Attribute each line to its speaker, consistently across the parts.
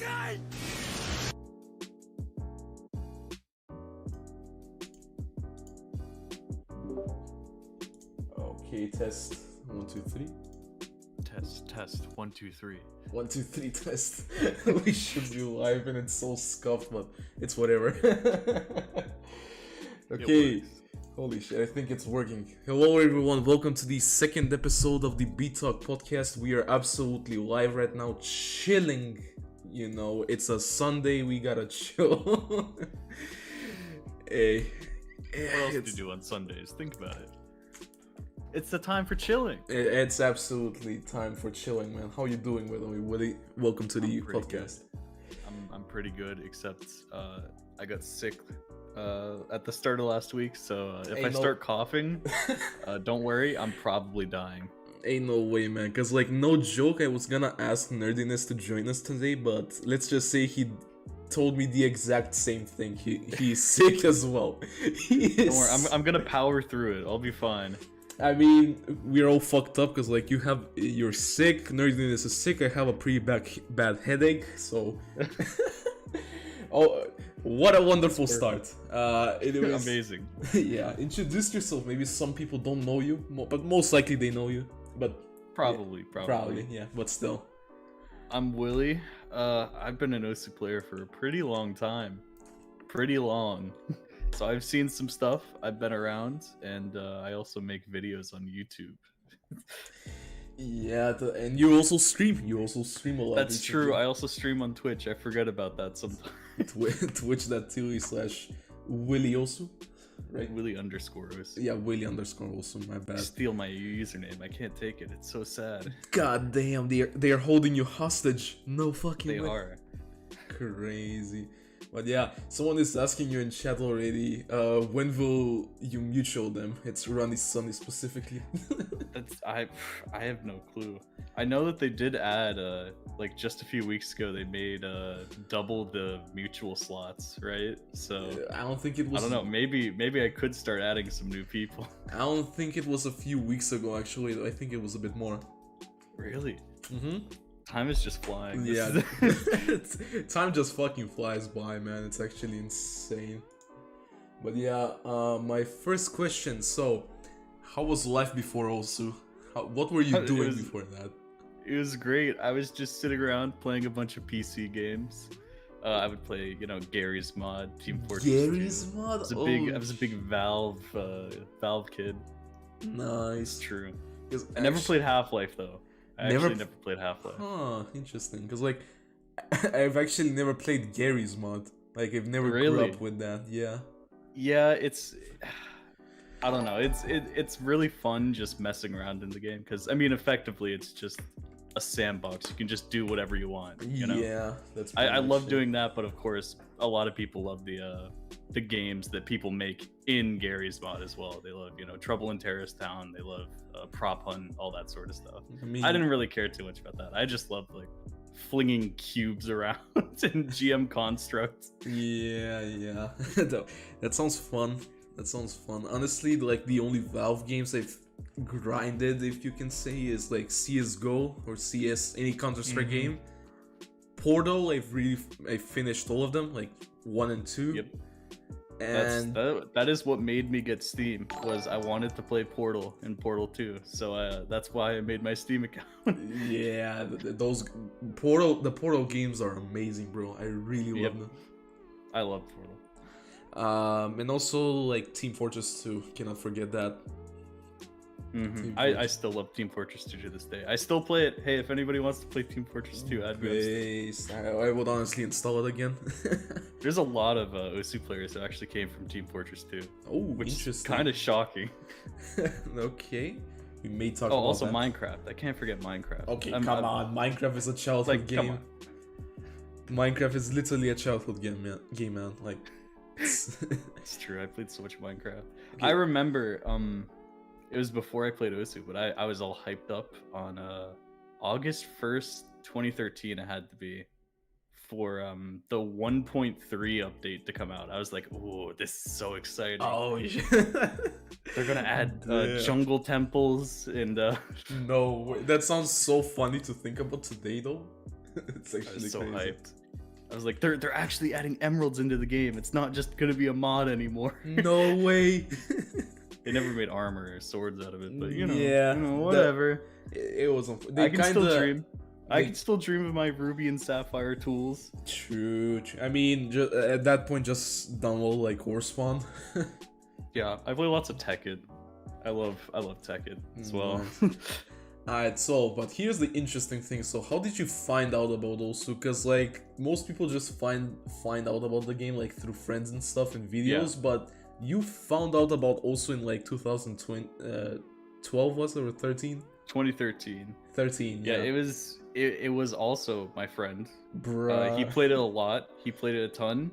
Speaker 1: Vaxei!
Speaker 2: Okay, test. 1, 2, 3.
Speaker 3: Test. 1, 2, 3.
Speaker 2: 1, 2, 3 test. We should be live and it's so scuffed, but it's whatever. Okay. Holy shit, I think it's working. Hello everyone, welcome to the second episode of the B-Talk podcast. We are absolutely live right now, chilling. You know, it's a Sunday, we gotta chill. Hey.
Speaker 3: What else do you do on Sundays? Think about it. It's the time for chilling.
Speaker 2: It's absolutely time for chilling, man. How you doing, by the way, Willy? Welcome to the podcast.
Speaker 3: I'm pretty good, except I got sick at the start of last week, so if I start coughing, don't worry, I'm probably dying.
Speaker 2: Ain't no way, man, because like, no joke, I was gonna ask Nerdiness to join us today, but let's just say he told me the exact same thing. He's sick as well.
Speaker 3: Don't worry, I'm gonna power through it. I'll be fine.
Speaker 2: I mean, we're all fucked up because like you're sick, Nerdiness is sick, I have a pretty bad headache, so oh, what a wonderful start. Anyways,
Speaker 3: amazing.
Speaker 2: Yeah, introduce yourself. Maybe some people don't know you, but most likely they know you. But
Speaker 3: Probably.
Speaker 2: yeah, but still.
Speaker 3: I'm Willy. I've been an OSU player for a pretty long time. Pretty long. So I've seen some stuff, I've been around, and I also make videos on YouTube.
Speaker 2: Yeah, and you also stream. A lot.
Speaker 3: That's true, I also stream on Twitch. I forget about that sometimes.
Speaker 2: Twitch.tv/WillyOsu, right?
Speaker 3: Willy_OSU.
Speaker 2: Yeah, Willy_OSU, my bad.
Speaker 3: Steal my username, I can't take it, it's so sad.
Speaker 2: God damn, they are holding you hostage. No fucking
Speaker 3: They
Speaker 2: way.
Speaker 3: are.
Speaker 2: Crazy. But yeah, someone is asking you in chat already, when will you mutual them? It's Ronnie Sunny specifically.
Speaker 3: I have no clue. I know that they did add, like just a few weeks ago, they made double the mutual slots, right? So
Speaker 2: I don't think it was.
Speaker 3: I don't know. Maybe I could start adding some new people.
Speaker 2: I don't think it was a few weeks ago. Actually, I think it was a bit more.
Speaker 3: Really?
Speaker 2: Mm-hmm.
Speaker 3: Time is just flying.
Speaker 2: Yeah, time just fucking flies by, man. It's actually insane. But yeah, my first question. So, how was life before OSU? What were you doing before that?
Speaker 3: It was great. I was just sitting around playing a bunch of PC games. I would play, Gary's Mod, Team Fortress 2.
Speaker 2: Gary's Mod?
Speaker 3: I was a big Valve kid.
Speaker 2: Nice.
Speaker 3: It's true. I never played Half-Life though. I actually never played Half-Life.
Speaker 2: Huh, interesting. Because like, I've actually never played Gary's Mod. Like, I've never grew up with that. Yeah.
Speaker 3: Yeah, I don't know. It's really fun just messing around in the game because I mean, effectively, it's just a sandbox. You can just do whatever you want. You know?
Speaker 2: Yeah, that's.
Speaker 3: I love doing that, but of course, a lot of people love the games that people make in Gary's Mod as well. They love, Trouble in Terrorist Town. They love Prop Hunt, all that sort of stuff. I didn't really care too much about that. I just loved like flinging cubes around in GM constructs.
Speaker 2: Yeah. That sounds fun. Honestly, like the only Valve games I've grinded, if you can say, is like CS:GO or CS, any Counter-Strike game. Portal, I finished all of them, like 1 and 2.
Speaker 3: Yep.
Speaker 2: And
Speaker 3: that is what made me get Steam, was I wanted to play Portal and Portal 2, so that's why I made my Steam account.
Speaker 2: Yeah, the Portal games are amazing, bro. I really love them.
Speaker 3: I love Portal.
Speaker 2: And also like Team Fortress 2, cannot forget that.
Speaker 3: I still love Team Fortress 2 to this day. I still play it. Hey, if anybody wants to play Team Fortress 2, add me.
Speaker 2: I would honestly install it again.
Speaker 3: There's a lot of OSU players that actually came from Team Fortress 2.
Speaker 2: Oh,
Speaker 3: which
Speaker 2: interesting.
Speaker 3: is kind of shocking.
Speaker 2: Okay, we may talk about
Speaker 3: also
Speaker 2: that.
Speaker 3: Minecraft. I can't forget Minecraft.
Speaker 2: Okay, come on. Minecraft is a childhood game. Minecraft is literally a childhood game, man. Like,
Speaker 3: it's true. I played so much Minecraft. Okay. I remember, it was before I played OSU, but I was all hyped up on August 1st, 2013. It had to be for the 1.3 update to come out. I was like, "Ooh, this is so exciting!"
Speaker 2: Oh, yeah.
Speaker 3: They're gonna add jungle temples and.
Speaker 2: No way. That sounds so funny to think about today, though. It's actually
Speaker 3: I was so
Speaker 2: crazy.
Speaker 3: hyped. I was like, they're actually adding emeralds into the game. It's not just gonna be a mod anymore.
Speaker 2: No way.
Speaker 3: They never made armor or swords out of it, but you know,
Speaker 2: Yeah,
Speaker 3: whatever.
Speaker 2: It was.
Speaker 3: I can still dream. I can still dream of my ruby and sapphire tools.
Speaker 2: True. I mean, at that point, just download like Core Spawn.
Speaker 3: Yeah, I play lots of Tekkit. I love Tekkit as well.
Speaker 2: Alright, so, but here's the interesting thing. So, how did you find out about Osu? Because, like, most people just find out about the game, like, through friends and stuff and videos, but you found out about Osu in, like, 2012, was it, or 13?
Speaker 3: 2013.
Speaker 2: 13,
Speaker 3: yeah. It was also my friend.
Speaker 2: Bruh.
Speaker 3: He played it a lot. He played it a ton.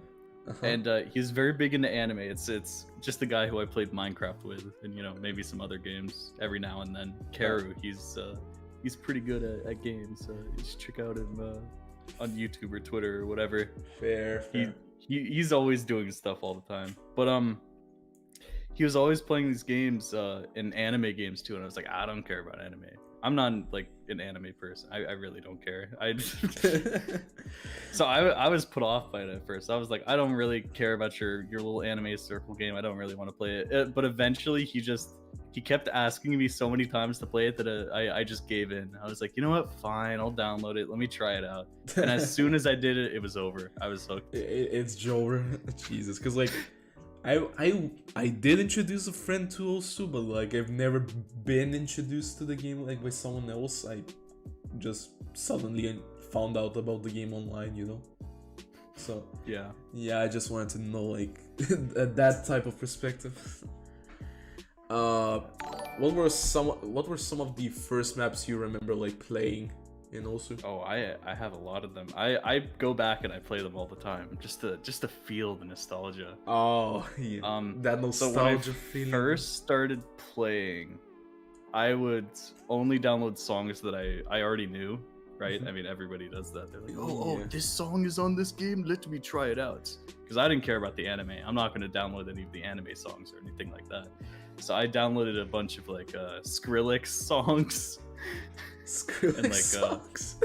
Speaker 3: And he's very big into anime. It's just the guy who I played Minecraft with, and you know, maybe some other games every now and then. Karu, he's pretty good at games. You should check out him on YouTube or Twitter or whatever.
Speaker 2: Fair.
Speaker 3: He's always doing stuff all the time. But he was always playing these games in anime games too, and I was like, I don't care about anime. I'm not like an anime person. I really don't care. So I was put off by it at first. I was like, I don't really care about your little anime circle game. I don't really want to play it. But eventually he kept asking me so many times to play it that I just gave in. I was like, you know what? Fine, I'll download it. Let me try it out. And as soon as I did it, it was over. I was hooked.
Speaker 2: It's Joe. Jesus, because like I did introduce a friend to Osu, but like I've never been introduced to the game like by someone else. I just suddenly found out about the game online, you know. So yeah, I just wanted to know like that type of perspective. What were some of the first maps you remember like playing in Osu?
Speaker 3: Oh, I have a lot of them. I go back and I play them all the time just to feel the nostalgia.
Speaker 2: Oh yeah. That nostalgia
Speaker 3: so when
Speaker 2: feeling.
Speaker 3: First started playing, I would only download songs that I already knew. Right? I mean, everybody does that. They're like, oh, this song is on this game. Let me try it out. Because I didn't care about the anime. I'm not going to download any of the anime songs or anything like that. So I downloaded a bunch of like Skrillex songs.
Speaker 2: Skrillex songs.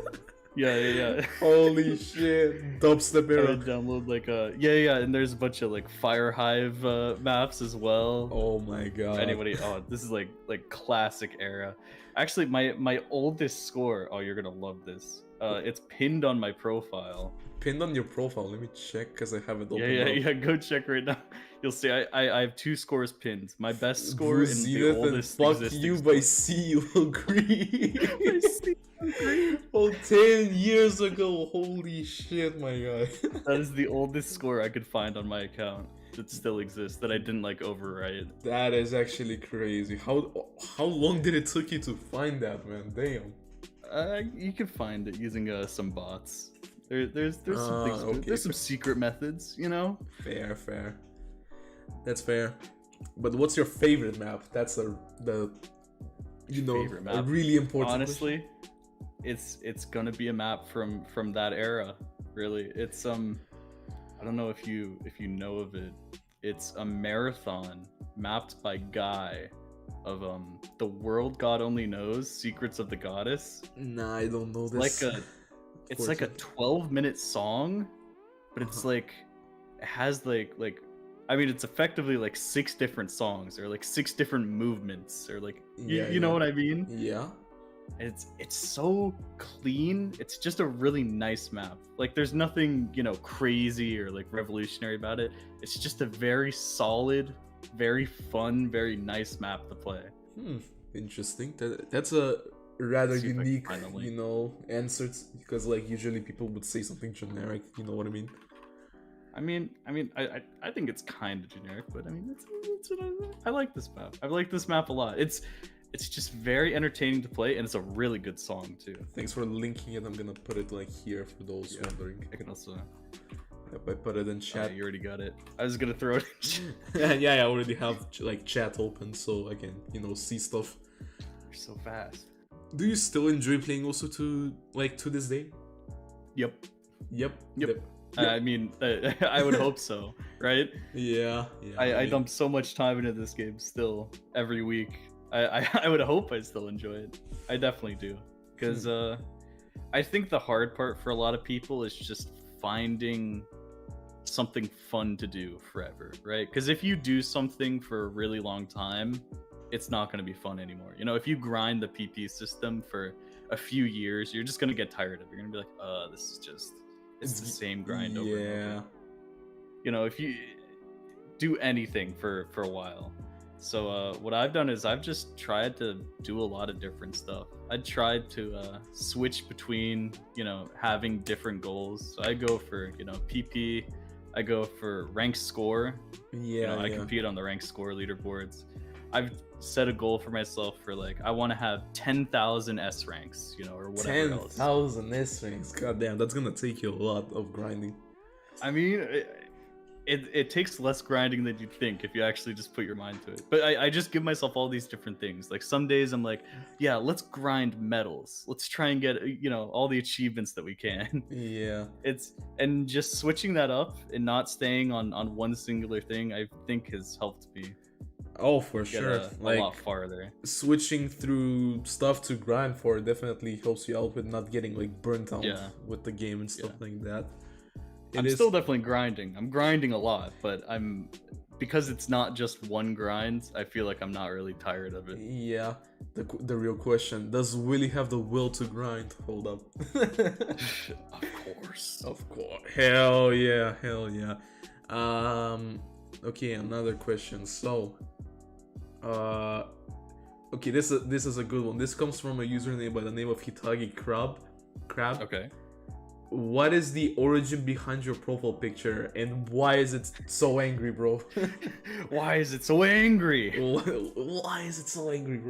Speaker 3: Yeah.
Speaker 2: Holy shit! Dubstep era.
Speaker 3: I download like and there's a bunch of like Fire Hive maps as well.
Speaker 2: Oh my god.
Speaker 3: Anybody? Oh, this is like classic era. Actually, my oldest score. Oh, you're gonna love this. It's pinned on my profile.
Speaker 2: Pinned on your profile? Let me check because I have it open.
Speaker 3: Yeah. Go check right now. You'll see. I have 2 scores pinned. My best score in the oldest.
Speaker 2: Fuck you by See You Agree. Oh, 10 years ago. Holy shit, my guy.
Speaker 3: That is the oldest score I could find on my account that still exists that I didn't like overwrite.
Speaker 2: That is actually crazy. How long did it took you to find that, man? Damn.
Speaker 3: You can find it using some bots. There's some things.
Speaker 2: Okay.
Speaker 3: There's some secret methods, you know.
Speaker 2: Fair. That's fair. But what's your favorite map? That's a really important.
Speaker 3: Honestly, it's gonna be a map from that era. Really, it's I don't know if you know of it. It's a marathon mapped by Guy of The World God Only Knows, Secrets of the Goddess.
Speaker 2: Nah, I don't know this.
Speaker 3: It's like a 12-minute song, but it's like it has like I mean, it's effectively like 6 different songs or like 6 different movements or like you know what I mean?
Speaker 2: Yeah.
Speaker 3: It's so clean. It's just a really nice map. Like there's nothing, you know, crazy or like revolutionary about it. It's just a very solid, very fun, very nice map to play.
Speaker 2: Interesting. That's a rather unique, you know, answer, because like usually people would say something generic, you know what I mean?
Speaker 3: I mean, I think it's kind of generic, but I mean, I like this map. I like this map a lot. It's just very entertaining to play, and it's a really good song too.
Speaker 2: Thanks for linking it. I'm gonna put it like here for those wondering.
Speaker 3: I can also.
Speaker 2: Yep, I put it in chat.
Speaker 3: You already got it. I was gonna throw it in chat.
Speaker 2: Yeah, I already have like chat open, so I can, you know, see stuff.
Speaker 3: You're so fast.
Speaker 2: Do you still enjoy playing also to this day?
Speaker 3: Yep.
Speaker 2: Yep.
Speaker 3: I mean, I would hope so, right?
Speaker 2: Yeah.
Speaker 3: I dump so much time into this game still every week. I would hope I still enjoy it. I definitely do, because I think the hard part for a lot of people is just finding something fun to do forever, right? Because if you do something for a really long time, it's not going to be fun anymore. You know, if you grind the PP system for a few years, you're just going to get tired of it. You're going to be like, this is just, it's the same grind over and over. You know, if you do anything for a while. So what I've done is I've just tried to do a lot of different stuff. I tried to switch between, you know, having different goals. So I go for, you know, PP. I go for rank score. You know, I compete on the rank score leaderboards. I've set a goal for myself for like, I want to have 10,000 S ranks, you know, or whatever else.
Speaker 2: 10,000 S ranks. God damn, that's gonna take you a lot of grinding.
Speaker 3: I mean, it takes less grinding than you'd think if you actually just put your mind to it. But I just give myself all these different things. Like some days I'm like, yeah, let's grind medals. Let's try and get, you know, all the achievements that we can.
Speaker 2: Yeah.
Speaker 3: And just switching that up and not staying on one singular thing, I think has helped me.
Speaker 2: Oh, for sure.
Speaker 3: Like, a lot farther.
Speaker 2: Switching through stuff to grind for definitely helps you out with not getting like burnt out with the game and stuff like that.
Speaker 3: I'm still definitely grinding. I'm grinding a lot, but because it's not just one grind, I feel like I'm not really tired of it.
Speaker 2: Yeah. The real question, does Willy have the will to grind? Hold up.
Speaker 3: Of course.
Speaker 2: Of course. Hell yeah. Okay, another question. So, okay, this is a good one. This comes from a username by the name of Hitagi Crab.
Speaker 3: Okay.
Speaker 2: What is the origin behind your profile picture, and why is it so angry, bro?
Speaker 3: Why is it so angry?
Speaker 2: Why is it so angry,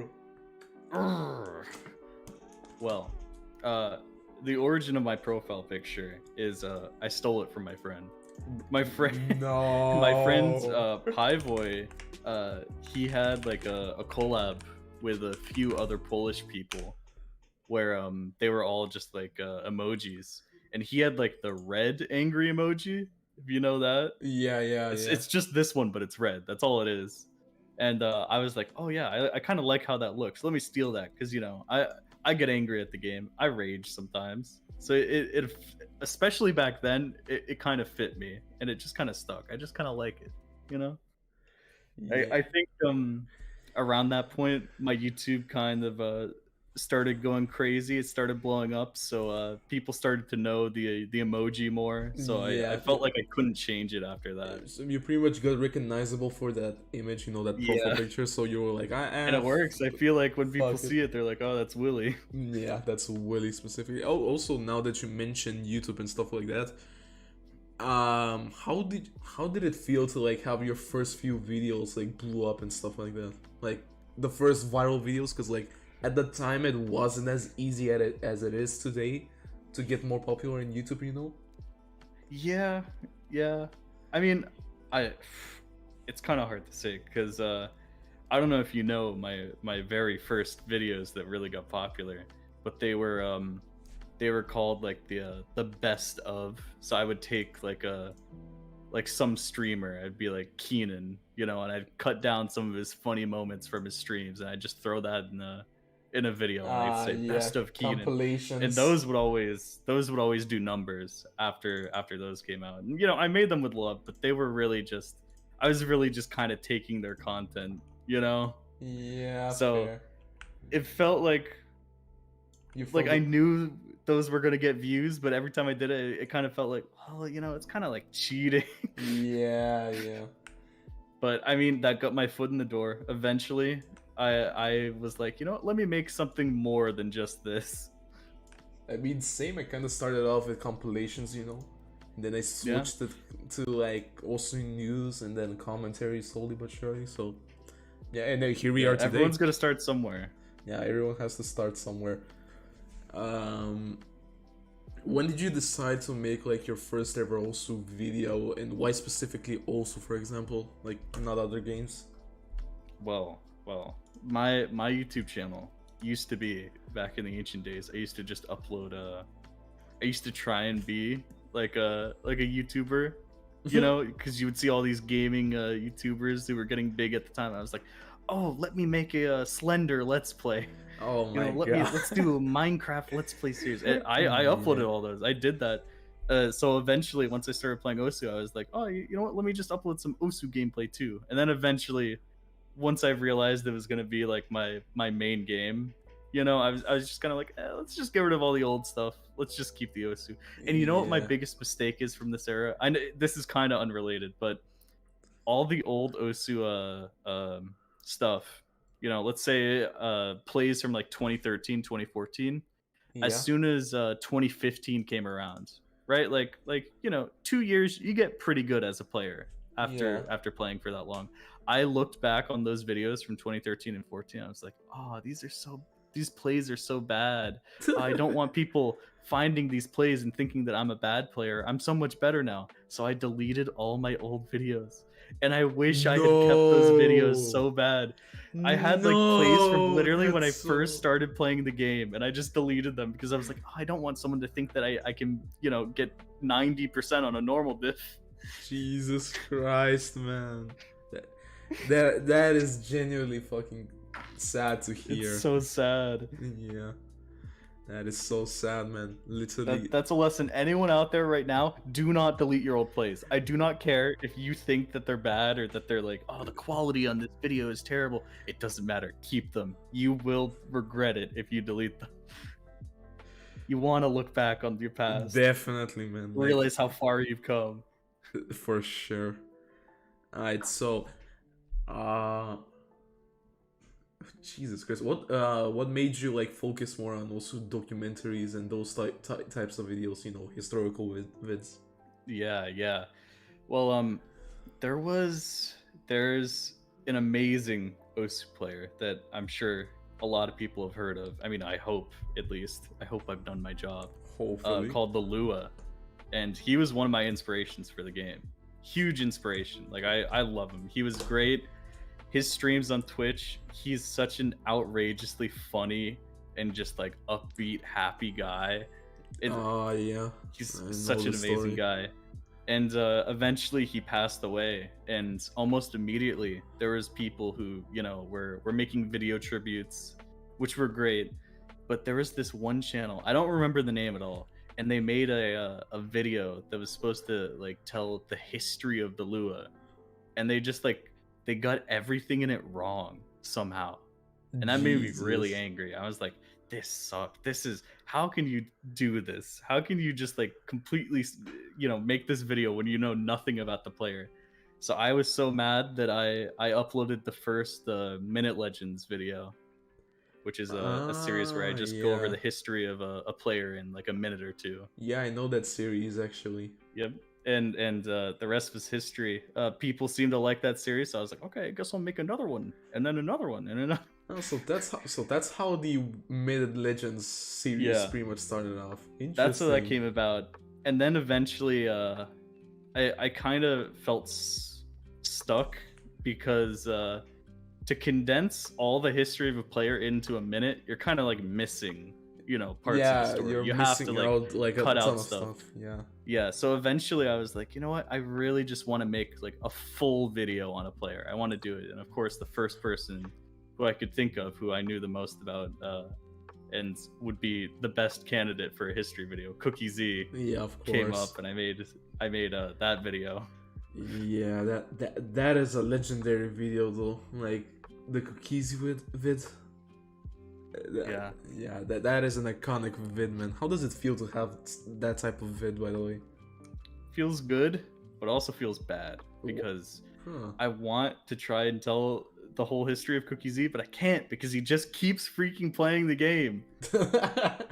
Speaker 2: bro?
Speaker 3: Well, the origin of my profile picture is I stole it from my friend. My friend,
Speaker 2: no.
Speaker 3: My friend Pivoy, he had like a collab with a few other Polish people, where they were all just like emojis. And he had like the red angry emoji, if you know that.
Speaker 2: Yeah.
Speaker 3: It's just this one, but it's red. That's all it is. And I was like, oh yeah, I kind of like how that looks. Let me steal that, because you know I get angry at the game. I rage sometimes. So it especially back then, it kind of fit me, and it just kind of stuck. I just kind of like it, you know. Yeah. I think around that point, my YouTube kind of started going crazy. It started blowing up, so people started to know the emoji more. So I felt like I couldn't change it after that.
Speaker 2: So you pretty much got recognizable for that image, you know, that profile picture. So you were like,
Speaker 3: and it works. I feel like when people see it, they're like, oh, that's Willy.
Speaker 2: Yeah, that's Willy specifically. Oh, also now that you mention YouTube and stuff like that, how did it feel to like have your first few videos like blew up and stuff like that? Like the first viral videos, because like at the time it wasn't as easy as it is today to get more popular in YouTube, you know?
Speaker 3: Yeah. I mean, it's kind of hard to say, because I don't know if you know my very first videos that really got popular, but they were called like the best of. So I would take like some streamer, I'd be like Keenan, you know, and I'd cut down some of his funny moments from his streams, and I'd just throw that in a video, and I'd say best of Keenan, and those would always do numbers after those came out. And you know, I made them with love, but they were really just, I was really just kind of taking their content, you know.
Speaker 2: Yeah.
Speaker 3: So fair. It felt like I knew those were gonna get views, but every time I did it, it kind of felt like, well, you know, it's kind of like cheating.
Speaker 2: Yeah.
Speaker 3: But I mean, that got my foot in the door. Eventually, I was like, you know what, let me make something more than just this.
Speaker 2: I mean, same. I kind of started off with compilations, you know, and then I switched it to like also news and then commentaries slowly but surely. So yeah, and then here we are today.
Speaker 3: Everyone's gonna start somewhere.
Speaker 2: Yeah, everyone has to start somewhere. When did you decide to make like your first ever Osu video, and why specifically Osu, for example, like not other games?
Speaker 3: Well, my YouTube channel used to be, back in the ancient days, I used to just upload I used to try and be like a YouTuber, you know, because you would see all these gaming YouTubers who were getting big at the time. I was like, oh, let me make a Slender Let's Play.
Speaker 2: Oh my god.
Speaker 3: Let's do a Minecraft Let's Play series. And I uploaded all those. I did that So eventually, once I started playing Osu, I was like, oh, you know what? Let me just upload some Osu gameplay too. And then eventually, once I realized it was gonna be like my main game, you know, I was just kind of like, let's just get rid of all the old stuff. Let's just keep the Osu. And you know what my
Speaker 2: Yeah.
Speaker 3: biggest mistake is from this era? I know this is kind of unrelated, but all the old Osu stuff, you know, let's say plays from like 2013, 2014. As
Speaker 2: Yeah.
Speaker 3: soon as 2015 came around, right? Like you know, 2 years you get pretty good as a player
Speaker 2: Yeah.
Speaker 3: after playing for that long. I looked back on those videos from 2013 and 14. I was like, oh, these plays are so bad. I don't want people finding these plays and thinking that I'm a bad player. I'm so much better now. So I deleted all my old videos. And I wish I had kept those videos
Speaker 2: No.
Speaker 3: so bad. I had like plays from
Speaker 2: No.
Speaker 3: literally when I
Speaker 2: That's
Speaker 3: first
Speaker 2: so.
Speaker 3: started playing the game, and I just deleted them because I was like, oh, I don't want someone to think that I can, you know, get 90% on a normal diff.
Speaker 2: Jesus Christ, man. That is genuinely fucking sad to hear.
Speaker 3: It's so sad.
Speaker 2: Yeah. That is so sad, man. Literally.
Speaker 3: That's a lesson. Anyone out there right now, do not delete your old plays. I do not care if you think that they're bad or that they're like, oh, the quality on this video is terrible. It doesn't matter. Keep them. You will regret it if you delete them. You want to look back on your past.
Speaker 2: Definitely, man. Like,
Speaker 3: Realize how far you've come.
Speaker 2: for sure. Alright, so Jesus Christ, what made you like focus more on also documentaries and those types of videos, you know, historical vids?
Speaker 3: Yeah. Well, there's an amazing Osu player that I'm sure a lot of people have heard of. I mean, I hope at least. I hope I've done my job.
Speaker 2: Hopefully.
Speaker 3: Called the Lua, and he was one of my inspirations for the game. Huge inspiration. Like I love him. He was great. His streams on Twitch, he's such an outrageously funny and just like upbeat, happy guy.
Speaker 2: Yeah.
Speaker 3: He's
Speaker 2: I know
Speaker 3: such an
Speaker 2: the
Speaker 3: amazing
Speaker 2: story.
Speaker 3: guy. And eventually he passed away, and almost immediately there was people who, you know, were making video tributes, which were great. But there was this one channel, I don't remember the name at all, and they made a video that was supposed to like tell the history of the Lua, and they just like they got everything in it wrong somehow, and that made me really
Speaker 2: Jesus.
Speaker 3: angry. I was like, this sucked. This is, how can you do this? How can you just like completely, you know, make this video when you know nothing about the player? So I was so mad that I uploaded the first Minute Legends video, which is a series where I just go over
Speaker 2: Yeah.
Speaker 3: the history of a player in like a minute or two.
Speaker 2: Yeah, I know that series actually.
Speaker 3: Yep. And the rest was history. People seem to like that series, so I was like, okay, I guess I'll make another one, and then another one, and another.
Speaker 2: Oh, so that's how the Mid Legends series
Speaker 3: Yeah.
Speaker 2: pretty much started off. Interesting.
Speaker 3: That's how that came about. And then eventually, I kind of felt stuck because to condense all the history of a player into a minute, you're kind of like missing, you know, parts of the story.
Speaker 2: You're
Speaker 3: You have
Speaker 2: missing
Speaker 3: to like
Speaker 2: out like
Speaker 3: cut
Speaker 2: a ton
Speaker 3: out
Speaker 2: of
Speaker 3: stuff.
Speaker 2: Yeah.
Speaker 3: Yeah, so eventually I was like, you know what? I really just want to make like a full video on a player. I want to do it. And of course, the first person who I could think of, who I knew the most about, and would be the best candidate for a history video, Cookie Z,
Speaker 2: Yeah, of course.
Speaker 3: came up, and I made that video.
Speaker 2: Yeah, that is a legendary video though. Like the cookies vid.
Speaker 3: Yeah.
Speaker 2: That is an iconic vid, man. How does it feel to have that type of vid, by the way?
Speaker 3: Feels good, but also feels bad because I want to try and tell the whole history of Cookie Z, but I can't because he just keeps freaking playing the game.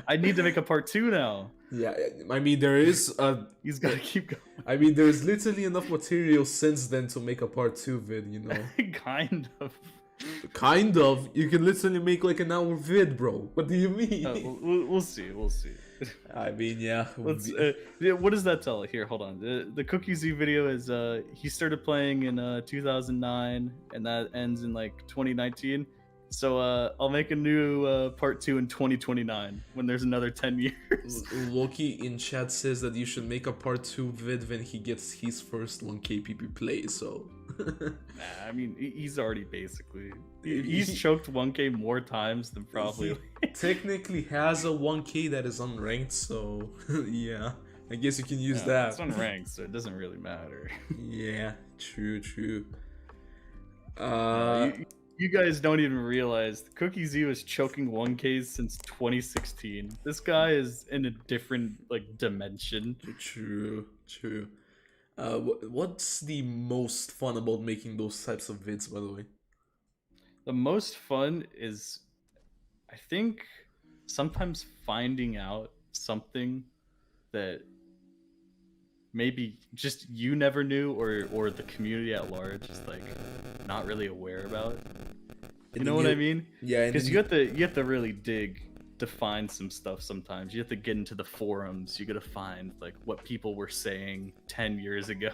Speaker 3: I need to make a part 2 now.
Speaker 2: Yeah, I mean there is a.
Speaker 3: He's got to keep going.
Speaker 2: I mean there's literally enough material since then to make a part 2 vid, you know.
Speaker 3: Kind of.
Speaker 2: Kind of. You can literally make like an hour vid, bro. What do you mean?
Speaker 3: We'll see. We'll see.
Speaker 2: I mean, yeah.
Speaker 3: Let's. What does that tell? Here, hold on. The Cookie Z video is he started playing in 2009, and that ends in like 2019. So I'll make a new part 2 in 2029 when there's another 10 years.
Speaker 2: Loki in chat says that you should make a part 2 vid when he gets his first 1k PP play, so...
Speaker 3: Nah, I mean, he's already basically... He's choked 1k more times than probably...
Speaker 2: He technically has a 1k that is unranked, so... yeah. I guess you can use
Speaker 3: Yeah,
Speaker 2: that.
Speaker 3: it's unranked, so it doesn't really matter.
Speaker 2: Yeah, true.
Speaker 3: You guys don't even realize Cookie Z was choking 1Ks since 2016. This guy is in a different like dimension.
Speaker 2: True. What's the most fun about making those types of vids, by the way?
Speaker 3: The most fun is, I think, sometimes finding out something that maybe just you never knew, or the community at large is like not really aware about. You know what I mean?
Speaker 2: Yeah,
Speaker 3: because you have to really dig to find some stuff. Sometimes you have to get into the forums. You gotta find like what people were saying 10 years ago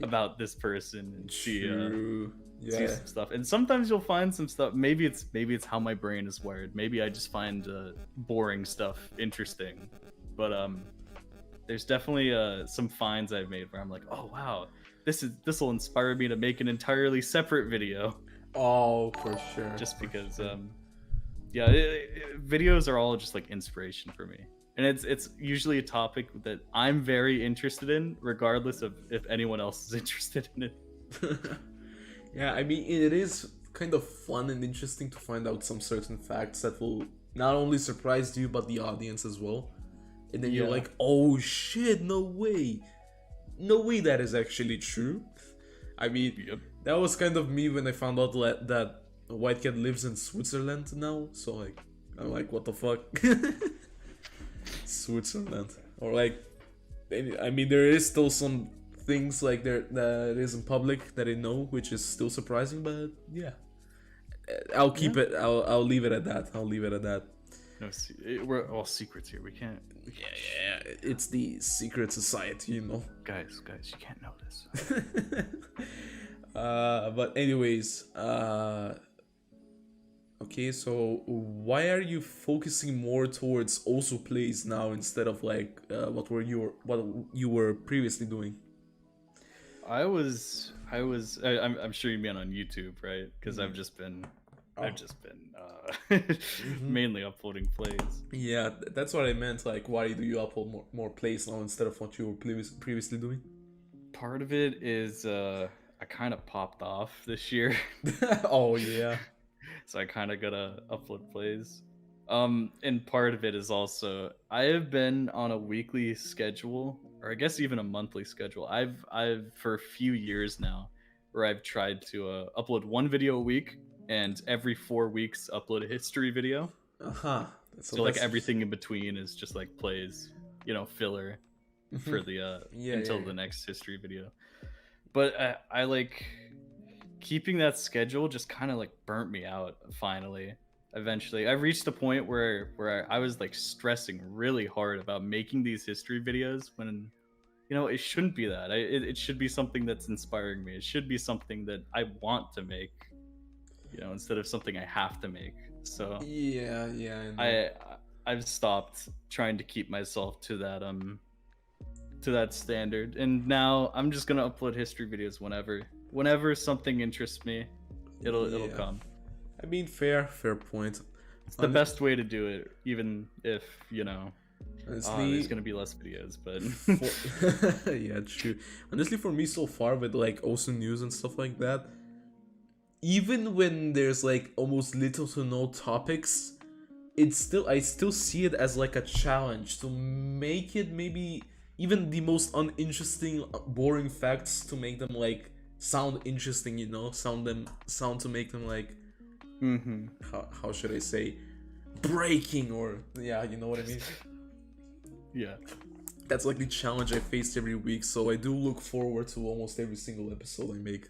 Speaker 3: about this person and see some stuff. And sometimes you'll find some stuff. Maybe it's how my brain is wired. Maybe I just find boring stuff interesting. But there's definitely some finds I've made where I'm like, oh wow, this will inspire me to make an entirely separate video.
Speaker 2: Oh, for sure.
Speaker 3: Just because videos are all just like inspiration for me, and it's usually a topic that I'm very interested in, regardless of if anyone else is interested in it.
Speaker 2: Yeah, I mean, it is kind of fun and interesting to find out some certain facts that will not only surprise you but the audience as well. And then you're like, oh shit, no way that is actually true. I mean, that was kind of me when I found out that White Cat lives in Switzerland now. So like, I'm like, what the fuck? Switzerland. Or like, I mean, there is still some things like there that is in public that I know, which is still surprising, but yeah. I'll keep it, I'll leave it at that.
Speaker 3: No, we're all secrets here. We can't
Speaker 2: yeah, it's the secret society, you know.
Speaker 3: Guys, you can't know this.
Speaker 2: But anyways, okay, so why are you focusing more towards also plays now instead of like what you were previously doing?
Speaker 3: I'm sure you mean on YouTube, right? Because I've just been mainly uploading plays.
Speaker 2: Yeah, that's what I meant. Like, why do you upload more plays now instead of what you were previously doing?
Speaker 3: Part of it is I kind of popped off this year.
Speaker 2: Oh yeah.
Speaker 3: So I kind of gotta upload plays. And part of it is also I have been on a weekly schedule, or I guess even a monthly schedule. I've for a few years now, where I've tried to upload one video a week, and every 4 weeks upload a history video. So like everything in between is just like plays, filler for the until the next history video. But I like keeping that schedule just kind of like burnt me out. Finally, eventually I reached the point where I was like stressing really hard about making these history videos when it shouldn't be that. It should be something that's inspiring me. It should be something that I want to make, instead of something I have to make. So I've stopped trying to keep myself to that standard, and now I'm just gonna upload history videos whenever something interests me. It'll come.
Speaker 2: I mean, fair point.
Speaker 3: It's the best way to do it, even if honestly, there's gonna be less videos, but
Speaker 2: yeah, true. Honestly, for me so far with like awesome news and stuff like that, even when there's like almost little to no topics, I still see it as like a challenge to make it maybe even the most uninteresting, boring facts, to make them like sound interesting, sound to make them like how should I say, breaking, or you know what I mean.
Speaker 3: Yeah,
Speaker 2: that's like the challenge I faced every week, so I do look forward to almost every single episode I make.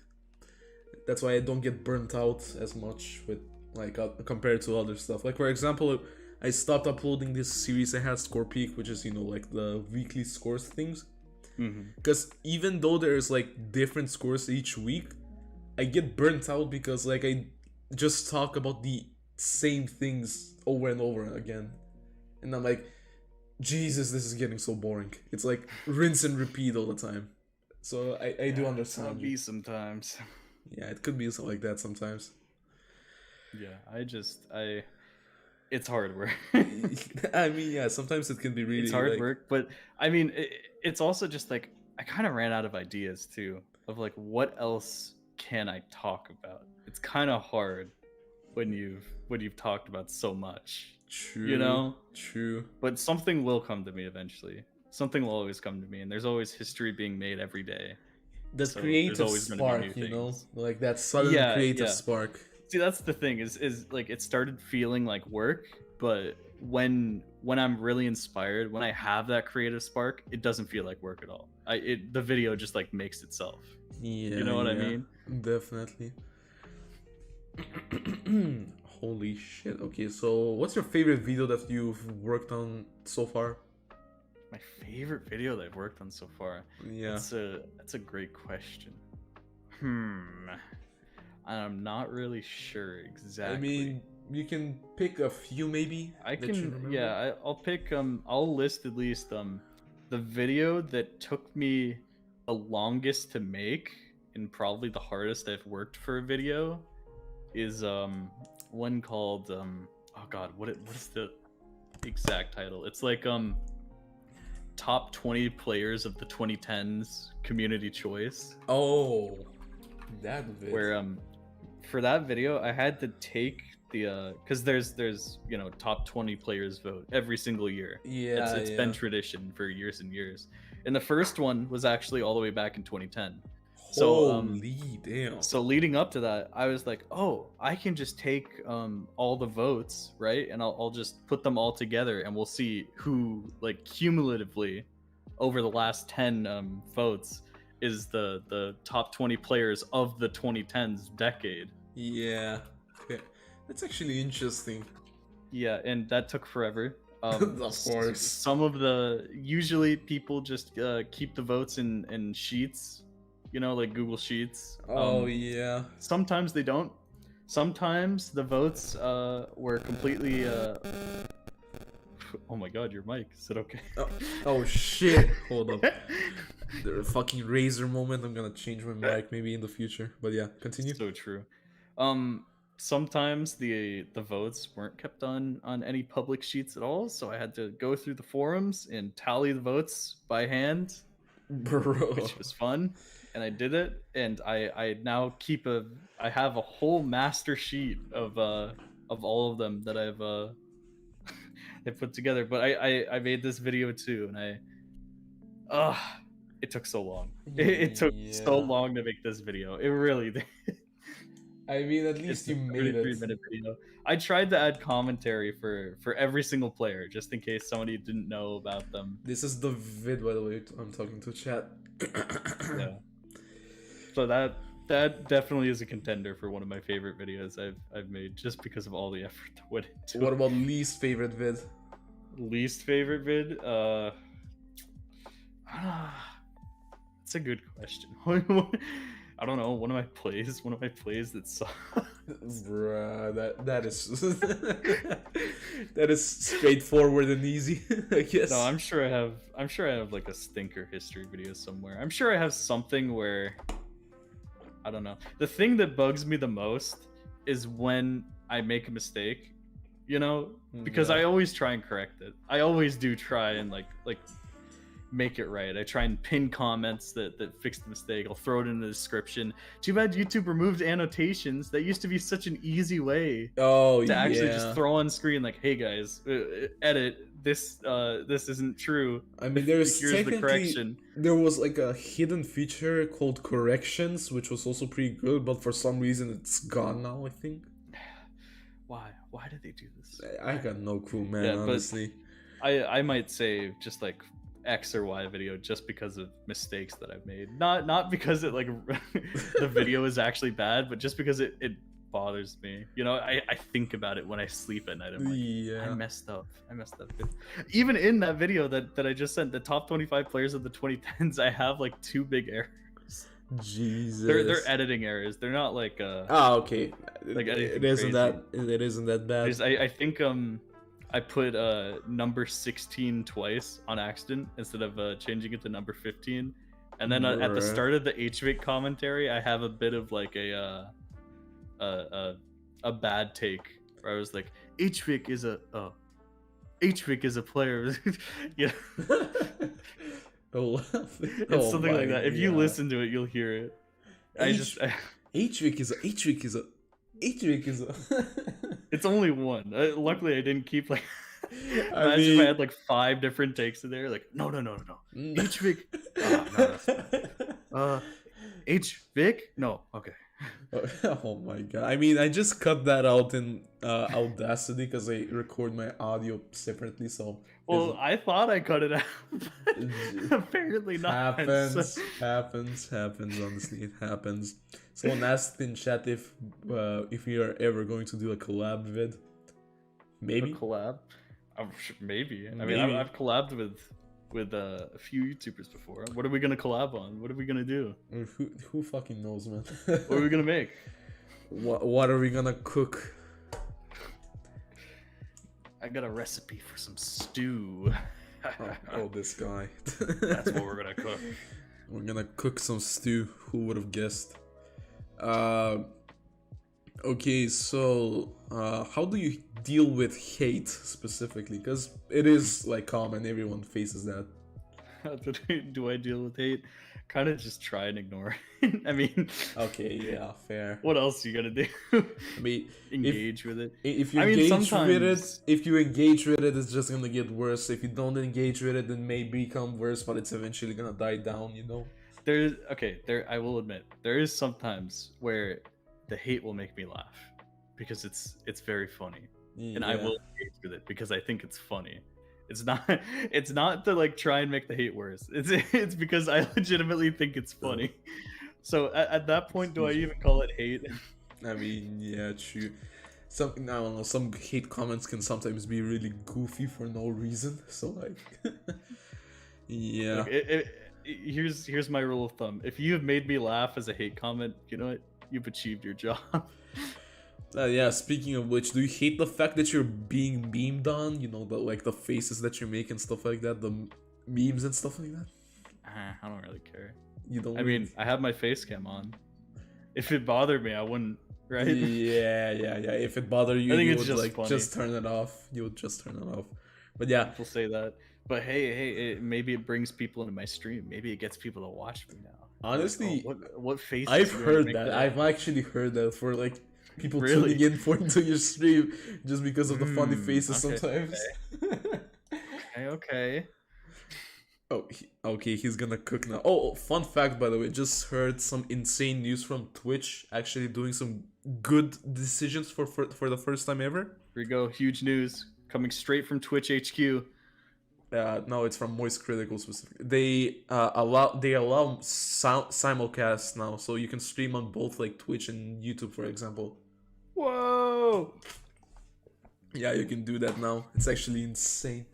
Speaker 2: That's why I don't get burnt out as much with like compared to other stuff. Like for example, I stopped uploading this series I had, Score Peak, which is like the weekly scores things. Because even though there's like different scores each week, I get burnt out because like I just talk about the same things over and over again, and I'm like, Jesus, this is getting so boring. It's like rinse and repeat all the time. So I do understand.
Speaker 3: It'll be sometimes.
Speaker 2: Yeah, it could be something like that sometimes.
Speaker 3: Yeah, it's hard work.
Speaker 2: I mean, yeah, sometimes it can be really
Speaker 3: It's hard
Speaker 2: like,
Speaker 3: work, but I mean, it's also just like I kind of ran out of ideas too of like what else can I talk about. It's kind of hard when you've talked about so much, you
Speaker 2: true,
Speaker 3: know.
Speaker 2: true.
Speaker 3: But something will come to me eventually. Something will always come to me, and there's always history being made every day.
Speaker 2: That
Speaker 3: So there's
Speaker 2: creative
Speaker 3: always going to be new
Speaker 2: spark, you know,
Speaker 3: things.
Speaker 2: like that sudden
Speaker 3: Yeah,
Speaker 2: creative
Speaker 3: yeah.
Speaker 2: spark.
Speaker 3: See, that's the thing is like it started feeling like work, but when I'm really inspired, when I have that creative spark, it doesn't feel like work at all. The video just like makes itself.
Speaker 2: Yeah,
Speaker 3: You know what I
Speaker 2: yeah,
Speaker 3: mean?
Speaker 2: definitely. Holy shit. Okay, so what's your favorite video that you've worked on so far?
Speaker 3: My favorite video that I've worked on so far.
Speaker 2: Yeah.
Speaker 3: That's a great question. I'm not really sure exactly.
Speaker 2: I mean, you can pick a few maybe.
Speaker 3: I
Speaker 2: that you
Speaker 3: can,
Speaker 2: remember.
Speaker 3: yeah. I'll pick. I'll list at least the video that took me the longest to make and probably the hardest I've worked for a video is one called oh god, what is the exact title? It's like top 20 players of the 2010s community choice.
Speaker 2: Oh, that vid.
Speaker 3: Where for that video I had to take the because there's you know top 20 players vote every single year.
Speaker 2: Yeah,
Speaker 3: It's been tradition for years and years, and the first one was actually all the way back in 2010. So
Speaker 2: holy damn.
Speaker 3: so leading up to that, I was like, oh, I can just take all the votes, right, and I'll just put them all together and we'll see who like cumulatively over the last 10 votes is the top 20 players of the 2010s decade.
Speaker 2: Yeah. Okay. That's actually interesting.
Speaker 3: Yeah, and that took forever.
Speaker 2: Of course.
Speaker 3: Some of the usually people just keep the votes in sheets, you know, like Google Sheets.
Speaker 2: Oh yeah.
Speaker 3: Sometimes they don't. Sometimes the votes were completely. Oh my god, your mic. Is it okay?
Speaker 2: Oh shit. Hold up. The fucking Razer moment. I'm gonna change my mic maybe in the future. But yeah, continue.
Speaker 3: So true. Sometimes the votes weren't kept on any public sheets at all, so I had to go through the forums and tally the votes by hand,
Speaker 2: Bro.
Speaker 3: which was fun. And I did it, and I now I have a whole master sheet of all of them that I've I put together. But I made this video too, and it took so long. It took so long to make this video. It really did.
Speaker 2: I mean, at least you made it.
Speaker 3: 33-minute video. I tried to add commentary for every single player, just in case somebody didn't know about them.
Speaker 2: This is the vid, by the way. I'm talking to chat.
Speaker 3: Yeah. So that definitely is a contender for one of my favorite videos I've made, just because of all the effort that went into it.
Speaker 2: What about least favorite vid?
Speaker 3: Least favorite vid? That's a good question. I don't know. One of my plays that sucks.
Speaker 2: Bruh, that is that is straightforward and easy, I guess.
Speaker 3: No, I'm sure I have like a stinker history video somewhere. I'm sure I have something where I don't know. The thing that bugs me the most is when I make a mistake, you know, because I always try and correct it. I always do try and like make it right. I try and pin comments that fix the mistake. I'll throw it in the description. Too bad YouTube removed annotations. That used to be such an easy way to actually just throw on screen like, hey guys, edit this. This isn't true.
Speaker 2: I mean,
Speaker 3: here's the correction.
Speaker 2: There was like a hidden feature called corrections, which was also pretty good, but for some reason it's gone now, I think.
Speaker 3: Why did they do this?
Speaker 2: I got no clue, man, honestly.
Speaker 3: I might say just like X or Y video just because of mistakes that I've made. Not because it like the video is actually bad, but just because it bothers me. You know, I think about it when I sleep at night. I'm like, I messed up. Even in that video that I just sent, the top 25 players of the 2010s, I have like 2 big errors.
Speaker 2: Jesus.
Speaker 3: They're editing errors. They're not like
Speaker 2: okay.
Speaker 3: Like
Speaker 2: it isn't that bad.
Speaker 3: I think I put number 16 twice on accident instead of changing it to number 15. And then at the start of the HVIC commentary, I have a bit of like a bad take where I was like, HVIC is a HVIC is a player. Yeah.
Speaker 2: Oh,
Speaker 3: It's something like that. If you listen to it, you'll hear it.
Speaker 2: HVIC is a.
Speaker 3: It's only one. Luckily, I didn't keep like.
Speaker 2: I
Speaker 3: Imagine
Speaker 2: mean...
Speaker 3: if I had like 5 different takes in there. Like, no. HVIC. No. HVIC? No. Okay.
Speaker 2: Oh my god. I mean, I just cut that out in Audacity because I record my audio separately, so...
Speaker 3: Well, I thought I cut it out. Apparently not.
Speaker 2: Happens, honestly, it happens. Someone asked in chat if we are ever going to do a collab vid. Maybe?
Speaker 3: A collab? Maybe. I mean,
Speaker 2: Maybe.
Speaker 3: I've collabed with a few YouTubers before. What are we gonna collab on? What are we gonna do?
Speaker 2: Who fucking knows, man?
Speaker 3: What are we gonna make?
Speaker 2: What are we gonna cook?
Speaker 3: I got a recipe for some stew.
Speaker 2: Oh, this guy.
Speaker 3: That's what we're gonna cook.
Speaker 2: We're gonna cook some stew. Who would have guessed? Okay, so how do you deal with hate specifically? Because it is like common, everyone faces that.
Speaker 3: How do I deal with hate? Kind of just try and ignore it. I mean,
Speaker 2: okay, yeah, fair.
Speaker 3: What else you gonna do?
Speaker 2: I mean,
Speaker 3: engage with it.
Speaker 2: If you engage with it, it's just gonna get worse. If you don't engage with it, it may become worse, but it's eventually gonna die down, you know?
Speaker 3: I will admit, there is sometimes where the hate will make me laugh because it's very funny, and I will engage with it because I think it's funny. It's not to like try and make the hate worse. It's because I legitimately think it's funny. So at that point, do I even call it hate?
Speaker 2: I mean, yeah, true. I don't know. Some hate comments can sometimes be really goofy for no reason. So like, yeah.
Speaker 3: Look, here's my rule of thumb. If you have made me laugh as a hate comment, you know what? You've achieved your job.
Speaker 2: Yeah, speaking of which, do you hate the fact that you're being memed on? You know, the faces that you make and stuff like that, the memes and stuff like that?
Speaker 3: I don't really care.
Speaker 2: You don't?
Speaker 3: I mean, I have my face cam on. If it bothered me, I wouldn't, right?
Speaker 2: Yeah. If it bothered you,
Speaker 3: I think
Speaker 2: you
Speaker 3: it's
Speaker 2: would
Speaker 3: just
Speaker 2: just turn it off. You would just turn it off. But yeah.
Speaker 3: People say that. But hey, maybe it brings people into my stream. Maybe it gets people to watch me now.
Speaker 2: Honestly,
Speaker 3: like, what face?
Speaker 2: I've heard that. I've actually heard that for like people tuning in into your stream just because of the funny faces sometimes.
Speaker 3: Okay.
Speaker 2: Oh, okay, he's gonna cook now. Oh, fun fact, by the way, just heard some insane news from Twitch actually doing some good decisions for the first time ever.
Speaker 3: Here we go, huge news coming straight from Twitch HQ.
Speaker 2: No, it's from Moist Critical specifically. They allow simulcast now, so you can stream on both like Twitch and YouTube, for example.
Speaker 3: Whoa!
Speaker 2: Yeah, you can do that now. It's actually insane.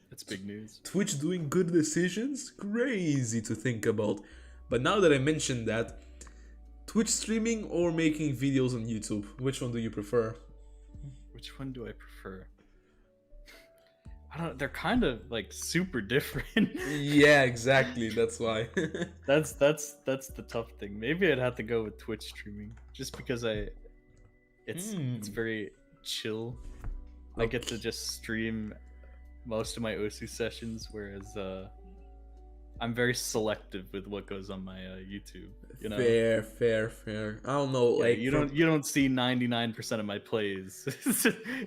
Speaker 3: That's big news.
Speaker 2: Twitch doing good decisions? Crazy to think about. But now that I mentioned that, Twitch streaming or making videos on YouTube, which one do you prefer?
Speaker 3: Which one do I prefer? I don't. They're kind of like super different.
Speaker 2: Yeah, exactly. That's why.
Speaker 3: That's the tough thing. Maybe I'd have to go with Twitch streaming, just because it's very chill. I get to just stream most of my Osu sessions, whereas I'm very selective with what goes on my YouTube. You know?
Speaker 2: Fair. I don't know,
Speaker 3: yeah,
Speaker 2: like
Speaker 3: you don't see 99% of my plays,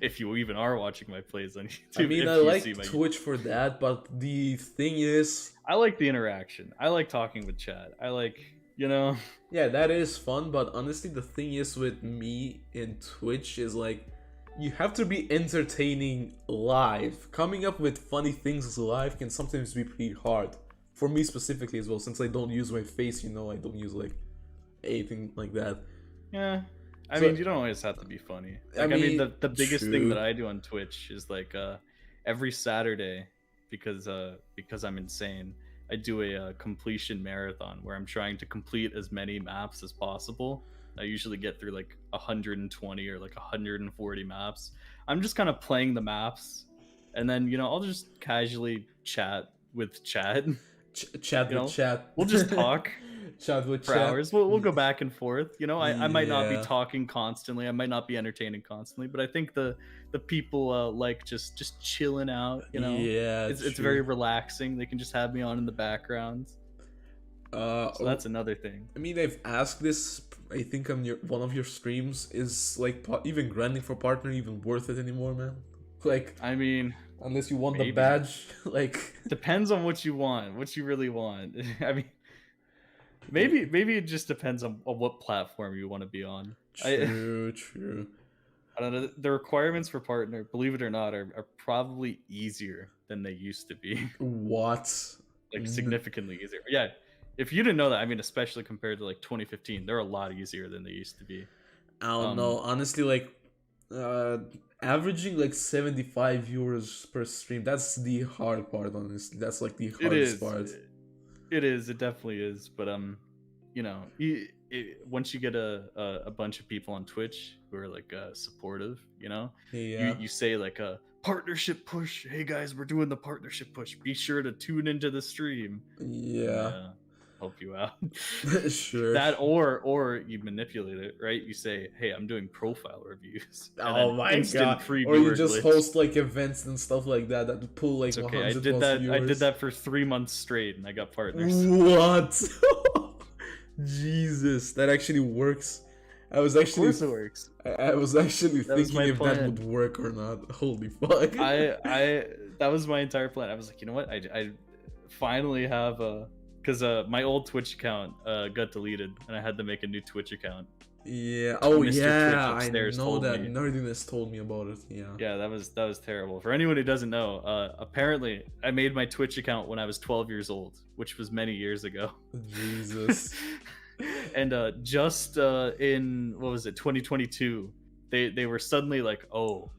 Speaker 3: if you even are watching my plays on YouTube.
Speaker 2: I mean, I like Twitch for that, but the thing is,
Speaker 3: I like the interaction. I like talking with chat. I like, you know.
Speaker 2: Yeah, that is fun, but honestly, the thing is with me in Twitch is like, you have to be entertaining live. Coming up with funny things live can sometimes be pretty hard. For me specifically as well, since I don't use my face, you know, I don't use like anything like that.
Speaker 3: Yeah, I mean, you don't always have to be funny. Like, I mean, the biggest thing that I do on Twitch is like every Saturday, because I'm insane, I do a completion marathon where I'm trying to complete as many maps as possible. I usually get through like 120 or like 140 maps. I'm just kind of playing the maps, and then, you know, I'll just casually chat with chat.
Speaker 2: Chat with chat.
Speaker 3: We'll just talk.
Speaker 2: Chat with
Speaker 3: for
Speaker 2: chat.
Speaker 3: hours. We'll go back and forth. You know, I might not be
Speaker 2: Yeah.
Speaker 3: talking constantly. I might not be entertaining constantly, but I think the people like just chilling out. You know,
Speaker 2: Yeah,
Speaker 3: it's
Speaker 2: true.
Speaker 3: very relaxing. They can just have me on in the background. So that's another thing.
Speaker 2: I mean, I've asked this. I think on one of your streams. Is like even grinding for partner even worth it anymore, man? Like,
Speaker 3: I mean,
Speaker 2: unless you want
Speaker 3: maybe.
Speaker 2: the badge, like
Speaker 3: depends on what you want, what you really want. I mean, maybe it just depends on what platform you want to be on.
Speaker 2: True.
Speaker 3: I don't know. The requirements for partner, believe it or not, are probably easier than they used to be.
Speaker 2: What?
Speaker 3: Like significantly easier. Yeah. If you didn't know that, I mean, especially compared to like 2015, they're a lot easier than they used to be.
Speaker 2: I don't know. Honestly, like averaging like 75 viewers per stream, that's the hard part, honestly. That's like the hardest part.
Speaker 3: It is. It definitely is. But you know, once you get a bunch of people on Twitch who are like supportive, you know, you say like a partnership push. Hey guys, we're doing the partnership push. Be sure to tune into the stream.
Speaker 2: Yeah.
Speaker 3: Help you out.
Speaker 2: Sure.
Speaker 3: That or you manipulate it, right? You say, "Hey, I'm doing profile reviews."
Speaker 2: Oh my god! Or you just host like events and stuff like that that pull like 100
Speaker 3: I did that. Viewers. I did that for 3 months straight, and I got partners.
Speaker 2: What? Jesus, that actually works. I was actually.
Speaker 3: Of course it works.
Speaker 2: I was actually thinking if that would work or not. Holy fuck!
Speaker 3: That was my entire plan. I was like, you know what? I finally have a. Because my old Twitch account got deleted, and I had to make a new Twitch account.
Speaker 2: Yeah. Oh yeah. I know that. Nerdiness told me about it. Yeah.
Speaker 3: Yeah, that was terrible. For anyone who doesn't know, apparently I made my Twitch account when I was 12 years old, which was many years ago.
Speaker 2: Jesus.
Speaker 3: And just in 2022, they were suddenly like, oh,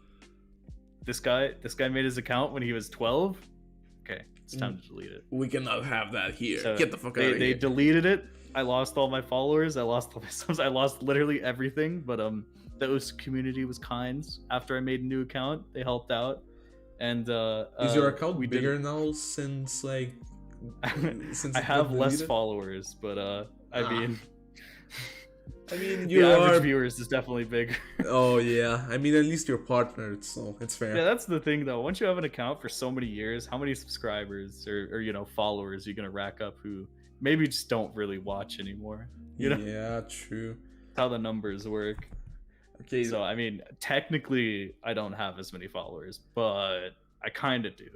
Speaker 3: this guy made his account when he was 12. Okay. It's time to delete it.
Speaker 2: We cannot have that here. So get the fuck out of here.
Speaker 3: They deleted it. I lost all my followers. I lost all my subs. I lost literally everything. But the OS community was kind. After I made a new account, they helped out. And
Speaker 2: is your account bigger now since like?
Speaker 3: I have less followers, but I mean,
Speaker 2: you
Speaker 3: the average viewers is definitely bigger.
Speaker 2: Oh yeah, I mean at least you're partnered, so it's fair.
Speaker 3: Yeah, that's the thing though. Once you have an account for so many years, how many subscribers or you know followers are you gonna rack up who maybe just don't really watch anymore? You know?
Speaker 2: Yeah, true.
Speaker 3: That's how the numbers work. Okay. So I mean, technically, I don't have as many followers, but I kind of do.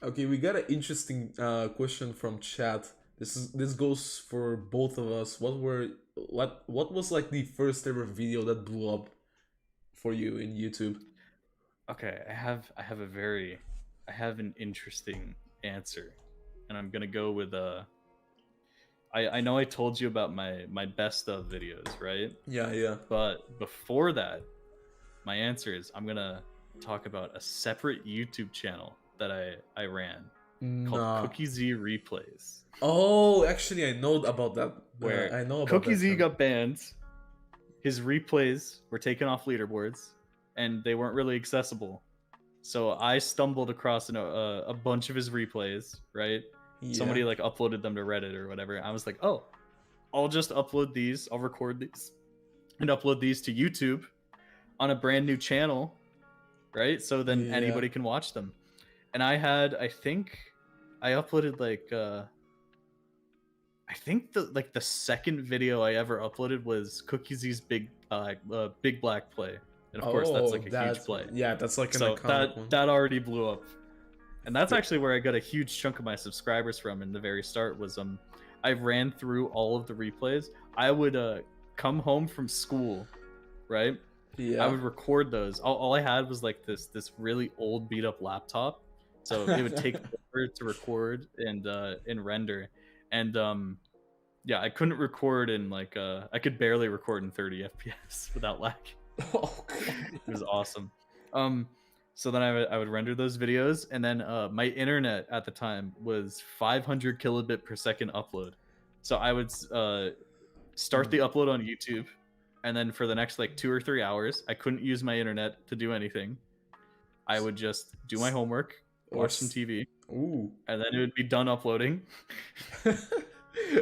Speaker 2: Okay, we got an interesting question from chat. This goes for both of us. What was like the first ever video that blew up for you in YouTube?
Speaker 3: Okay, I have an interesting answer, and I'm gonna go with I know I told you about my best of videos, right?
Speaker 2: Yeah.
Speaker 3: But before that, my answer is I'm gonna talk about a separate YouTube channel that I ran called Cookie Z Replays.
Speaker 2: Oh, actually, I know about that.
Speaker 3: Where
Speaker 2: I know about
Speaker 3: Cookie Z got banned. His replays were taken off leaderboards, and they weren't really accessible. So I stumbled across a bunch of his replays. Right, somebody like uploaded them to Reddit or whatever. I was like, oh, I'll just upload these. I'll record these and upload these to YouTube on a brand new channel. Right, so then anybody can watch them. And I think I uploaded like I think the second video I ever uploaded was Cookie Z's Big Black Play, and of course that's like a huge play.
Speaker 2: Yeah, that's like an
Speaker 3: iconic one. That already blew up, and that's actually where I got a huge chunk of my subscribers from. In the very start was I ran through all of the replays. I would come home from school, right? Yeah. I would record those. All I had was like this really old beat up laptop, so it would take forever to record and render. And yeah, I couldn't record in like I could barely record in 30 FPS without lag.
Speaker 2: Oh, God.
Speaker 3: It was awesome. So then I would render those videos, and then my internet at the time was 500 kilobit per second upload. So I would start the upload on YouTube, and then for the next like 2 or 3 hours, I couldn't use my internet to do anything. I would just do my homework, watch some TV.
Speaker 2: Ooh.
Speaker 3: And then it would be done uploading.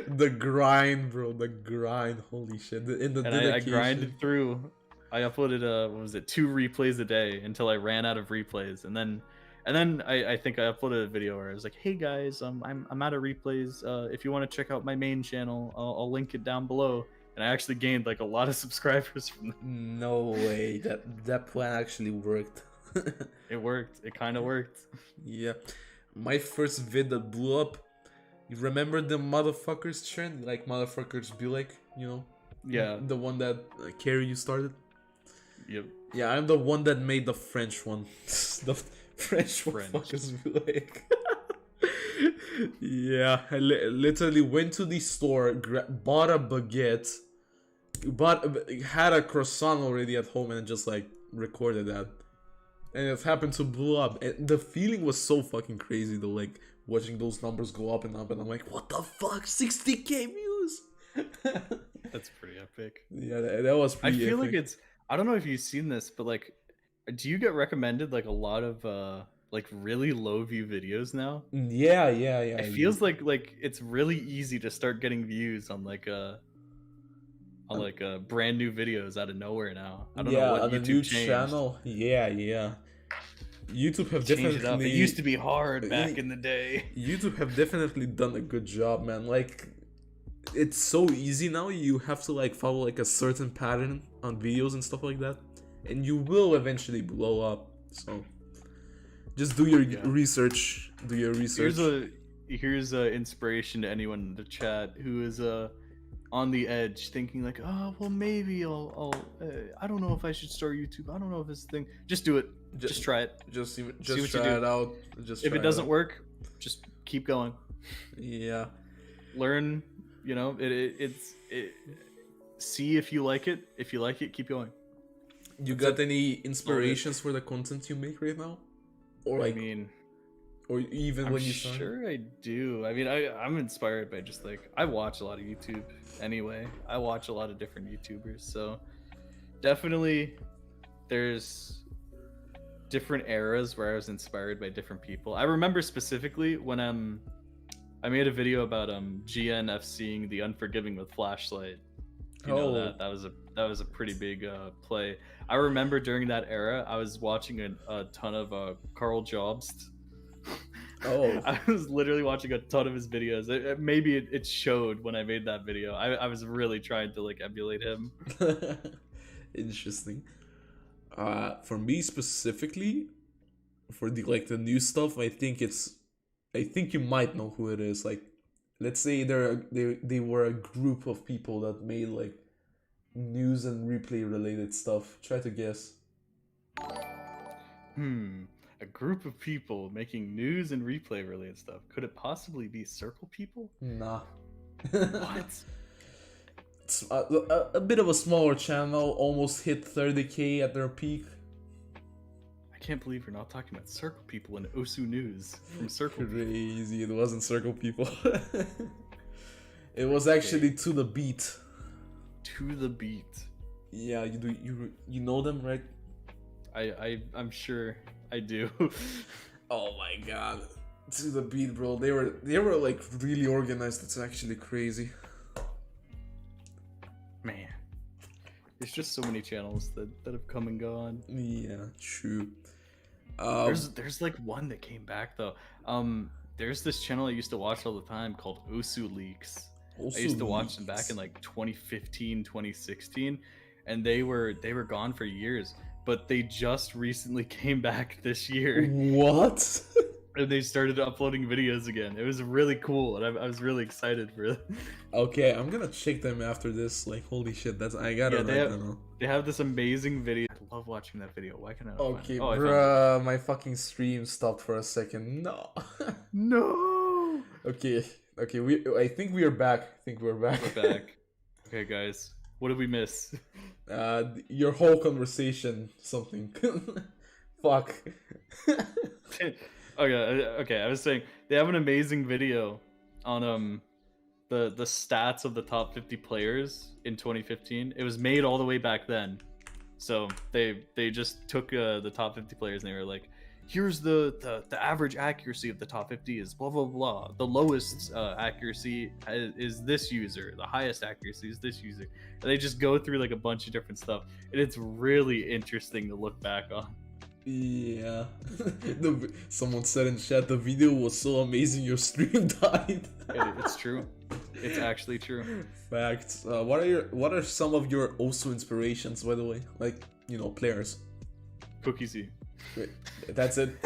Speaker 2: The grind, bro. The grind. Holy shit. In the
Speaker 3: And I
Speaker 2: dedication.
Speaker 3: grinded through. I uploaded what was it, 2 replays a day until I ran out of replays, and then I think I uploaded a video where I was like, hey guys, I'm out of replays. If you want to check out my main channel, I'll link it down below. And I actually gained like a lot of subscribers from that.
Speaker 2: No way. That plan actually worked.
Speaker 3: It worked. It kind of worked.
Speaker 2: Yeah. My first vid that blew up. You remember the motherfuckers trend? Like motherfuckers be like, you know?
Speaker 3: Yeah.
Speaker 2: The one that Carrie you started?
Speaker 3: Yep.
Speaker 2: Yeah, I'm the one that made the French one. The French motherfuckers be like. Yeah, I literally went to the store, bought a baguette, had a croissant already at home, and just like recorded that. And it happened to blow up. And the feeling was so fucking crazy though, like watching those numbers go up, and I'm like, what the fuck, 60k views?
Speaker 3: That's pretty epic.
Speaker 2: Yeah, that was pretty
Speaker 3: I feel
Speaker 2: epic.
Speaker 3: like it's, I don't know if you've seen this, but like, do you get recommended like a lot of like really low view videos now?
Speaker 2: Yeah.
Speaker 3: It feels like it's really easy to start getting views on like brand new videos out of nowhere now. I don't know what
Speaker 2: on
Speaker 3: YouTube
Speaker 2: the new
Speaker 3: changed.
Speaker 2: channel. Yeah. YouTube have
Speaker 3: Changed it up.
Speaker 2: definitely.
Speaker 3: It used to be hard back in the day.
Speaker 2: YouTube have definitely done a good job, man. Like, it's so easy now. You have to like follow like a certain pattern on videos and stuff like that, and you will eventually blow up. So, just do your research. Do your research.
Speaker 3: Here's a inspiration to anyone in the chat who is on the edge, thinking like, oh well, maybe I don't know if I should start YouTube. I don't know if this thing. Just do it. Just try it.
Speaker 2: Just
Speaker 3: what
Speaker 2: try it out. Just
Speaker 3: if it doesn't work, just keep going.
Speaker 2: Yeah.
Speaker 3: Learn. You know, it's see if you like it. If you like it, keep going.
Speaker 2: You got any inspirations for the content you make right now? Or like, or even when you start?
Speaker 3: Sure I do. I mean, I'm inspired by just like, I watch a lot of YouTube anyway. I watch a lot of different YouTubers, so definitely there's different eras where I was inspired by different people. I remember specifically when I made a video about GNFCing the Unforgiving with Flashlight. You know that was a pretty big play. I remember during that era, I was watching a ton of Carl Jobst.
Speaker 2: Oh,
Speaker 3: I was literally watching a ton of his videos. Maybe it showed when I made that video. I was really trying to like emulate him.
Speaker 2: Interesting. For me specifically, for the new stuff, I think you might know who it is. Like, let's say they were a group of people that made like news and replay related stuff. Try to guess.
Speaker 3: A group of people making news and replay related stuff. Could it possibly be Circle People?
Speaker 2: Nah.
Speaker 3: What?
Speaker 2: It's a bit of a smaller channel, almost hit 30k at their peak.
Speaker 3: I can't believe you're not talking about Circle People in Osu News from Circle People.
Speaker 2: Crazy, it wasn't Circle People. It was actually To The Beat.
Speaker 3: To The Beat.
Speaker 2: Yeah, you know them, right?
Speaker 3: I'm sure I do.
Speaker 2: Oh my god. To The Beat, bro. They were like really organized. It's actually crazy.
Speaker 3: Man. There's just so many channels that have come and gone.
Speaker 2: Yeah, true.
Speaker 3: There's like one that came back though. There's this channel I used to watch all the time called Osu Leaks. I used to watch them back in like 2015, 2016, and they were gone for years, but they just recently came back this year.
Speaker 2: What?
Speaker 3: And they started uploading videos again. It was really cool, and I was really excited for it.
Speaker 2: Okay, I'm gonna check them after this. Like, holy shit, I gotta know.
Speaker 3: They have this amazing video. I love watching that video. Why can't I?
Speaker 2: Okay, bruh, my fucking stream stopped for a second. No.
Speaker 3: No.
Speaker 2: Okay. I think we are back. We're back.
Speaker 3: Okay, guys. What did we miss?
Speaker 2: Your whole conversation. Something. Fuck.
Speaker 3: Okay. I was saying they have an amazing video on the stats of the top 50 players in 2015. It was made all the way back then, so they just took the top 50 players and they were like, here's the average accuracy of the top 50 is blah blah blah. The lowest accuracy is this user. The highest accuracy is this user. And they just go through like a bunch of different stuff, and it's really interesting to look back on.
Speaker 2: Yeah. Someone said in chat the video was so amazing your stream died.
Speaker 3: It's true. It's actually true.
Speaker 2: Facts. What are some of your Osu inspirations, by the way? Like, you know, players.
Speaker 3: Cookie Z.
Speaker 2: Wait, that's it.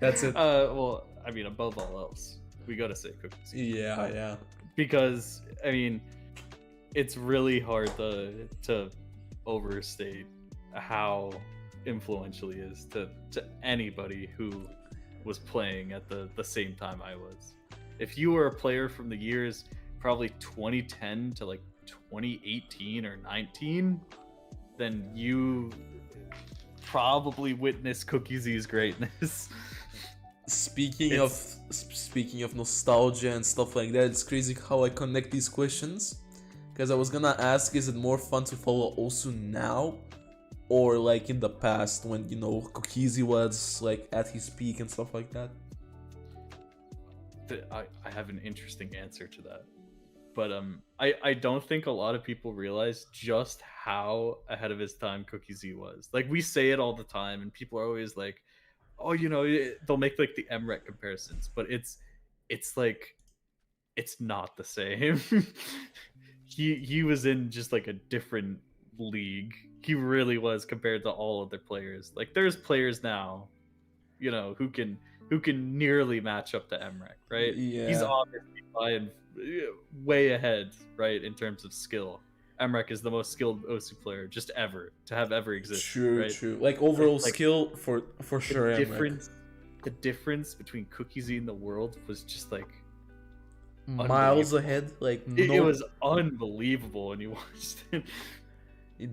Speaker 2: That's it.
Speaker 3: Well, I mean, above all else, we gotta say Cookie Z.
Speaker 2: Yeah.
Speaker 3: Because I mean, it's really hard to overstate how influential he is to anybody who was playing at the same time I was. If you were a player from the years probably 2010 to like 2018 or 19, then you probably witnessed Cookie Z's greatness.
Speaker 2: Speaking of nostalgia and stuff like that, it's crazy how I connect these questions. Because I was gonna ask, is it more fun to follow Osu now, or like in the past when, you know, Cookie Z was like at his peak and stuff like that?
Speaker 3: I have an interesting answer to that, but I don't think a lot of people realize just how ahead of his time Cookie Z was. Like, we say it all the time, and people are always like, oh, you know, they'll make like the Mrekk comparisons, but it's like, it's not the same. he was in just like a different league. He really was compared to all other players. Like, there's players now, you know, who can nearly match up to Mrekk, right?
Speaker 2: Yeah.
Speaker 3: He's obviously flying way ahead, right, in terms of skill. Mrekk is the most skilled Osu player just ever to have ever existed.
Speaker 2: True. Like overall
Speaker 3: like,
Speaker 2: skill for sure.
Speaker 3: The difference between Cookie Z and the world was just like
Speaker 2: miles ahead. Like
Speaker 3: it was unbelievable when you watched it.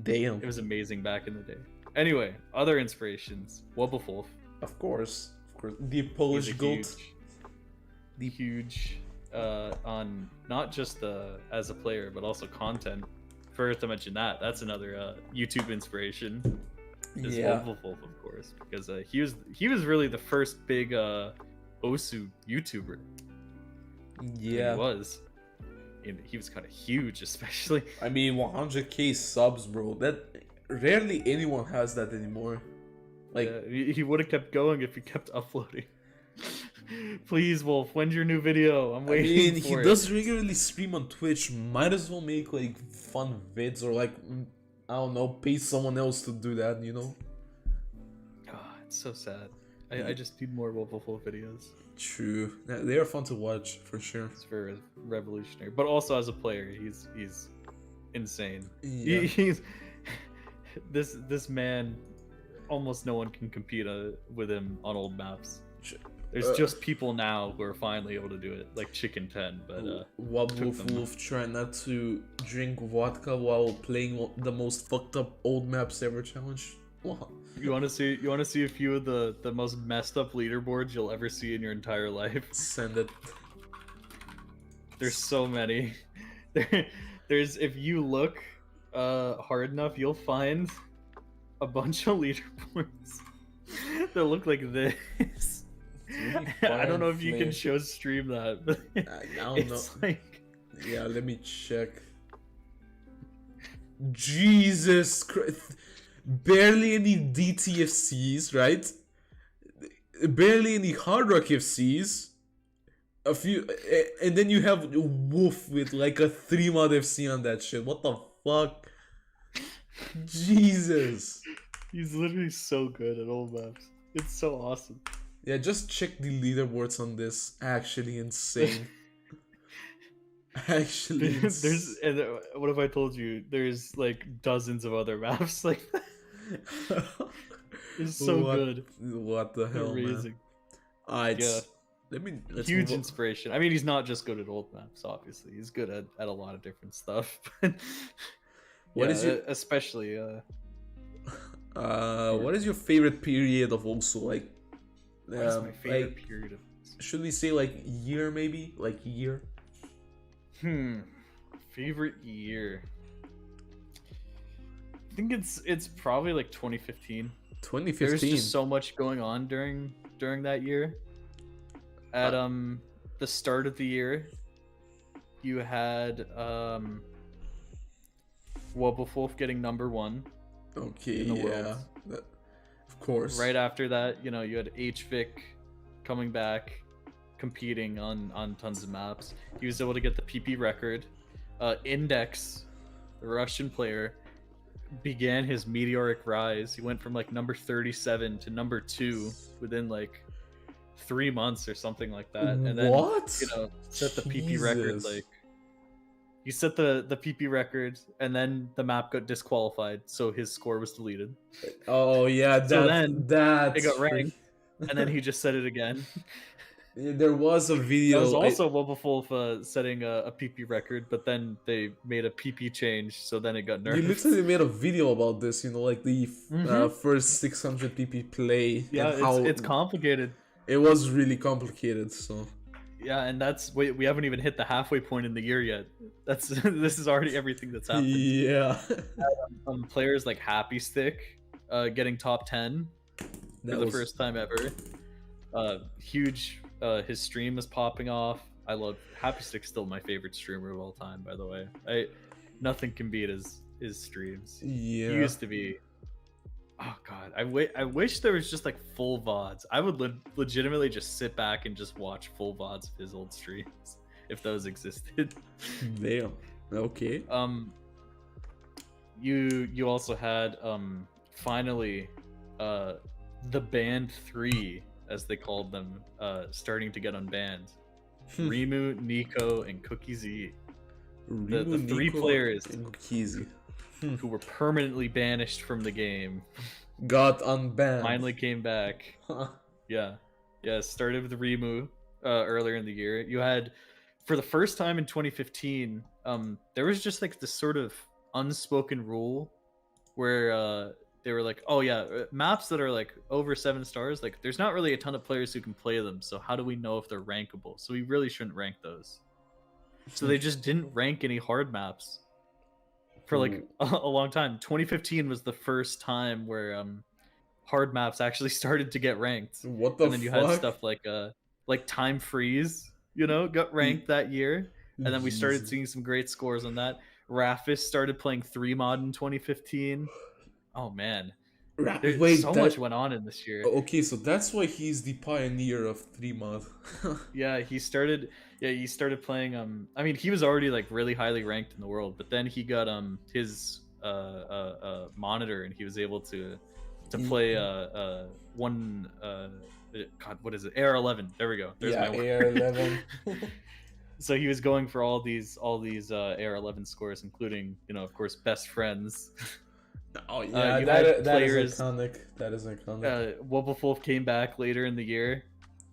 Speaker 2: Damn.
Speaker 3: It was amazing back in the day. Anyway, other inspirations. Wobbuffwolf.
Speaker 2: Of course. The Polish goat.
Speaker 3: Huge on not just as a player but also content. First to mention that's another YouTube inspiration. Is Wobbuffwolf, of course, because he was really the first big Osu YouTuber.
Speaker 2: Yeah,
Speaker 3: he was. He was kind of huge, especially.
Speaker 2: I mean, 100k subs, bro. That rarely anyone has that anymore. Like,
Speaker 3: yeah, he would have kept going if he kept uploading. Please, Wolf, when's your new video? I'm waiting for it.
Speaker 2: He does regularly stream on Twitch. Might as well make like fun vids, or like, I don't know, pay someone else to do that, you know?
Speaker 3: Oh, it's so sad. I just need more Wobbuffwolf videos.
Speaker 2: True. They are fun to watch, for sure.
Speaker 3: It's very revolutionary. But also as a player, he's insane.
Speaker 2: Yeah.
Speaker 3: He's this man, almost no one can compete with him on old maps. There's just people now who are finally able to do it, like Chicken 10, but
Speaker 2: Wobbuffwolf try not to drink vodka while playing the most fucked up old maps ever challenge. What?
Speaker 3: You want to see a few of the most messed up leaderboards you'll ever see in your entire life?
Speaker 2: Send it.
Speaker 3: There's so many. There's if you look hard enough, you'll find a bunch of leaderboards that look like this. I don't know if you can show stream that, but
Speaker 2: I don't know.
Speaker 3: Like...
Speaker 2: Yeah, let me check. Jesus Christ. Barely any DTFCs, right? Barely any Hard Rock FCs. A few, and then you have Wolf with like a 3-mod FC on that shit. What the fuck? Jesus.
Speaker 3: He's literally so good at old maps. It's so awesome.
Speaker 2: Yeah, just check the leaderboards on this. Actually insane. Actually
Speaker 3: there's and what if I told you there's like dozens of other maps like that? It's so good.
Speaker 2: What the hell,
Speaker 3: amazing.
Speaker 2: Man?
Speaker 3: Yeah.
Speaker 2: Let's
Speaker 3: huge inspiration. I mean, he's not just good at old maps, obviously. He's good at a lot of different stuff. What is your especially
Speaker 2: what is your favorite period of Osu? Like,
Speaker 3: what is my favorite period of Osu?
Speaker 2: Should we say like year, maybe? Like year?
Speaker 3: Favorite year. I think it's probably like 2015. There's
Speaker 2: 2015.
Speaker 3: just so much going on during that year. At the start of the year, you had Wobbuffwolf getting #1
Speaker 2: Okay,
Speaker 3: in the
Speaker 2: yeah.
Speaker 3: world.
Speaker 2: Of course.
Speaker 3: Right after that, you had HVic coming back, competing on tons of maps. He was able to get the PP record. Index, the Russian player, began his meteoric rise. He went from like number 37 to number 2 within like 3 months or something like that. And then set the PP record. Like he set the PP record, and then the map got disqualified, so his score was deleted.
Speaker 2: Oh yeah,
Speaker 3: so then
Speaker 2: it
Speaker 3: got ranked, and then he just said it again.
Speaker 2: There was a video.
Speaker 3: That was also Wobbuffwolf setting a PP record, but then they made a PP change, so then it got nerfed.
Speaker 2: You literally made a video about this, like the first 600 PP play.
Speaker 3: Yeah,
Speaker 2: and how
Speaker 3: it's complicated.
Speaker 2: It was really complicated, so.
Speaker 3: Yeah, and we haven't even hit the halfway point in the year yet. This is already everything that's happened.
Speaker 2: Yeah.
Speaker 3: Players like Happy Stick getting top 10 for the first time ever. Huge. His stream is popping off. I love Happy Stick's still my favorite streamer of all time, by the way. Nothing can beat his streams.
Speaker 2: Yeah.
Speaker 3: He used to be. Oh god, I wish there was just like full VODs. I would legitimately just sit back and just watch full VODs of his old streams if those existed.
Speaker 2: Damn. Okay.
Speaker 3: You also had finally the band 3, as they called them, starting to get unbanned. Rimu, Nico, and Cookie Z. The 3 players who were permanently banished from the game
Speaker 2: got unbanned.
Speaker 3: Finally came back. Yeah. Started with Rimu earlier in the year. You had, for the first time in 2015, there was just like this sort of unspoken rule where they were like, oh yeah, maps that are like over 7 stars, like there's not really a ton of players who can play them, so how do we know if they're rankable? So we really shouldn't rank those. So they just didn't rank any hard maps for like a long time. 2015 was the first time where hard maps actually started to get ranked.
Speaker 2: What the fuck?
Speaker 3: And then you had stuff like Time Freeze, got ranked that year. And then we started seeing some great scores on that. Rafis started playing 3 mod in 2015. Oh man. So much went on in this year.
Speaker 2: Okay, so that's why he's the pioneer of 3 mod.
Speaker 3: Yeah, he started playing I mean, he was already like really highly ranked in the world, but then he got his monitor, and he was able to play one god, what is it? AR11. There we go. There's my word.
Speaker 2: AR11.
Speaker 3: So he was going for all these AR11 scores, including, of course, best friends.
Speaker 2: Oh yeah, that is iconic. That is iconic.
Speaker 3: Wobbuffwolf came back later in the year.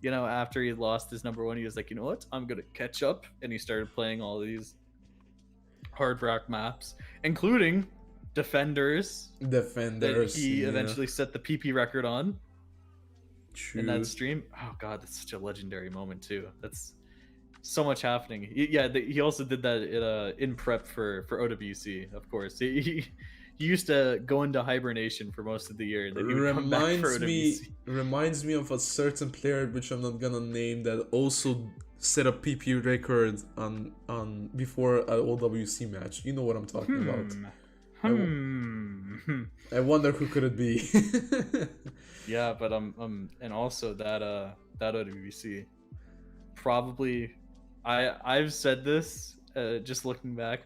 Speaker 3: After he lost his #1, he was like, you know what? I'm gonna catch up, and he started playing all these hard rock maps, including Defenders. That he eventually set the PP record on.
Speaker 2: True.
Speaker 3: In that stream. Oh god, that's such a legendary moment too. That's so much happening. He also did that in prep for OWC, of course. He used to go into hibernation for most of the year, and then he would come back for OWC.
Speaker 2: Reminds me of a certain player, which I'm not gonna name, that also set a PP record on before an OWC match. You know what I'm talking about. I wonder who could it be.
Speaker 3: Yeah, but and also that OWC, probably, I've said this just looking back.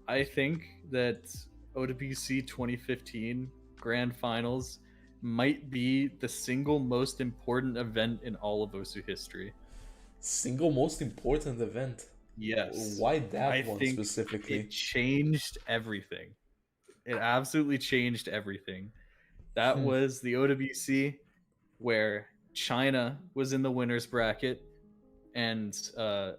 Speaker 3: I think that OWC 2015 Grand Finals might be the single most important event in all of OSU history.
Speaker 2: Single most important event?
Speaker 3: Yes.
Speaker 2: Why that one specifically?
Speaker 3: It changed everything. It absolutely changed everything. That was the OWC where China was in the winner's bracket, and the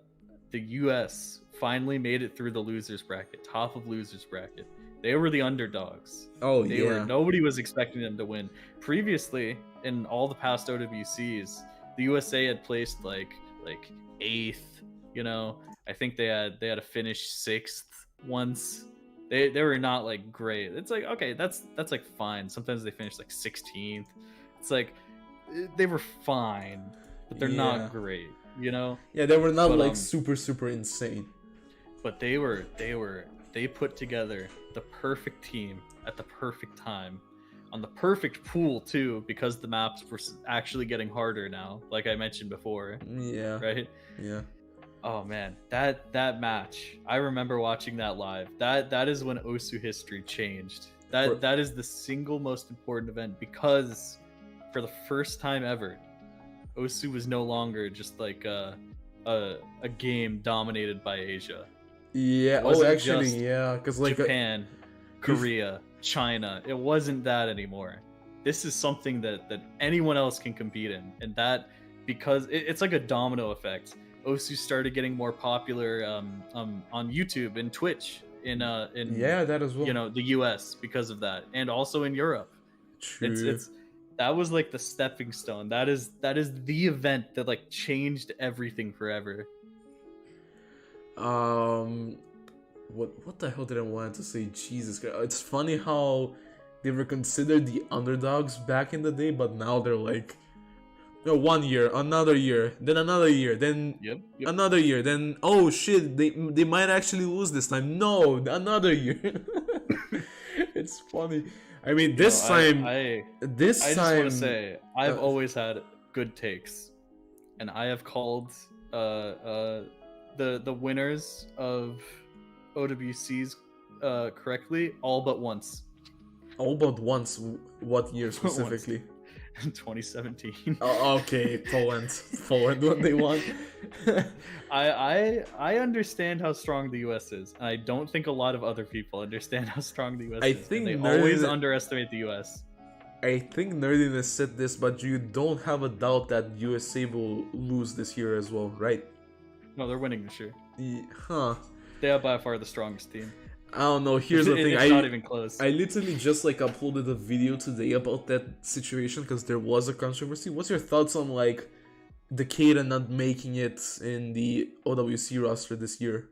Speaker 3: US finally made it through the loser's bracket, top of loser's bracket. They were the underdogs. Nobody was expecting them to win. Previously, in all the past OWCs, the USA had placed like 8th. I think they had a finish 6th once. They were not like great. It's like, okay, that's like fine. Sometimes they finish like 16th. It's like they were fine, but they're
Speaker 2: Yeah.
Speaker 3: not great, you know?
Speaker 2: Yeah, they were not
Speaker 3: But,
Speaker 2: like super insane.
Speaker 3: But they put together the perfect team at the perfect time on the perfect pool too, because the maps were actually getting harder now, like I mentioned before.
Speaker 2: Yeah.
Speaker 3: Right?
Speaker 2: Yeah.
Speaker 3: Oh man, that match, I remember watching that live. That is when Osu history changed. That is the single most important event, because for the first time ever, Osu was no longer just like a game dominated by Asia.
Speaker 2: Yeah.
Speaker 3: It wasn't
Speaker 2: Actually,
Speaker 3: just
Speaker 2: yeah, because like
Speaker 3: Japan, Korea, China. It wasn't that anymore. This is something that anyone else can compete in, and that because it's like a domino effect. Osu started getting more popular on YouTube and Twitch in
Speaker 2: yeah, that as well.
Speaker 3: you know, the US because of that, and also in Europe.
Speaker 2: True.
Speaker 3: It's that was like the stepping stone. That is the event that like changed everything forever.
Speaker 2: What the hell did I want to say? Jesus Christ. It's funny how they were considered the underdogs back in the day, but now they're like, no, 1 year, another year, then another year, then
Speaker 3: Yep.
Speaker 2: another year, then oh shit, they might actually lose this time. No, another year. It's funny. I mean, this time,
Speaker 3: I just want to say I've always had good takes, and I have called the winners of OWCs correctly all but once.
Speaker 2: All but once. What year specifically?
Speaker 3: 2017.
Speaker 2: Oh, okay, Poland when they won.
Speaker 3: I understand how strong the US is, and I don't think a lot of other people understand how strong the US
Speaker 2: I
Speaker 3: is.
Speaker 2: think
Speaker 3: They always underestimate the US.
Speaker 2: I think Nerdiness said this, but you don't have a doubt that USA will lose this year as well, right?
Speaker 3: No, they're winning this year.
Speaker 2: Huh.
Speaker 3: They are by far the strongest team.
Speaker 2: I don't know. Here's the thing.
Speaker 3: It's not even close.
Speaker 2: I literally just like uploaded a video today about that situation because there was a controversy. What's your thoughts on like Decada not making it in the OWC roster this year?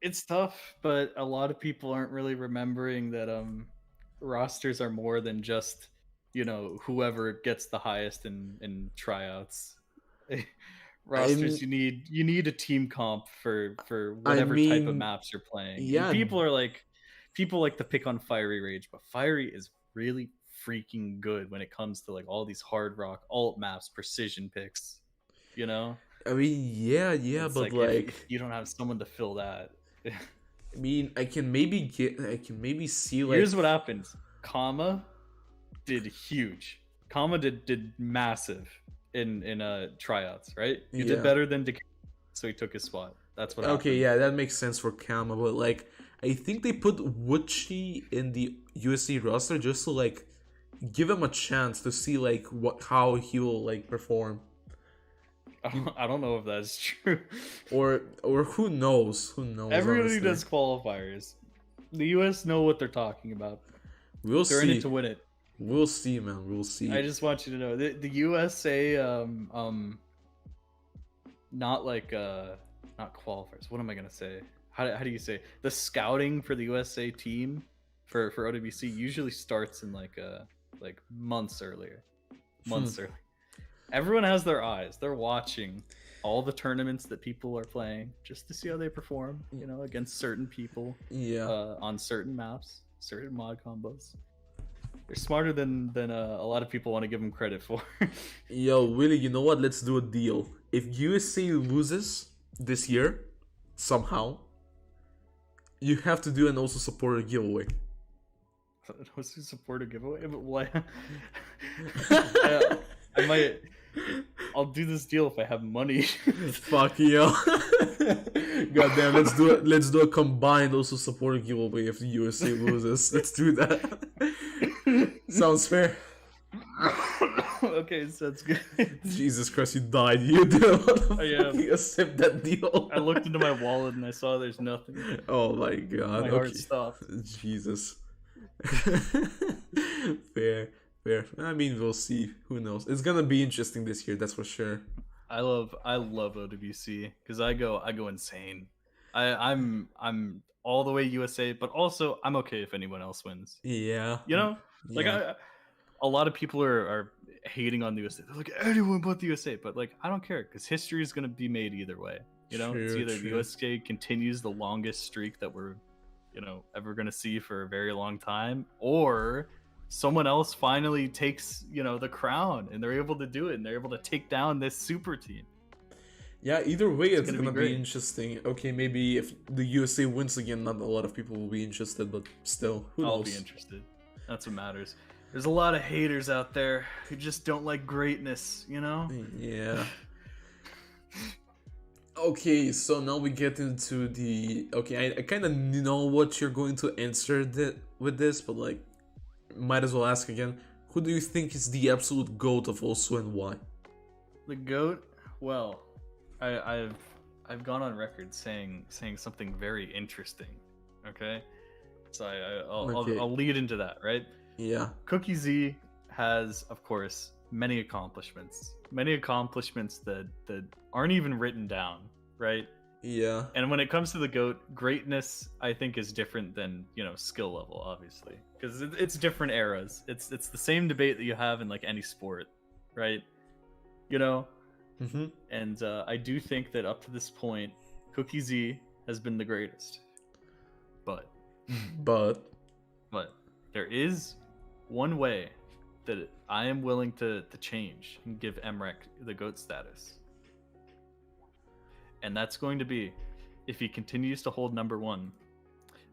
Speaker 3: It's tough, but a lot of people aren't really remembering that rosters are more than just, you know, whoever gets the highest in tryouts. Rosters, you need a team comp for whatever type of maps you're playing.
Speaker 2: Yeah,
Speaker 3: and people like to pick on Fiery Rage, but Fiery is really freaking good when it comes to like all these hard rock alt maps, precision picks. You know?
Speaker 2: I mean, yeah,
Speaker 3: It's
Speaker 2: but
Speaker 3: if you don't have someone to fill that.
Speaker 2: I mean, I can maybe see like.
Speaker 3: Here's what happens. Kama did huge. Kama did massive in tryouts, right? He did better than Decada, so he took his spot. That's what happened.
Speaker 2: Okay, yeah, that makes sense for Kama, but like I think they put Wuchi in the USC roster just to like give him a chance to see like how he will like perform.
Speaker 3: I don't know if that's true.
Speaker 2: Or who knows? Who knows?
Speaker 3: Everybody
Speaker 2: honestly.
Speaker 3: does qualifiers. The US know what they're talking about.
Speaker 2: We'll
Speaker 3: They're
Speaker 2: see.
Speaker 3: in it to win it.
Speaker 2: We'll see, man. We'll see.
Speaker 3: I just want you to know the USA not like not qualifiers. What am I gonna say? How do you say the scouting for the USA team for OWC usually starts in like months earlier. Everyone has their eyes. They're watching all the tournaments that people are playing just to see how they perform, you know, against certain people.
Speaker 2: Yeah.
Speaker 3: On certain maps, certain mod combos. They're smarter than a lot of people want to give them credit for.
Speaker 2: Yo, Willy, you know what? Let's do a deal. If USA loses this year, somehow, you have to do an also supporter giveaway.
Speaker 3: Also supporter giveaway? But why? I might. I'll do this deal if I have money.
Speaker 2: Fuck yo. Goddamn, let's do a combined also supporter giveaway if the USA loses. Let's do that. Sounds fair.
Speaker 3: Okay, sounds good.
Speaker 2: Jesus Christ, you died. You didn't want to accept that deal.
Speaker 3: I looked into my wallet and I saw there's nothing.
Speaker 2: Oh my god.
Speaker 3: My heart stopped.
Speaker 2: Jesus. Fair. I mean, we'll see. Who knows? It's gonna be interesting this year, that's for sure.
Speaker 3: I love OWC because I go insane. I'm all the way USA, but also I'm okay if anyone else wins.
Speaker 2: Yeah.
Speaker 3: You know, like
Speaker 2: Yeah.
Speaker 3: a lot of people are hating on the USA. They're like anyone but the USA, but like I don't care because history is gonna be made either way. You know, it's
Speaker 2: True,
Speaker 3: either the
Speaker 2: true.
Speaker 3: USA continues the longest streak that we're, you know, ever gonna see for a very long time, or someone else finally takes, you know, the crown and they're able to do it and they're able to take down this super team.
Speaker 2: Yeah, either way, it's
Speaker 3: gonna
Speaker 2: gonna
Speaker 3: be
Speaker 2: be
Speaker 3: great.
Speaker 2: interesting. Okay, maybe if the USA wins again, not a lot of people will be interested, but still, who
Speaker 3: I'll
Speaker 2: knows?
Speaker 3: be interested. That's what matters. There's a lot of haters out there who just don't like greatness, you know?
Speaker 2: Yeah. Okay, so now we get into the... Okay, I kind of know what you're going to answer with this, but like, might as well ask again. Who do you think is the absolute GOAT of Osu and why?
Speaker 3: The GOAT? Well, I've gone on record saying something very interesting. Okay? So
Speaker 2: Okay.
Speaker 3: I'll lead into that, right?
Speaker 2: Yeah.
Speaker 3: Cookie Z has, of course, many accomplishments that aren't even written down, right?
Speaker 2: Yeah.
Speaker 3: And when it comes to the GOAT, greatness I think is different than, you know, skill level, obviously, because it's different eras. It's the same debate that you have in like any sport, right? You know.
Speaker 2: Mm-hmm.
Speaker 3: And I do think that up to this point, Cookie Z has been the greatest, but there is one way that I am willing to change and give Mrekk the GOAT status. And that's going to be if he continues to hold #1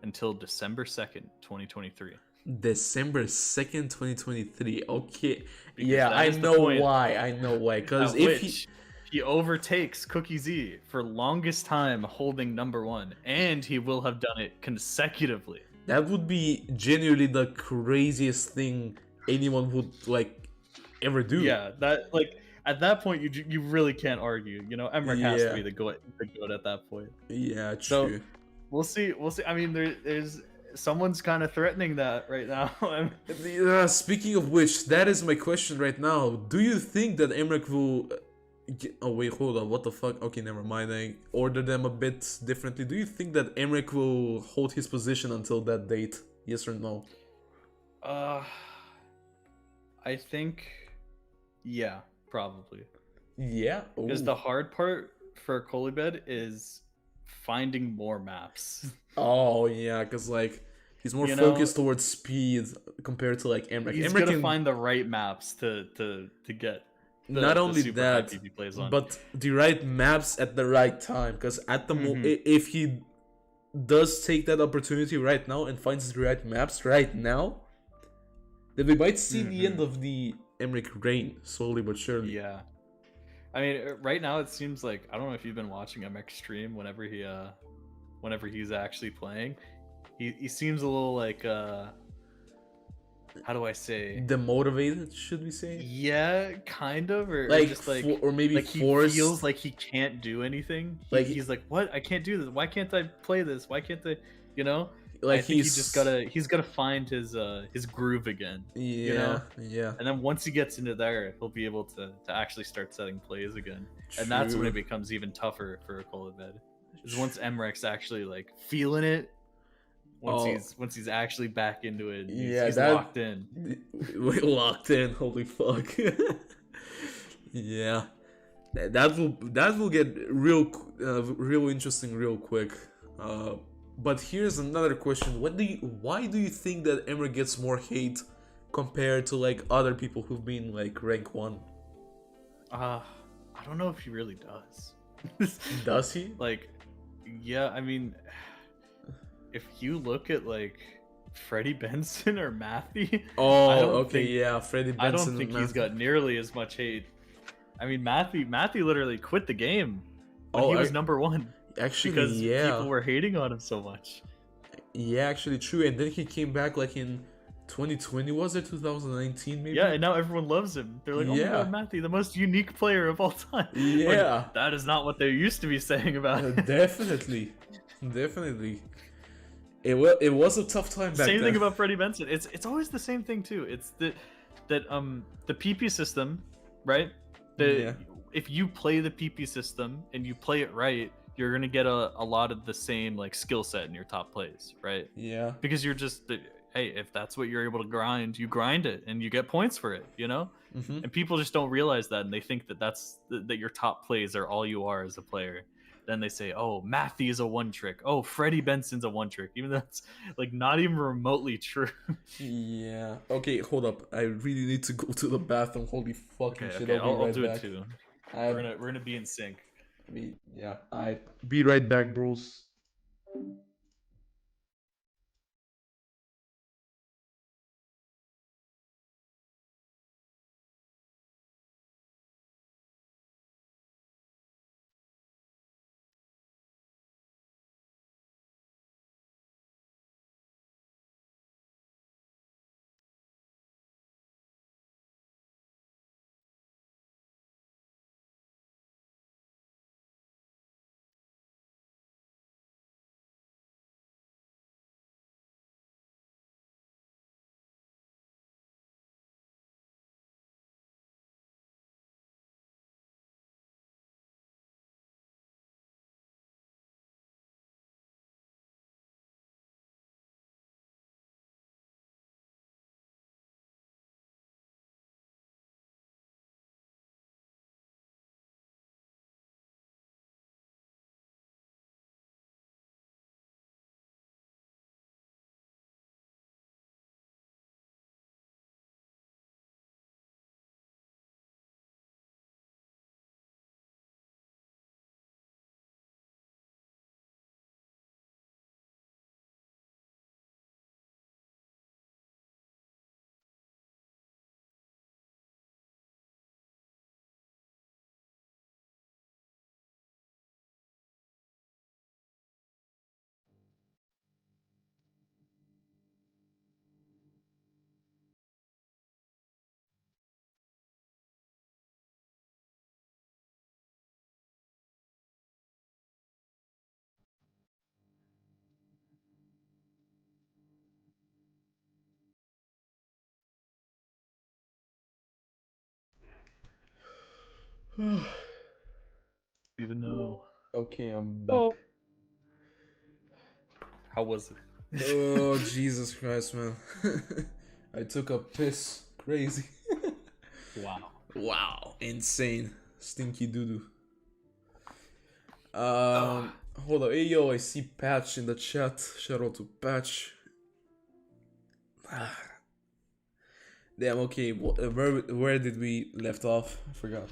Speaker 3: until December 2nd, 2023.
Speaker 2: December 2nd, 2023. Okay.
Speaker 3: Because
Speaker 2: yeah,
Speaker 3: that
Speaker 2: I
Speaker 3: is the
Speaker 2: know
Speaker 3: point
Speaker 2: why. I know why. Because
Speaker 3: at
Speaker 2: if
Speaker 3: which he overtakes Cookie Z for longest time holding #1, and he will have done it consecutively.
Speaker 2: that would be genuinely the craziest thing anyone would like ever do.
Speaker 3: Yeah, that like at that point you really can't argue. You know, Mrekk has to be the goat at that point.
Speaker 2: Yeah,
Speaker 3: So
Speaker 2: true.
Speaker 3: we'll see. I mean, there's someone's kind of threatening that right now.
Speaker 2: Speaking of which, that is my question right now. Do you think that Mrekk will... Oh wait, hold on, what the fuck? Okay, never mind, I ordered them a bit differently. Do you think that Mrekk will hold his position until that date? Yes or no?
Speaker 3: I think, yeah, probably.
Speaker 2: Yeah?
Speaker 3: Because
Speaker 2: Ooh.
Speaker 3: the hard part for Akolibed is finding more maps.
Speaker 2: Oh yeah, because like he's more
Speaker 3: You know,
Speaker 2: focused towards speed compared to like Mrekk.
Speaker 3: He's
Speaker 2: Mrekk
Speaker 3: gonna
Speaker 2: can...
Speaker 3: find the right maps to get
Speaker 2: not only
Speaker 3: super high
Speaker 2: that,
Speaker 3: PP plays on.
Speaker 2: but the right maps at the right time. Because at the if he does take that opportunity right now and finds the right maps right now, then we might see the end of the Mrekk reign slowly but surely.
Speaker 3: Yeah, I mean, right now it seems like, I don't know if you've been watching Mrekk stream whenever he's actually playing. He seems a little like how do I say,
Speaker 2: Demotivated, should we say?
Speaker 3: Yeah, kind of, or
Speaker 2: like
Speaker 3: just like
Speaker 2: or maybe
Speaker 3: like he
Speaker 2: forced.
Speaker 3: feels like he can't do anything. He's like, what? I can't do this. Why can't I play this? Why can't I? You know,
Speaker 2: like
Speaker 3: I think he's gotta find his groove again.
Speaker 2: Yeah,
Speaker 3: you know?
Speaker 2: yeah.
Speaker 3: And then once he gets into there, he'll be able to actually start setting plays again. And that's when it becomes even tougher for Akolibed. Is once Mrekk's actually like feeling it. Once he's actually back into it, he's locked in.
Speaker 2: Locked in, holy fuck. Yeah. That will get real interesting real quick. But here's another question. Why do you think that Mrekk gets more hate compared to like other people who've been like rank 1?
Speaker 3: I don't know if he really does.
Speaker 2: Does he?
Speaker 3: Like, yeah, I mean, if you look at like Freddie Benson or Matthew,
Speaker 2: Freddie Benson.
Speaker 3: I don't think he's got nearly as much hate. I mean, Matthew literally quit the game when he was #1.
Speaker 2: Actually,
Speaker 3: because people were hating on him so much.
Speaker 2: Yeah, actually true. And then he came back like in 2020, was it 2019 maybe?
Speaker 3: Yeah, and now everyone loves him. They're like, oh my god, Matthew, the most unique player of all time.
Speaker 2: Yeah.
Speaker 3: Like, that is not what they used to be saying about him.
Speaker 2: Definitely. It was a tough time back then.
Speaker 3: Same thing about Freddie Benson. It's always the same thing too. It's the PP system, right? If you play the PP system and you play it right, you're gonna get a lot of the same like skill set in your top plays, right?
Speaker 2: Yeah.
Speaker 3: Because you're just hey, if that's what you're able to grind, you grind it and you get points for it, you know.
Speaker 2: Mm-hmm.
Speaker 3: And people just don't realize that, and they think that that your top plays are all you are as a player. Then they say, oh, Matthew is a one trick, oh, Freddie Benson's a one trick, even though that's like not even remotely true.
Speaker 2: Yeah. Okay, hold up. I really need to go to the bathroom. Holy fucking shit! I'll
Speaker 3: I'll do
Speaker 2: back.
Speaker 3: it too.
Speaker 2: I
Speaker 3: We're gonna be in sync.
Speaker 2: yeah. I be right back, bros.
Speaker 3: Even though.
Speaker 2: Okay, I'm back.
Speaker 3: Oh. How was it?
Speaker 2: Oh Jesus Christ, man! I took a piss. Crazy.
Speaker 3: Wow.
Speaker 2: Wow, insane. Stinky doo doo. Hold up. Hey yo, I see Patch in the chat. Shout out to Patch. Damn. Okay. Where did we left off? I forgot.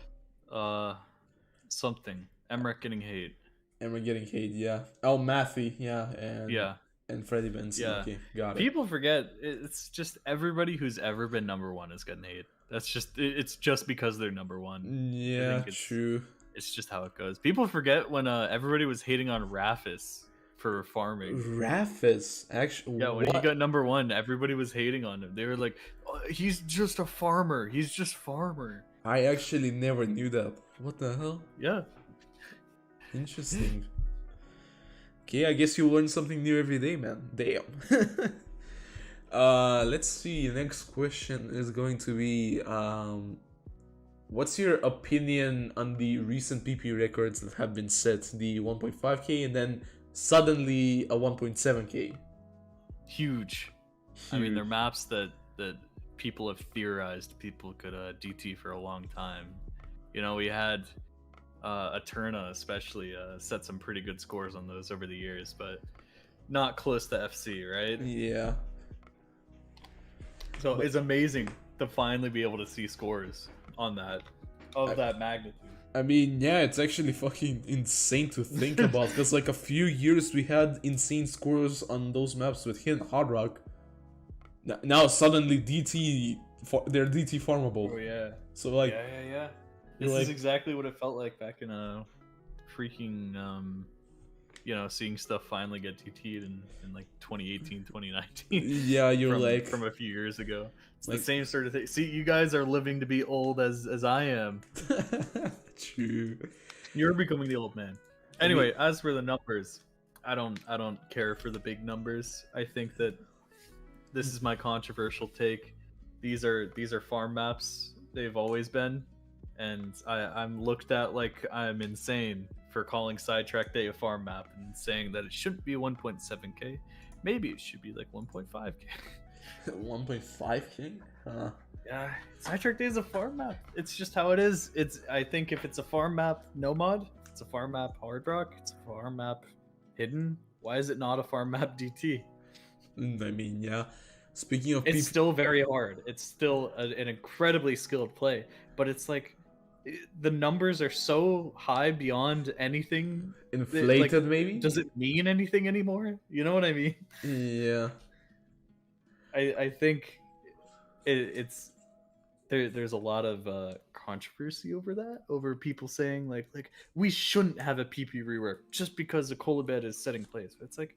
Speaker 3: Something. Mrekk getting hate.
Speaker 2: And we're getting hate. Yeah. Oh, Matthew. Yeah.
Speaker 3: Yeah.
Speaker 2: And Freddie Benson.
Speaker 3: Yeah.
Speaker 2: Okay, got it.
Speaker 3: People forget it's just everybody who's ever been number one is getting hate. That's just it's just because they're number one.
Speaker 2: Yeah, true.
Speaker 3: It's just how it goes. People forget when everybody was hating on Rafis for farming.
Speaker 2: Rafis, actually.
Speaker 3: Yeah, when he got number one, everybody was hating on him. They were like, oh, "He's just a farmer. He's just farmer."
Speaker 2: I actually never knew that. What the hell?
Speaker 3: Yeah.
Speaker 2: Interesting. Okay, I guess you learn something new every day, man. Damn. Let's see. Next question is going to be, what's your opinion on the recent PP records that have been set? The 1.5k and then suddenly a 1.7k.
Speaker 3: Huge. I mean, they're maps that people have theorized people could DT for a long time. You know, we had Eterna especially set some pretty good scores on those over the years, but not close to FC, right?
Speaker 2: Yeah.
Speaker 3: So it's amazing to finally be able to see scores on that of that magnitude.
Speaker 2: I mean, yeah, it's actually fucking insane to think about, because like a few years we had insane scores on those maps with Hidden Hard Rock. Now suddenly they're DT farmable.
Speaker 3: Oh yeah.
Speaker 2: So like,
Speaker 3: yeah. This is exactly what it felt like back in freaking you know, seeing stuff finally get DT'd in like 2018, 2019.
Speaker 2: Yeah, you're
Speaker 3: from a few years ago. It's like, the same sort of thing. See, you guys are living to be old as I am.
Speaker 2: True.
Speaker 3: You're becoming the old man. Anyway, as for the numbers, I don't care for the big numbers. I think that this is my controversial take. These are farm maps. They've always been, and I'm looked at like I'm insane for calling Sidetrack Day a farm map and saying that it shouldn't be 1.7k. Maybe it should be like 1.5k.
Speaker 2: 1.5k?
Speaker 3: Yeah, Sidetrack Day is a farm map. It's just how it is. I think if it's a farm map, no mod. If it's a farm map, hard rock. It's a farm map, hidden. Why is it not a farm map DT?
Speaker 2: I mean, yeah. Speaking of
Speaker 3: it's still very hard. It's still an incredibly skilled play, but it's like the numbers are so high beyond anything
Speaker 2: inflated.
Speaker 3: Like,
Speaker 2: maybe
Speaker 3: does it mean anything anymore? You know what I mean?
Speaker 2: Yeah.
Speaker 3: I think it's there's a lot of controversy over that, over people saying like we shouldn't have a PP rework just because Akolibed is setting plays. It's like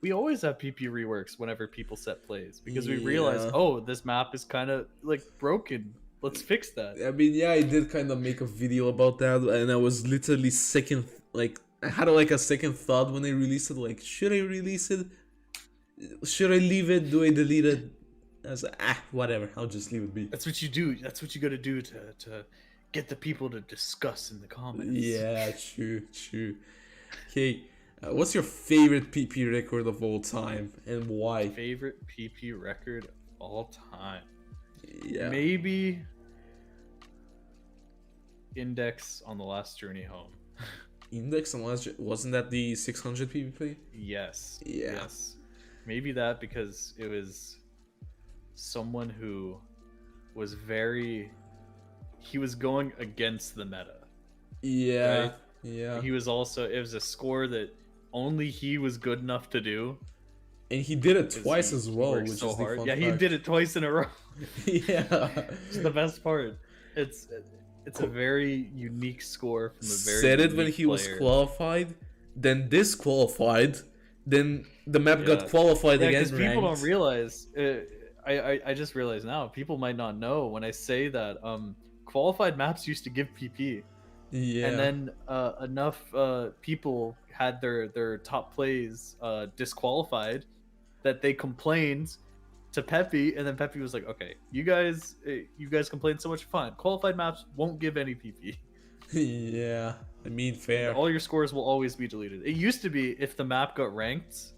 Speaker 3: we always have PP reworks whenever people set plays because we realize, oh, this map is kind of like broken. Let's fix that.
Speaker 2: I mean, yeah, I did kind of make a video about that, and I was literally I had like a second thought when I released it. Like, should I release it? Should I leave it? Do I delete it? I was like, whatever. I'll just leave it be.
Speaker 3: That's what you do. That's what you got to do to get the people to discuss in the comments.
Speaker 2: Yeah, true. Okay, what's your favorite PP record of all time, and why?
Speaker 3: Favorite PP record of all time?
Speaker 2: Yeah.
Speaker 3: Maybe Index on the Last Journey Home.
Speaker 2: Index on Last wasn't that the 600 PvP?
Speaker 3: Yes.
Speaker 2: Yeah.
Speaker 3: Yes. Maybe that because it was someone who was he was going against the meta.
Speaker 2: Yeah.
Speaker 3: Right?
Speaker 2: Yeah.
Speaker 3: He was also, it was a score that only he was good enough to do.
Speaker 2: And he did it twice as well, which
Speaker 3: so
Speaker 2: is the
Speaker 3: hard.
Speaker 2: fun
Speaker 3: Yeah,
Speaker 2: fact.
Speaker 3: he did it twice in a row.
Speaker 2: Yeah.
Speaker 3: It's the best part. It's a very unique score from a very
Speaker 2: said it when he was
Speaker 3: player.
Speaker 2: qualified, then disqualified, then the map got qualified again.
Speaker 3: Because people don't realize. I just realized now. People might not know when I say that qualified maps used to give PP.
Speaker 2: Yeah.
Speaker 3: And then enough people had their top plays disqualified that they complained to PP, and then PP was like, "Okay, you guys complain so much, fine. Qualified maps won't give any PP."
Speaker 2: Yeah, I mean, fair.
Speaker 3: All your scores will always be deleted. It used to be if the map got ranked,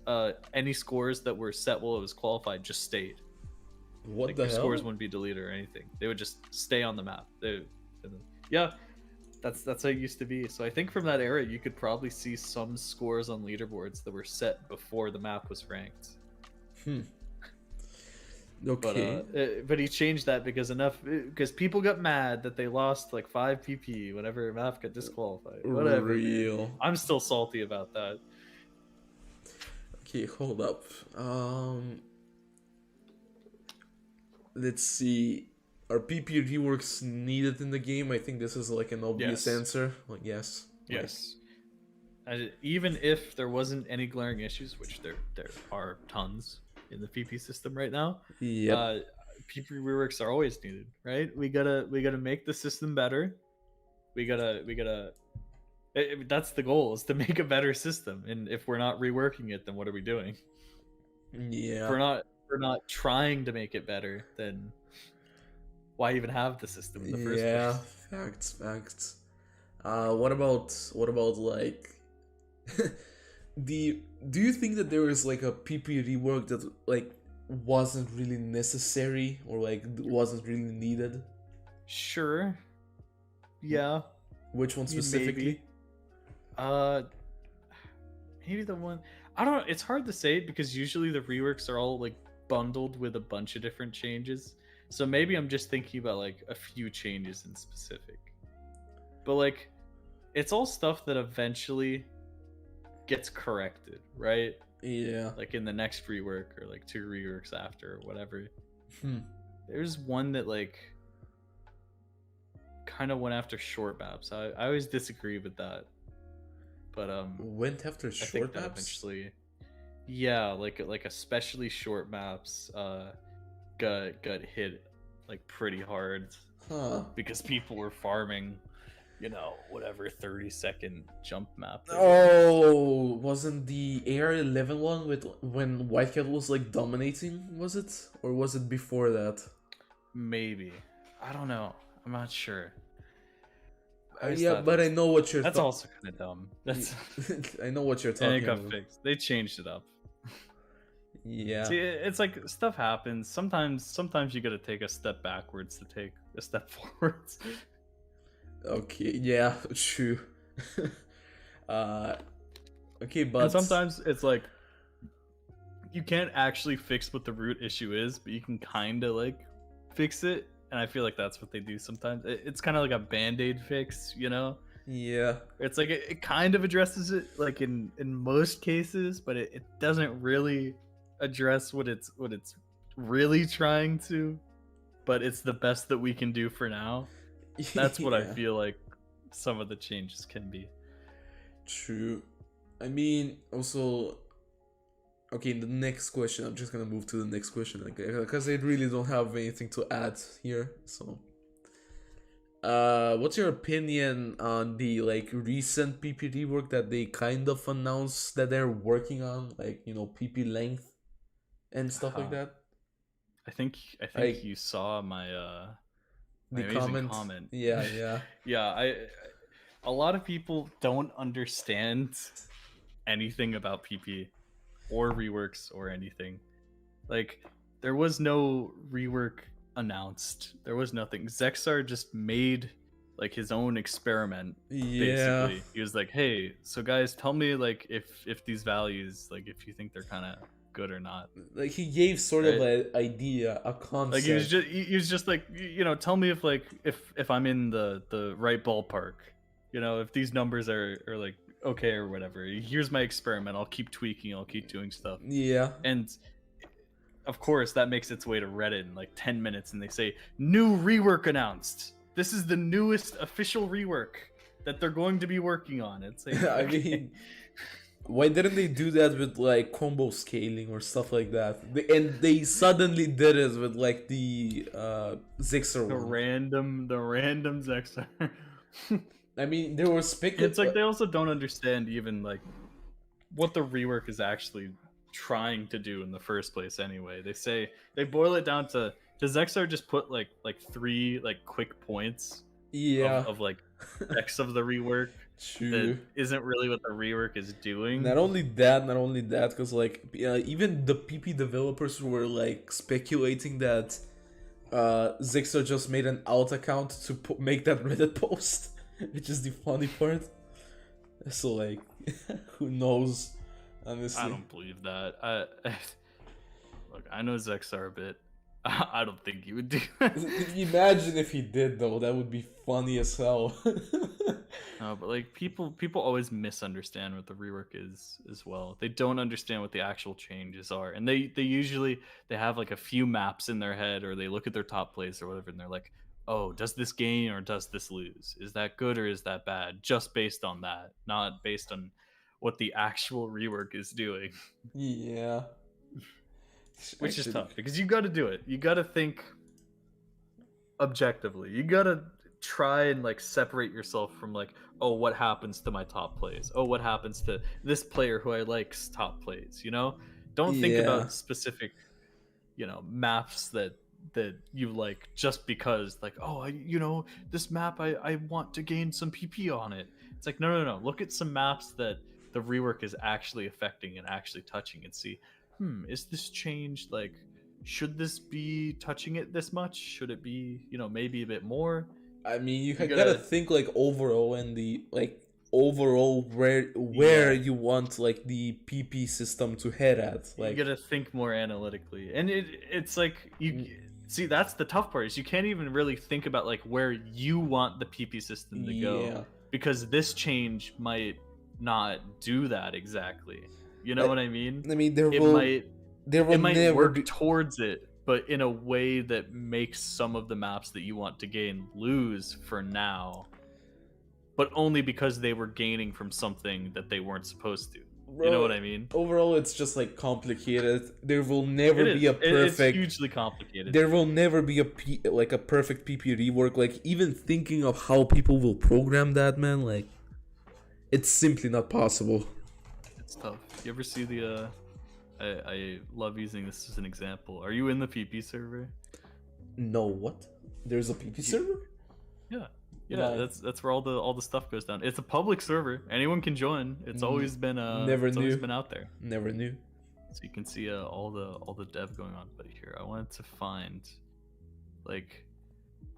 Speaker 3: any scores that were set while it was qualified just stayed.
Speaker 2: What
Speaker 3: like,
Speaker 2: the
Speaker 3: your
Speaker 2: hell?
Speaker 3: Scores wouldn't be deleted or anything. They would just stay on the map. Yeah. That's how it used to be. So I think from that era, you could probably see some scores on leaderboards that were set before the map was ranked.
Speaker 2: Okay.
Speaker 3: But he changed that because people got mad that they lost like 5 PP whenever a map got disqualified. Whatever.
Speaker 2: Real.
Speaker 3: I'm still salty about that.
Speaker 2: Okay, hold up. Let's see. Are PP reworks needed in the game? I think this is like an obvious answer. Like, yes.
Speaker 3: Yes. Even if there wasn't any glaring issues, which there are tons in the PP system right now.
Speaker 2: Yeah.
Speaker 3: PP reworks are always needed, right? We gotta make the system better. We gotta. That's the goal, is to make a better system. And if we're not reworking it, then what are we doing?
Speaker 2: Yeah.
Speaker 3: If we're not trying to make it better, then why even have the system in the first place?
Speaker 2: Facts. What about like do you think that there is like a PP rework that like wasn't really necessary or like wasn't really needed?
Speaker 3: Sure. Yeah.
Speaker 2: Which one specifically?
Speaker 3: Maybe the one, I don't know, it's hard to say because usually the reworks are all like bundled with a bunch of different changes. So maybe I'm just thinking about like a few changes in specific. But like it's all stuff that eventually gets corrected, right?
Speaker 2: Yeah.
Speaker 3: Like in the next rework or like 2 reworks after or whatever. There's one that like kind of went after short maps. I always disagree with that. But
Speaker 2: went after short maps?
Speaker 3: Eventually, yeah, like especially short maps got hit like pretty hard. Because people were farming, whatever 30-second jump map.
Speaker 2: Oh, wasn't the AR-11 one with when Whitecat was like dominating, was it? Or was it before that?
Speaker 3: Maybe. I don't know. I'm not sure.
Speaker 2: Yeah, but I know what you're.
Speaker 3: That's also kind of dumb. That's
Speaker 2: I know what you're
Speaker 3: and
Speaker 2: talking
Speaker 3: it got
Speaker 2: about.
Speaker 3: fixed. They changed it up.
Speaker 2: Yeah.
Speaker 3: See, it's like stuff happens. Sometimes you gotta take a step backwards to take a step forwards.
Speaker 2: Okay. Yeah. True. Okay, but
Speaker 3: And sometimes it's like you can't actually fix what the root issue is, but you can kind of like fix it. And I feel like that's what they do sometimes. It's kind of like a band-aid fix, you know?
Speaker 2: yeah.
Speaker 3: It's like it kind of addresses it like in most cases, but it doesn't really address what it's really trying to. But it's the best that we can do for now. That's what I
Speaker 2: Yeah.
Speaker 3: feel like some of the changes can be.
Speaker 2: True. I mean, also, okay, the next question. I'm just gonna move to the next question, like, because I really don't have anything to add here. So, what's your opinion on the like recent PP rework that they kind of announced that they're working on, like PP length and stuff like that?
Speaker 3: I think you saw my
Speaker 2: The
Speaker 3: amazing
Speaker 2: comment.
Speaker 3: comment.
Speaker 2: Yeah.
Speaker 3: Yeah, a lot of people don't understand anything about PP or reworks or anything. Like there was no rework announced. There was nothing. Xexxar just made like his own experiment.
Speaker 2: Yeah.
Speaker 3: Basically, he was like, "Hey, so guys, tell me like if these values, like if you think they're kind of good or not."
Speaker 2: Like he gave sort of an idea, a concept.
Speaker 3: Like he was just like, tell me if like if I'm in the right ballpark. If these numbers are like okay or whatever. Here's my experiment. I'll keep tweaking. I'll keep doing stuff.
Speaker 2: Yeah.
Speaker 3: And of course, that makes its way to Reddit in like 10 minutes, and they say new rework announced. This is the newest official rework that they're going to be working on. It's like,
Speaker 2: I mean, why didn't they do that with like combo scaling or stuff like that? And they suddenly did it with like the Xexxar
Speaker 3: the
Speaker 2: one.
Speaker 3: random Xexxar.
Speaker 2: I mean, there were speculating.
Speaker 3: It's like they also don't understand even like what the rework is actually trying to do in the first place. Anyway, they boil it down to, does Xexxar just put like 3 like quick points?
Speaker 2: Yeah.
Speaker 3: Of like X of the rework.
Speaker 2: True.
Speaker 3: That isn't really what the rework is doing.
Speaker 2: Not only that, because like even the PP developers were like speculating that Xexxar just made an alt account to make that Reddit post, which is the funny part. So like, who knows? Honestly,
Speaker 3: I don't believe that. Look, I know Xexxar a bit. I don't think he would do that.
Speaker 2: Imagine if he did though. That would be funny as hell.
Speaker 3: No, but like people always misunderstand what the rework is as well. They don't understand what the actual changes are, and they usually have like a few maps in their head, or they look at their top plays or whatever, and they're like, oh, does this gain or does this lose? Is that good or is that bad? Just based on that, not based on what the actual rework is doing.
Speaker 2: Yeah.
Speaker 3: Which is tough because you got to do it. You got to think objectively. You got to try and like separate yourself from like, oh, what happens to my top plays? Oh, what happens to this player who I like's top plays? Don't think about specific, maps that you like just because like, oh, this map I want to gain some PP on it. It's like no. Look at some maps that the rework is actually affecting and actually touching, and see, is this change like, should this be touching it this much? Should it be, maybe a bit more?
Speaker 2: I mean, you gotta think like overall, and the like overall where you want like the PP system to head at. Like
Speaker 3: you gotta think more analytically, and it's like you see, that's the tough part, is you can't even really think about like where you want the PP system to go, because this change might not do that exactly. You know what I mean?
Speaker 2: I mean, it might
Speaker 3: work towards it, but in a way that makes some of the maps that you want to gain lose for now, but only because they were gaining from something that they weren't supposed to. Bro, you know what I mean?
Speaker 2: Overall, it's just like complicated. There will never be a perfect.
Speaker 3: It's hugely complicated.
Speaker 2: There will never be a perfect PP rework. Like even thinking of how people will program that, man, like it's simply not possible.
Speaker 3: It's tough. You ever see the? I love using this as an example. Are you in the PP server?
Speaker 2: No, what? There's a PP server?
Speaker 3: Yeah. Yeah,
Speaker 2: Nice.
Speaker 3: that's where all the stuff goes down. It's a public server. Anyone can join. It's always been
Speaker 2: Never
Speaker 3: it's always
Speaker 2: knew.
Speaker 3: been out there.
Speaker 2: Never knew.
Speaker 3: So you can see all the dev going on. But here, I wanted to find, like,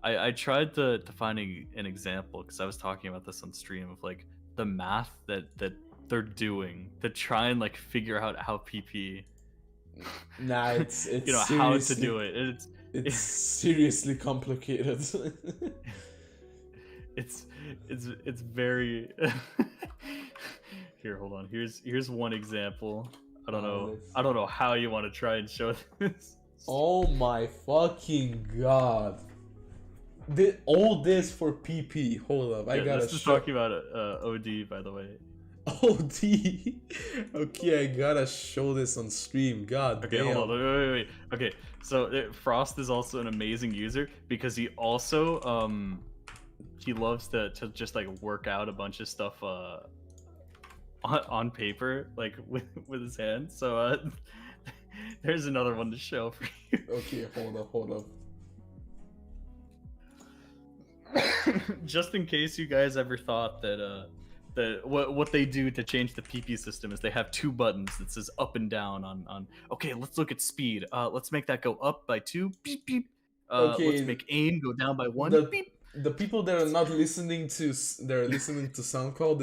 Speaker 3: I tried to find an example because I was talking about this on stream of like the math that they're doing to try and like figure out how PP,
Speaker 2: Nah, it's
Speaker 3: you know, how to do it.
Speaker 2: It's seriously complicated.
Speaker 3: It's very here, hold on. Here's one example. I don't know how you want to try and show this.
Speaker 2: Oh my fucking god. All this for PP. Hold up, I gotta
Speaker 3: This is talking about OD, by the way.
Speaker 2: OD. Okay, I gotta show this on stream. God
Speaker 3: Okay,
Speaker 2: damn.
Speaker 3: hold on, wait. Okay, so Frost is also an amazing user because he also he loves to just like work out a bunch of stuff on paper, like with his hands. So there's another one to show for you.
Speaker 2: Okay, hold up.
Speaker 3: Just in case you guys ever thought that what they do to change the PP system is they have two buttons that says up and down on okay, let's look at speed. Let's make that go up by 2, beep beep.
Speaker 2: Okay,
Speaker 3: let's make aim go down by 1, beep.
Speaker 2: The people that are not listening to SoundCloud,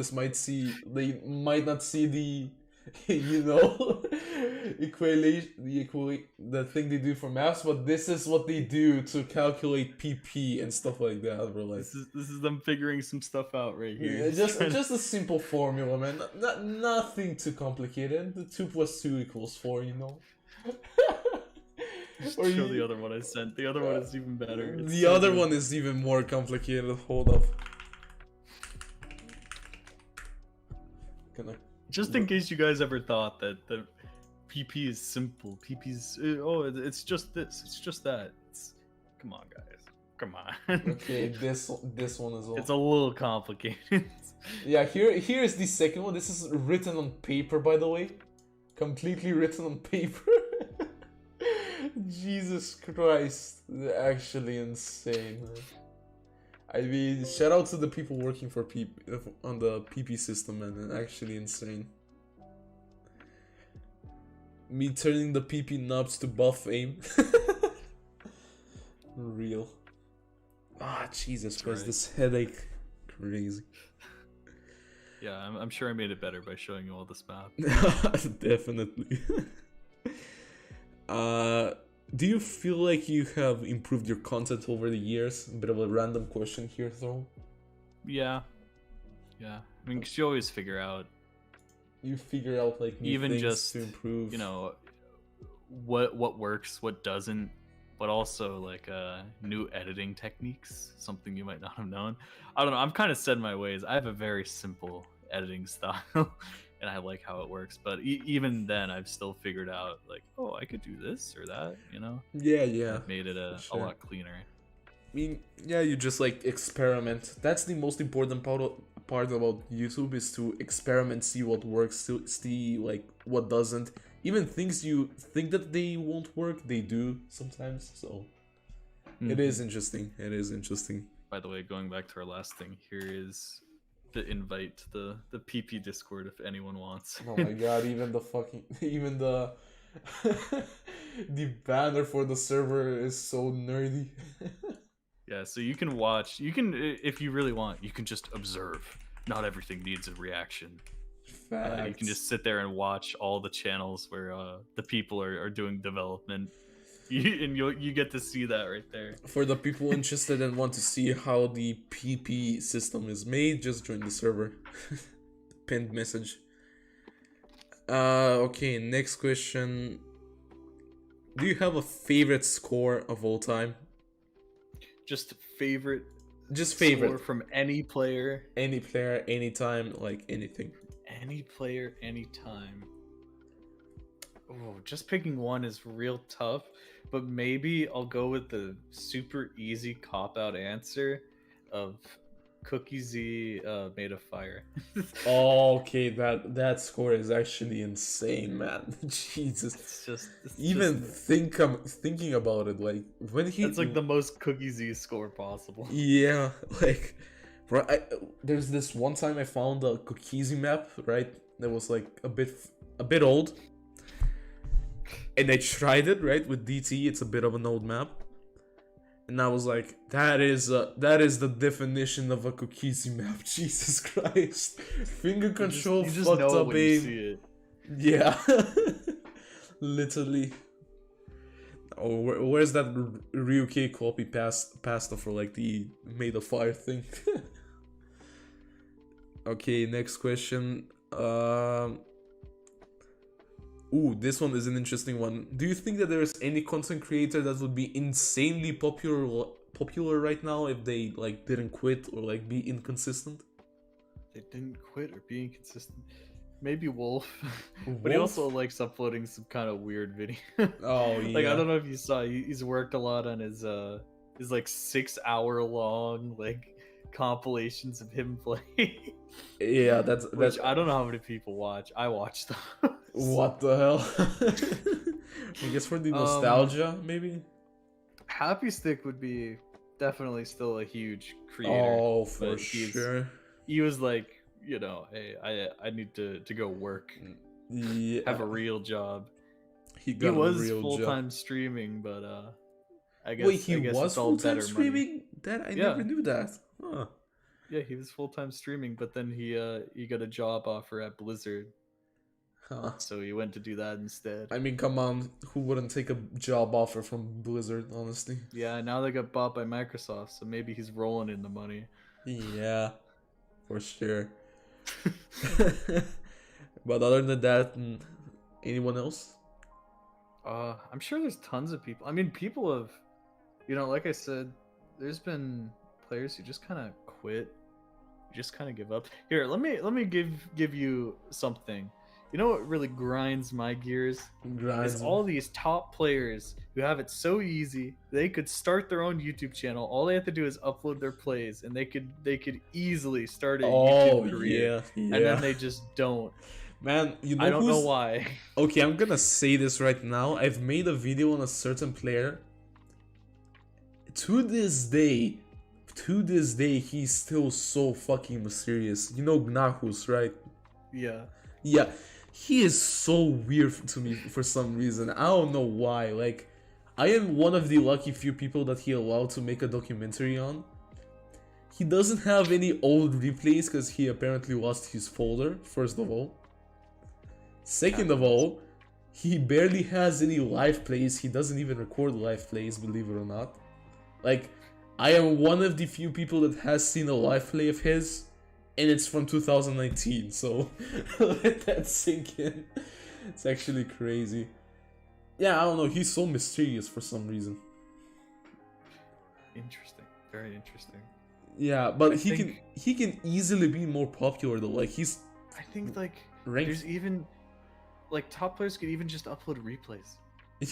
Speaker 2: they might not see the you know the thing they do for maths, but this is what they do to calculate PP and stuff like that, bro. Like,
Speaker 3: this is them figuring some stuff out right here.
Speaker 2: yeah, just a simple formula, man. Nothing too complicated. The 2 + 2 = 4, you know.
Speaker 3: Just show the other one I sent. The other one is even better. It's
Speaker 2: the
Speaker 3: so
Speaker 2: other
Speaker 3: good.
Speaker 2: one is even more complicated. Hold up.
Speaker 3: Just in case you guys ever thought that the PP is simple, PP's it's just this, it's just that. Come on, guys, come on.
Speaker 2: Okay, this one as well.
Speaker 3: It's a little complicated.
Speaker 2: Yeah, here is the second one. This is written on paper, by the way, completely written on paper. Jesus Christ, they're actually insane, man. I mean, shout out to the people working for on the PP system, man. They're actually insane. Me turning the PP knobs to buff aim. Real. Ah, Jesus Christ,
Speaker 3: right.
Speaker 2: this headache. Crazy.
Speaker 3: Yeah, I'm sure I made it better by showing you all this math.
Speaker 2: Definitely. Do you feel like you have improved your content over the years? A bit of a random question here, though.
Speaker 3: Yeah. I mean, 'cause you always figure out.
Speaker 2: You figure out like new
Speaker 3: Even
Speaker 2: things
Speaker 3: just
Speaker 2: to improve.
Speaker 3: You know, what works, what doesn't, but also like new editing techniques. Something you might not have known. I don't know. I'm kind of set in my ways. I have a very simple editing style. And I like how it works, but even then, I've still figured out like, oh, I could do this or that, you know?
Speaker 2: Yeah.
Speaker 3: I've made it a lot cleaner.
Speaker 2: I mean, yeah, you just like experiment. That's the most important part about YouTube, is to experiment, see what works, see like what doesn't. Even things you think that they won't work, they do sometimes. So it is interesting. It is interesting.
Speaker 3: By the way, going back to our last thing, here is the invite to the PP Discord if anyone wants.
Speaker 2: Oh my god, even the the banner for the server is so nerdy.
Speaker 3: Yeah, so you can watch, if you really want, you can just observe. Not everything needs a reaction. You can just sit there and watch all the channels where the people are doing development. And you get to see that right there.
Speaker 2: For the people interested and want to see how the PP system is made, just join the server. Pinned message. Okay, next question. Do you have a favorite score of all time?
Speaker 3: Just favorite
Speaker 2: favorite
Speaker 3: score from any player.
Speaker 2: Any player, anytime, like anything.
Speaker 3: Any player, anytime. Oh, just picking one is real tough, but maybe I'll go with the super easy cop-out answer of Cookie Z made of fire.
Speaker 2: Oh, okay, that score is actually insane, man. Jesus.
Speaker 3: It's
Speaker 2: Even
Speaker 3: just
Speaker 2: thinking about it, like when he
Speaker 3: it's like the most Cookie Z score possible.
Speaker 2: yeah, like bro, there's this one time I found a Cookiezi map, right? That was like a bit old. And I tried it, right, with DT, it's a bit of an old map. And I was like, that is the definition of a Cookiezi map. Jesus Christ. Finger control
Speaker 3: you just
Speaker 2: fucked
Speaker 3: know
Speaker 2: up
Speaker 3: when you
Speaker 2: aim.
Speaker 3: see it.
Speaker 2: Yeah. Literally. Oh, where's that Ryuke copy pasta for like the made of fire thing? Okay, next question. Ooh, this one is an interesting one. Do you think that there is any content creator that would be insanely popular right now if they like didn't quit or like be inconsistent?
Speaker 3: They didn't quit or be inconsistent. Maybe Wolf, but
Speaker 2: Wolf?
Speaker 3: he also likes uploading some kind of weird video.
Speaker 2: Oh yeah.
Speaker 3: Like I don't know if you saw, he's worked a lot on his like 6 hour long like compilations of him playing.
Speaker 2: Yeah, that's
Speaker 3: Which I don't know how many people watch. I watch them.
Speaker 2: What the hell? I guess for the nostalgia, maybe.
Speaker 3: Happy Stick would be definitely still a huge creator.
Speaker 2: Oh, for
Speaker 3: but
Speaker 2: sure.
Speaker 3: He was like, you know, hey, I need to go work,
Speaker 2: Yeah.
Speaker 3: have a real job.
Speaker 2: He
Speaker 3: was full-time streaming, but I guess
Speaker 2: Wait, he
Speaker 3: I guess
Speaker 2: was
Speaker 3: it's all
Speaker 2: full-time
Speaker 3: better
Speaker 2: streaming?
Speaker 3: money.
Speaker 2: That I
Speaker 3: Yeah.
Speaker 2: never knew that. Huh.
Speaker 3: Yeah, he was full-time streaming, but then he got a job offer at Blizzard.
Speaker 2: Huh.
Speaker 3: So he went to do that instead.
Speaker 2: I mean, come on, who wouldn't take a job offer from Blizzard, honestly?
Speaker 3: Yeah, now they got bought by Microsoft, so maybe he's rolling in the money.
Speaker 2: Yeah, for sure. But other than that, anyone else?
Speaker 3: I'm sure there's tons of people. I mean, people have, you know, like I said, there's been players who just kind of quit, just kind of give up. Here, let me give you something. You know what really grinds my gears? Is all these top players who have it so easy. They could start their own YouTube channel. All they have to do is upload their plays, and they could easily start a YouTube career.
Speaker 2: Yeah.
Speaker 3: And then they just don't.
Speaker 2: Man, you know
Speaker 3: I don't know why.
Speaker 2: Okay, I'm gonna say this right now. I've made a video on a certain player. To this day, he's still so fucking mysterious. You know Gnahus, right?
Speaker 3: Yeah.
Speaker 2: Yeah. He is so weird to me for some reason. I don't know why. Like, I am one of the lucky few people that he allowed to make a documentary on. He doesn't have any old replays because he apparently lost his folder, first of all. Second of all, he barely has any live plays. He doesn't even record live plays, believe it or not. Like, I am one of the few people that has seen a live play of his. And it's from 2019, so let that sink in. It's actually crazy. Yeah, I don't know, he's so mysterious for some reason.
Speaker 3: Interesting. Very interesting.
Speaker 2: Yeah, but he can easily be more popular though. Like he's
Speaker 3: I think like
Speaker 2: ranked.
Speaker 3: there's even like top players could even just upload replays.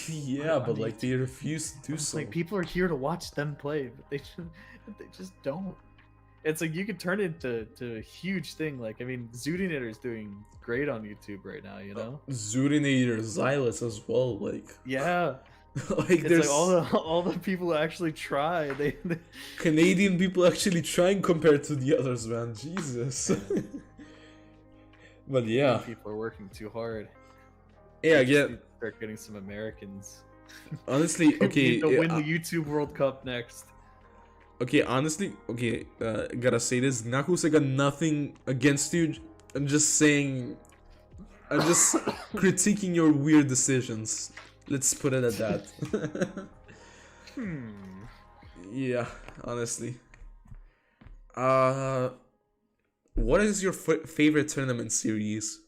Speaker 2: Yeah, but like they refuse to do so.
Speaker 3: Like people are here to watch them play, but they just don't. It's like you could turn it into a huge thing. Like I mean, Zootinator is doing great on YouTube right now. You know,
Speaker 2: Zootinator, Xylus as well. Like
Speaker 3: yeah,
Speaker 2: like
Speaker 3: it's
Speaker 2: there's
Speaker 3: like all the people who actually try. They
Speaker 2: Canadian people actually trying compared to the others, man. Jesus. But yeah,
Speaker 3: people are working too hard.
Speaker 2: Yeah, again.
Speaker 3: Start getting some Americans.
Speaker 2: Honestly, okay.
Speaker 3: To win the YouTube World Cup next.
Speaker 2: Okay, honestly, okay, gotta say this. Gnahus, I got nothing against you. I'm just saying. I'm just critiquing your weird decisions. Let's put it at that. Yeah, honestly. What is your favorite tournament series?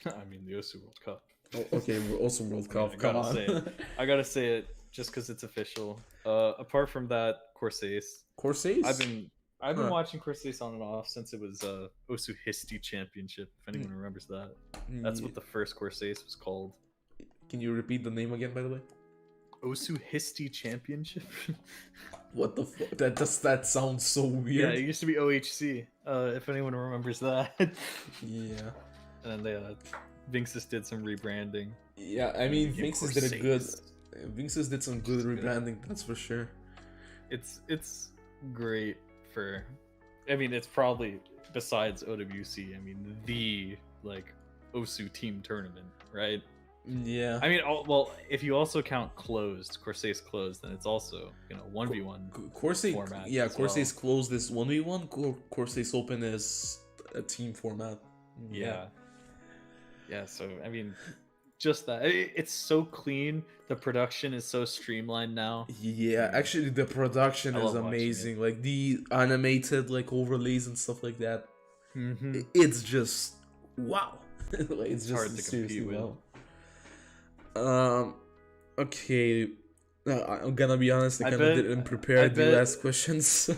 Speaker 3: I mean, the Osu World Cup.
Speaker 2: Oh, okay, we're also World Cup. Come on.
Speaker 3: I gotta say it just because it's official. Apart from that, Corsace.
Speaker 2: Corsace?
Speaker 3: I've been watching Corsace on and off since it was Osu Histi Championship. If anyone remembers that, that's what the first Corsace was called.
Speaker 2: Can you repeat the name again, by the way?
Speaker 3: Osu Histi Championship.
Speaker 2: What the fuck? That sounds so
Speaker 3: Yeah,
Speaker 2: weird.
Speaker 3: it used to be OHC. If anyone remembers that.
Speaker 2: Yeah.
Speaker 3: And then they Vinxis did some rebranding.
Speaker 2: Yeah, I mean,
Speaker 3: Yeah,
Speaker 2: Vinxis did a good.
Speaker 3: Corsairs.
Speaker 2: Vinxis did some good rebranding, that's for sure.
Speaker 3: It's great for. I mean, it's probably besides OWC. I mean, the like Osu team tournament, right?
Speaker 2: Yeah.
Speaker 3: I mean, well, if you also count Corsairs closed, then it's also 1v1
Speaker 2: Corsairs,
Speaker 3: format.
Speaker 2: yeah,
Speaker 3: as
Speaker 2: Corsairs closed is 1v1. Corsairs open is a team format.
Speaker 3: Yeah. Yeah. So I mean, just that it's so clean. The production is so streamlined now.
Speaker 2: Yeah, actually, the production
Speaker 3: I
Speaker 2: is
Speaker 3: love watching
Speaker 2: amazing. Like the animated like overlays and stuff like that.
Speaker 3: Mm-hmm.
Speaker 2: It's just wow. Like, it's just
Speaker 3: hard to
Speaker 2: seriously
Speaker 3: compete with.
Speaker 2: wow. Okay. I'm gonna be honest. I kind of didn't prepare the
Speaker 3: bet-
Speaker 2: last questions.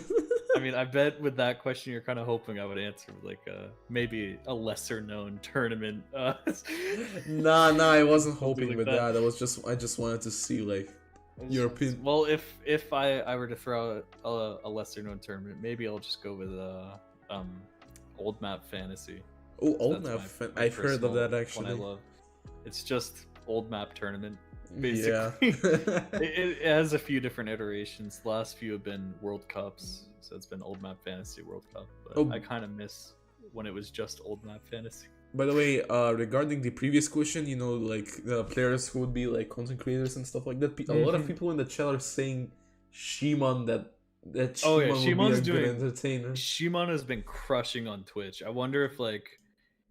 Speaker 3: I mean, I bet with that question, you're kind of hoping I would answer like maybe a lesser known tournament.
Speaker 2: Nah, I wasn't
Speaker 3: Something
Speaker 2: hoping
Speaker 3: like
Speaker 2: with
Speaker 3: that.
Speaker 2: that. I just wanted to see like your opinion.
Speaker 3: Well, if I were to throw a lesser known tournament, maybe I'll just go with old map fantasy.
Speaker 2: Oh, old
Speaker 3: That's
Speaker 2: map.
Speaker 3: my
Speaker 2: I've heard of
Speaker 3: personal
Speaker 2: that
Speaker 3: one
Speaker 2: actually.
Speaker 3: I love. It's just old map tournament.
Speaker 2: Yeah.
Speaker 3: Basically, it has a few different iterations. The last few have been World Cups, so it's been Old Map Fantasy World Cup. But
Speaker 2: Oh.
Speaker 3: I kind of miss when it was just Old Map Fantasy.
Speaker 2: By the way, regarding the previous question, like the players who would be like content creators and stuff like that. A lot of people in the chat are saying Shimon that Shimon
Speaker 3: Oh yeah,
Speaker 2: would
Speaker 3: Shimon's
Speaker 2: be a good
Speaker 3: doing.
Speaker 2: entertainer.
Speaker 3: Shimon has been crushing on Twitch. I wonder if like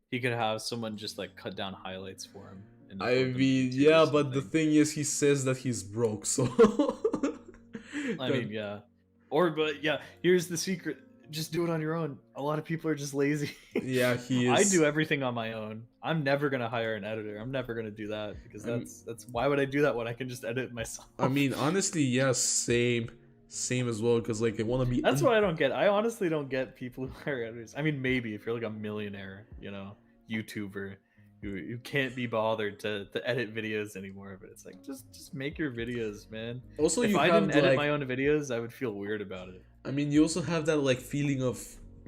Speaker 3: he could have someone just like cut down highlights for him. And
Speaker 2: I
Speaker 3: upload them to
Speaker 2: mean,
Speaker 3: YouTube or
Speaker 2: yeah, but the
Speaker 3: something.
Speaker 2: thing is, he says that he's broke, so.
Speaker 3: I mean, yeah. But yeah, here's the secret. Just do it on your own. A lot of people are just lazy.
Speaker 2: Yeah, he is.
Speaker 3: I do everything on my own. I'm never gonna hire an editor. I'm never gonna do that because that's why would I do that when I can just edit it myself?
Speaker 2: I mean, honestly, yeah, same as well. Because like, I want to be.
Speaker 3: That's what I don't get. I honestly don't get people who hire editors. I mean, maybe if you're like a millionaire, YouTuber who can't be bothered to edit videos anymore. But it's like just make your videos, man.
Speaker 2: Also,
Speaker 3: If
Speaker 2: you
Speaker 3: I
Speaker 2: have
Speaker 3: didn't edit
Speaker 2: like,
Speaker 3: my own videos, I would feel weird about it.
Speaker 2: I mean, you also have that like feeling of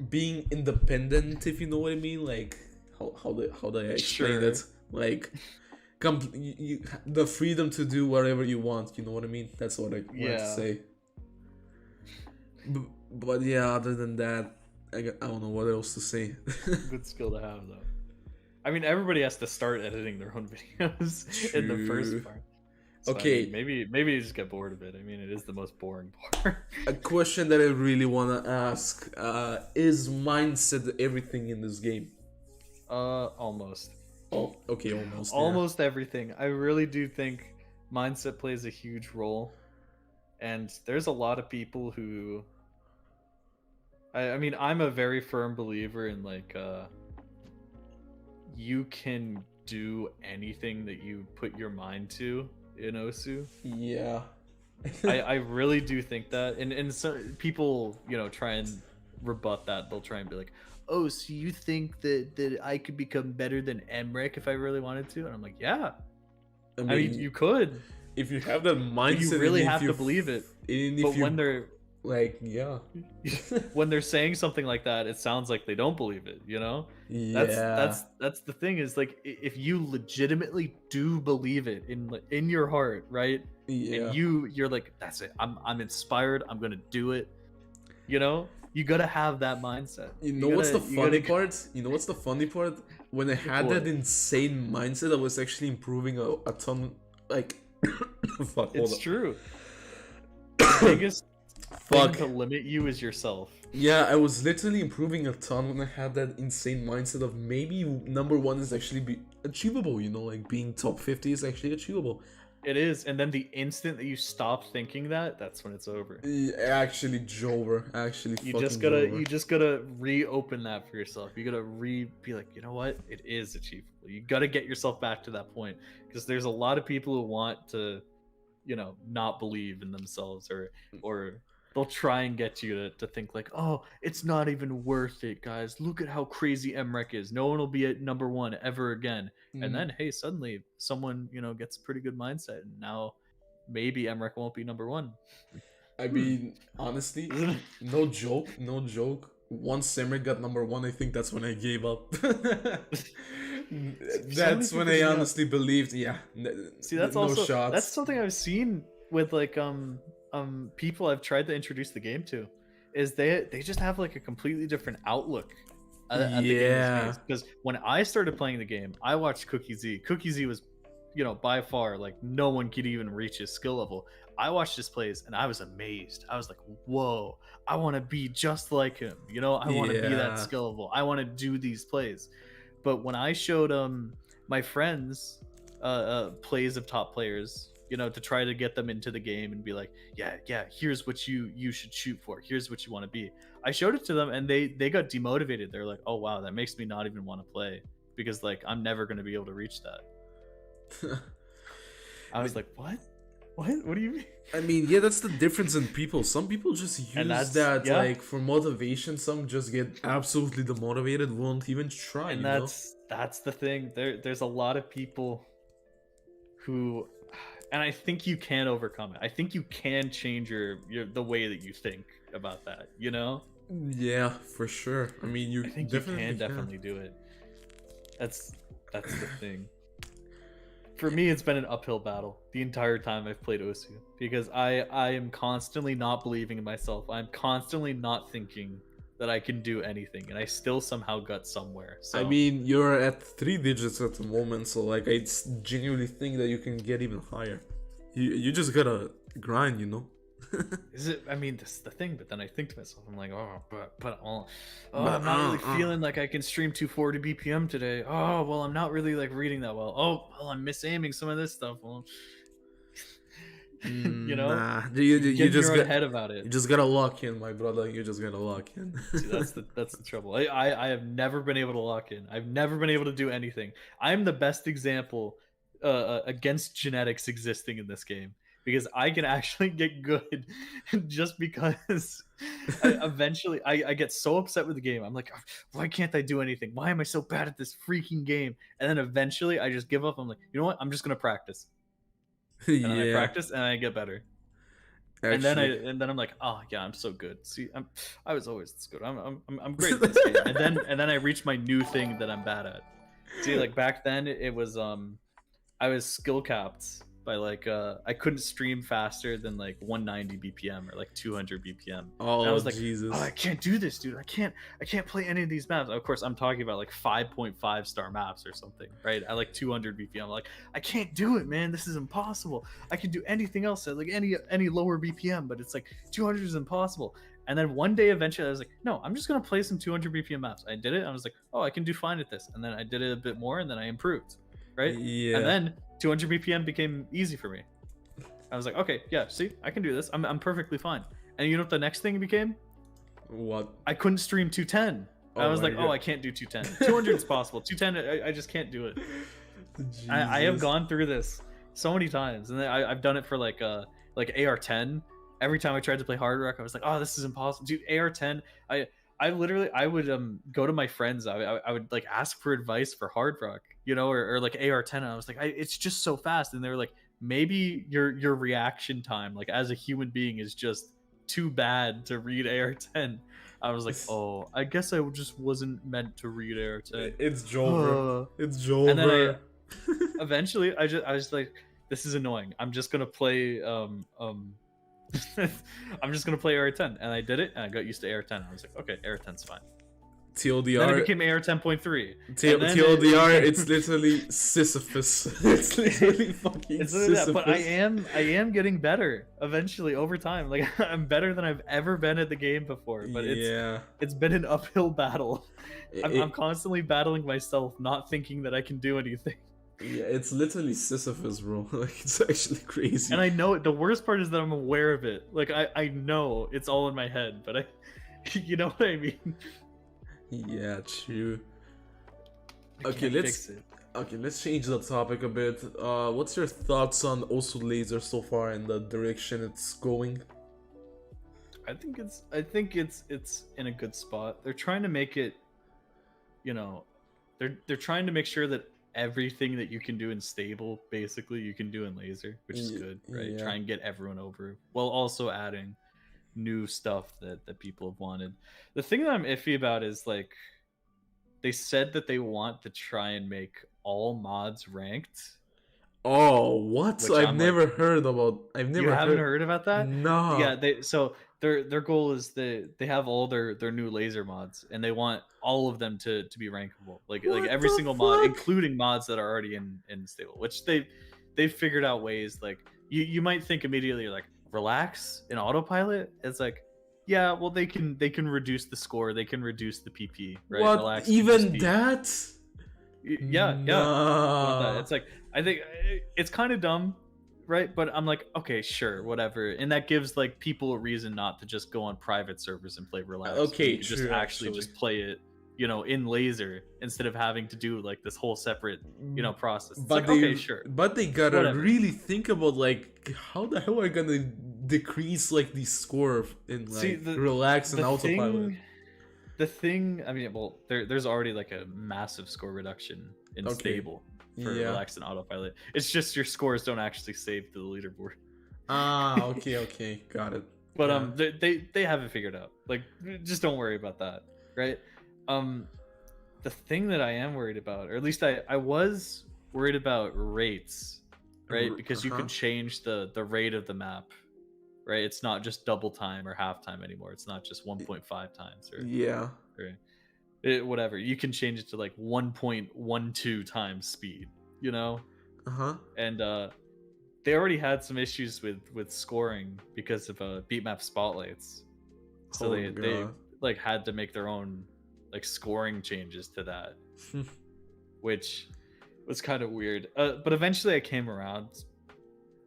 Speaker 2: being independent, if you know what I mean. Like, how do I explain
Speaker 3: Sure.
Speaker 2: that? Like, the freedom to do whatever you want. You know what I mean? That's what I want to
Speaker 3: Yeah.
Speaker 2: say. But yeah, other than that, I don't know what else to say.
Speaker 3: Good skill to have, though. I mean, everybody has to start editing their own videos in the
Speaker 2: True.
Speaker 3: first part. So,
Speaker 2: Okay.
Speaker 3: I mean, maybe you just get bored of it. I mean, it is the most boring part.
Speaker 2: A question that I really want to ask: is mindset everything in this game?
Speaker 3: Almost.
Speaker 2: Oh, okay, almost. Yeah.
Speaker 3: Almost everything. I really do think mindset plays a huge role. And there's a lot of people who... I mean, I'm a very firm believer in, like, you can do anything that you put your mind to in Osu.
Speaker 2: Yeah.
Speaker 3: I really do think that. And some people, try and rebut that. They'll try and be like, oh, so you think that I could become better than Mrekk if I really wanted to? And I'm like, yeah. I mean, you could.
Speaker 2: If you have that mindset,
Speaker 3: But you really have to believe it. But when they're
Speaker 2: like, yeah,
Speaker 3: when they're saying something like that, it sounds like they don't believe it.
Speaker 2: yeah,
Speaker 3: That's the thing is like if you legitimately do believe it in your heart, right?
Speaker 2: yeah.
Speaker 3: And you're like, that's it. I'm inspired. I'm gonna do it. You gotta have that mindset.
Speaker 2: What's the funny part? What's the funny part? When I had
Speaker 3: What?
Speaker 2: that insane mindset, I was actually improving a ton. Like, fuck.
Speaker 3: It's true. The biggest thing
Speaker 2: Fuck.
Speaker 3: to limit you is yourself.
Speaker 2: Yeah, I was literally improving a ton when I had that insane mindset of maybe number one is actually achievable. Like being top 50 is actually achievable.
Speaker 3: It is, and then the instant that you stop thinking that's when it's over.
Speaker 2: Actually, Jover. Actually,
Speaker 3: You
Speaker 2: fucking
Speaker 3: just gotta reopen that for yourself. You gotta be like, you know what? It is achievable. You gotta get yourself back to that point because there's a lot of people who want to, not believe in themselves or they'll try and get you to think like, oh, it's not even worth it, guys. Look at how crazy Mrekk is. No one will be at number one ever again. And then, hey, suddenly someone, gets a pretty good mindset and now maybe Mrekk won't be number 1.
Speaker 2: I mean, honestly, no joke. Once Mrekk got number 1, I think that's when I gave up. That's when I honestly believed. Yeah.
Speaker 3: See, that's
Speaker 2: no
Speaker 3: also
Speaker 2: shots.
Speaker 3: that's something I've seen with like people I've tried to introduce the game to, is they just have like a completely different outlook at the game. Because when I started playing the game, I watched Cookie Z. Cookie Z was, by far, like, no one could even reach his skill level. I watched his plays and I was amazed. I was like, whoa, I want to be just like him. I want to be that skill level. I want to do these plays. But when I showed my friends plays of top players, to try to get them into the game and be like, yeah, here's what you should shoot for. Here's what you want to be. I showed it to them and they got demotivated. They're like, oh wow, that makes me not even want to play, because like I'm never going to be able to reach that. I was like, what do you mean?
Speaker 2: I mean, yeah, that's the difference in people. Some people just use that like for motivation. Some just get absolutely demotivated, won't even try.
Speaker 3: And that's the thing. There's a lot of people who, and I think you can overcome it. I think you can change the way that you think about that.
Speaker 2: Yeah, for sure. I mean,
Speaker 3: I think you can definitely do it. That's the thing. For me, it's been an uphill battle the entire time I've played Osu, because I am constantly not believing in myself. I'm constantly not thinking that I can do anything, and I still somehow got somewhere. So.
Speaker 2: I mean, you're at 3 digits at the moment, so like I genuinely think that you can get even higher. You just gotta grind,
Speaker 3: Is it? I mean, this is the thing. But then I think to myself, I'm like, I'm not really feeling like I can stream 240 BPM today. Oh, well, I'm not really like reading that well. Oh, well, I'm misaiming some of this stuff. Well,
Speaker 2: Nah, you just
Speaker 3: get ahead about it.
Speaker 2: You just gotta lock in, my brother. You just gotta lock in.
Speaker 3: See, that's the trouble. I have never been able to lock in. I've never been able to do anything. I'm the best example against genetics existing in this game, because I can actually get good just because eventually I get so upset with the game. I'm like, why can't I do anything? Why am I so bad at this freaking game? And then eventually I just give up. I'm like, you know what? I'm just gonna practice. And then I practice and I get better. Actually. And then I'm like, oh yeah, I'm so good. See, I was always this good. I'm great at this game. And then I reach my new thing that I'm bad at. See, like back then it was I was skill capped by like I couldn't stream faster than like 190 BPM or like 200 BPM.
Speaker 2: Oh,
Speaker 3: and I was like,
Speaker 2: Jesus.
Speaker 3: oh, I can't do this, dude. I can't play any of these maps. Of course, I'm talking about like 5.5 star maps or something, right? I like 200 BPM. I'm like, I can't do it, man. This is impossible. I can do anything else at like any lower BPM, but it's like 200 is impossible. And then one day, eventually, I was like, no, I'm just gonna play some 200 BPM maps. I did it. I was like, oh, I can do fine at this. And then I did it a bit more, and then I improved, right?
Speaker 2: Yeah.
Speaker 3: And then 200 BPM became easy for me. I was like, okay, yeah, see, I can do this. I'm perfectly fine. And you know what the next thing became?
Speaker 2: What?
Speaker 3: I couldn't stream 210. I was like, God. Oh, I can't do 210. 200 is possible. 210, I just can't do it. I have gone through this so many times, and I've done it for like AR10. Every time I tried to play Hard Rock, I was like, oh, this is impossible, dude. AR10, I would go to my friends. I would like ask for advice for Hard Rock, or like AR10. And I was like, it's just so fast. And they were like, maybe your reaction time, like as a human being, is just too bad to read AR10. I was like, oh, I guess I just wasn't meant to read AR10.
Speaker 2: It's Jover. It's Jover.
Speaker 3: And then eventually I was like, this is annoying. I'm just gonna play I'm just gonna play AR10, and I did it, and I got used to AR10. I was like, okay, AR10's fine.
Speaker 2: TLDR.
Speaker 3: Then it became AR10.3.
Speaker 2: TLDR. It's literally Sisyphus. It's literally fucking Sisyphus.
Speaker 3: But I am getting better eventually over time. Like I'm better than I've ever been at the game before. But it's been an uphill battle. I'm constantly battling myself, not thinking that I can do anything.
Speaker 2: Yeah, it's literally Sisyphus, bro. Like, it's actually crazy.
Speaker 3: And I know it. The worst part is that I'm aware of it. Like, I know it's all in my head, but you know what I mean?
Speaker 2: Yeah, true. Okay, let's change the topic a bit. What's your thoughts on Osu Lazer so far and the direction it's going?
Speaker 3: I think it's in a good spot. They're trying to make it, they're trying to make sure that everything that you can do in stable, basically, you can do in Lazer, which is good, right?
Speaker 2: Yeah.
Speaker 3: Try and get everyone over, while also adding new stuff that people have wanted. The thing that I'm iffy about is like they said that they want to try and make all mods ranked.
Speaker 2: Oh, what?
Speaker 3: Which
Speaker 2: I've
Speaker 3: I'm
Speaker 2: never
Speaker 3: like,
Speaker 2: heard about. I've never
Speaker 3: you haven't heard about that?
Speaker 2: No.
Speaker 3: Yeah, their goal is they have all their new Lazer mods, and they want all of them to be rankable. Like
Speaker 2: What
Speaker 3: every
Speaker 2: the
Speaker 3: single mod,
Speaker 2: fuck?
Speaker 3: including mods that are already in stable, which they've figured out ways. Like you might think immediately like relax in autopilot. It's like, yeah, well they can reduce the score, they can reduce the PP, right?
Speaker 2: What?
Speaker 3: Relax can just
Speaker 2: Even
Speaker 3: be-
Speaker 2: that?
Speaker 3: yeah.
Speaker 2: No.
Speaker 3: It's like, I think it's kind of dumb, right? But I'm like, okay, sure, whatever. And that gives like people a reason not to just go on private servers and play relax.
Speaker 2: Okay,
Speaker 3: You could just
Speaker 2: true,
Speaker 3: actually
Speaker 2: actually.
Speaker 3: just play it, you know, in Lazer instead of having to do like this whole separate, you know, process. It's
Speaker 2: But
Speaker 3: like,
Speaker 2: they,
Speaker 3: okay, sure.
Speaker 2: But they gotta
Speaker 3: Whatever.
Speaker 2: really think about like how the hell are gonna decrease like the score in like
Speaker 3: See,
Speaker 2: relax and autopilot.
Speaker 3: The thing, I mean, well, there's already like a massive score reduction in
Speaker 2: Okay.
Speaker 3: stable for relax and autopilot. It's just your scores don't actually save to the leaderboard.
Speaker 2: Ah, okay, got it.
Speaker 3: But they haven't figured out. Like, just don't worry about that, right? The thing that I am worried about, or at least I was worried about rates, right? Because you can change the rate of the map, right? It's not just double time or half time anymore. It's not just 1.5 times or whatever. You can change it to like 1.12 times speed, you know? And they already had some issues with scoring because of beatmap spotlights, so they like had to make their own like scoring changes to that, which was kind of weird. But eventually I came around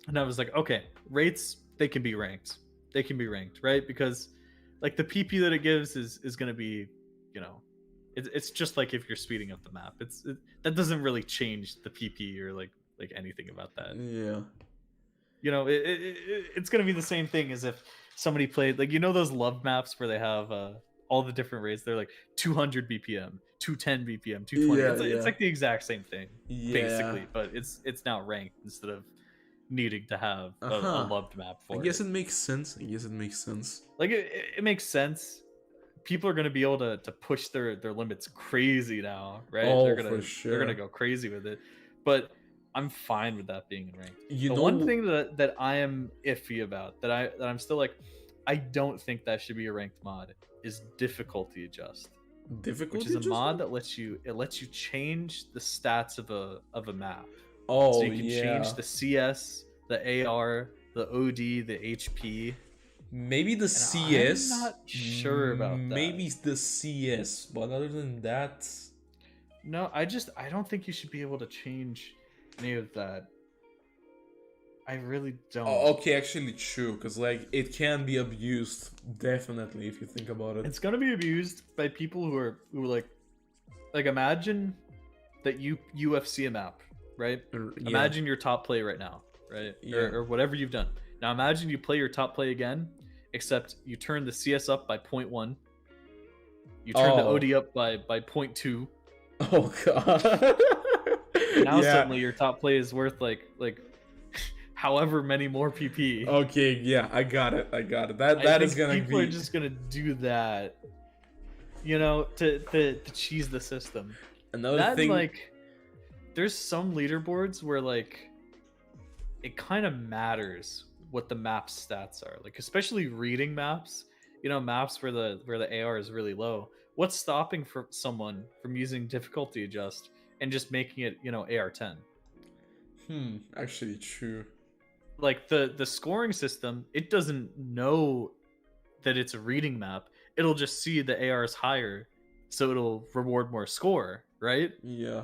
Speaker 3: and I was like, okay, rates, they can be ranked, right? Because like the PP that it gives is going to be, you know, it's just like if you're speeding up the map, that doesn't really change the PP or like anything about that.
Speaker 2: Yeah.
Speaker 3: You know, it's gonna be the same thing as if somebody played, like, you know, those love maps where they have all the different rates. They're like 200 BPM, 210 BPM, 220. It's like the exact same thing, basically, but it's now ranked instead of needing to have a loved map for it.
Speaker 2: I guess it makes sense.
Speaker 3: Like it makes sense. People are gonna be able to push their limits crazy now, right?
Speaker 2: Oh,
Speaker 3: for sure. They're gonna go crazy with it, but I'm fine with that being ranked. The one thing that I am iffy about, that I'm still like, I don't think that should be a ranked mod, is difficulty adjust. Which is a mod that lets you change the stats of a map.
Speaker 2: Oh,
Speaker 3: so you can change the CS, the AR, the OD, the HP.
Speaker 2: Maybe the CS.
Speaker 3: I'm not sure about that.
Speaker 2: Maybe the CS, but other than that,
Speaker 3: no. I don't think you should be able to change any of that. I really don't.
Speaker 2: Oh, okay, actually true, because like it can be abused, definitely, if you think about it.
Speaker 3: It's gonna be abused by people who are like imagine that you UFC a map, right? Yeah. Imagine your top play right now, right? Yeah. Or whatever you've done. Now imagine you play your top play again, except you turn the CS up by 0.1. You turn the OD up by 0.2.
Speaker 2: Oh god.
Speaker 3: Now suddenly your top play is worth like however many more PP.
Speaker 2: Okay, yeah, I got it. That is gonna
Speaker 3: people are just gonna do that, you know, to cheese the system.
Speaker 2: Another thing,
Speaker 3: like, there's some leaderboards where like it kind of matters what the map stats are, like especially reading maps. You know, maps where the AR is really low. What's stopping for someone from using difficulty adjust and just making it, you know, AR10?
Speaker 2: Actually true.
Speaker 3: Like the scoring system, it doesn't know that it's a reading map. It'll just see the AR is higher, so it'll reward more score, right?
Speaker 2: Yeah.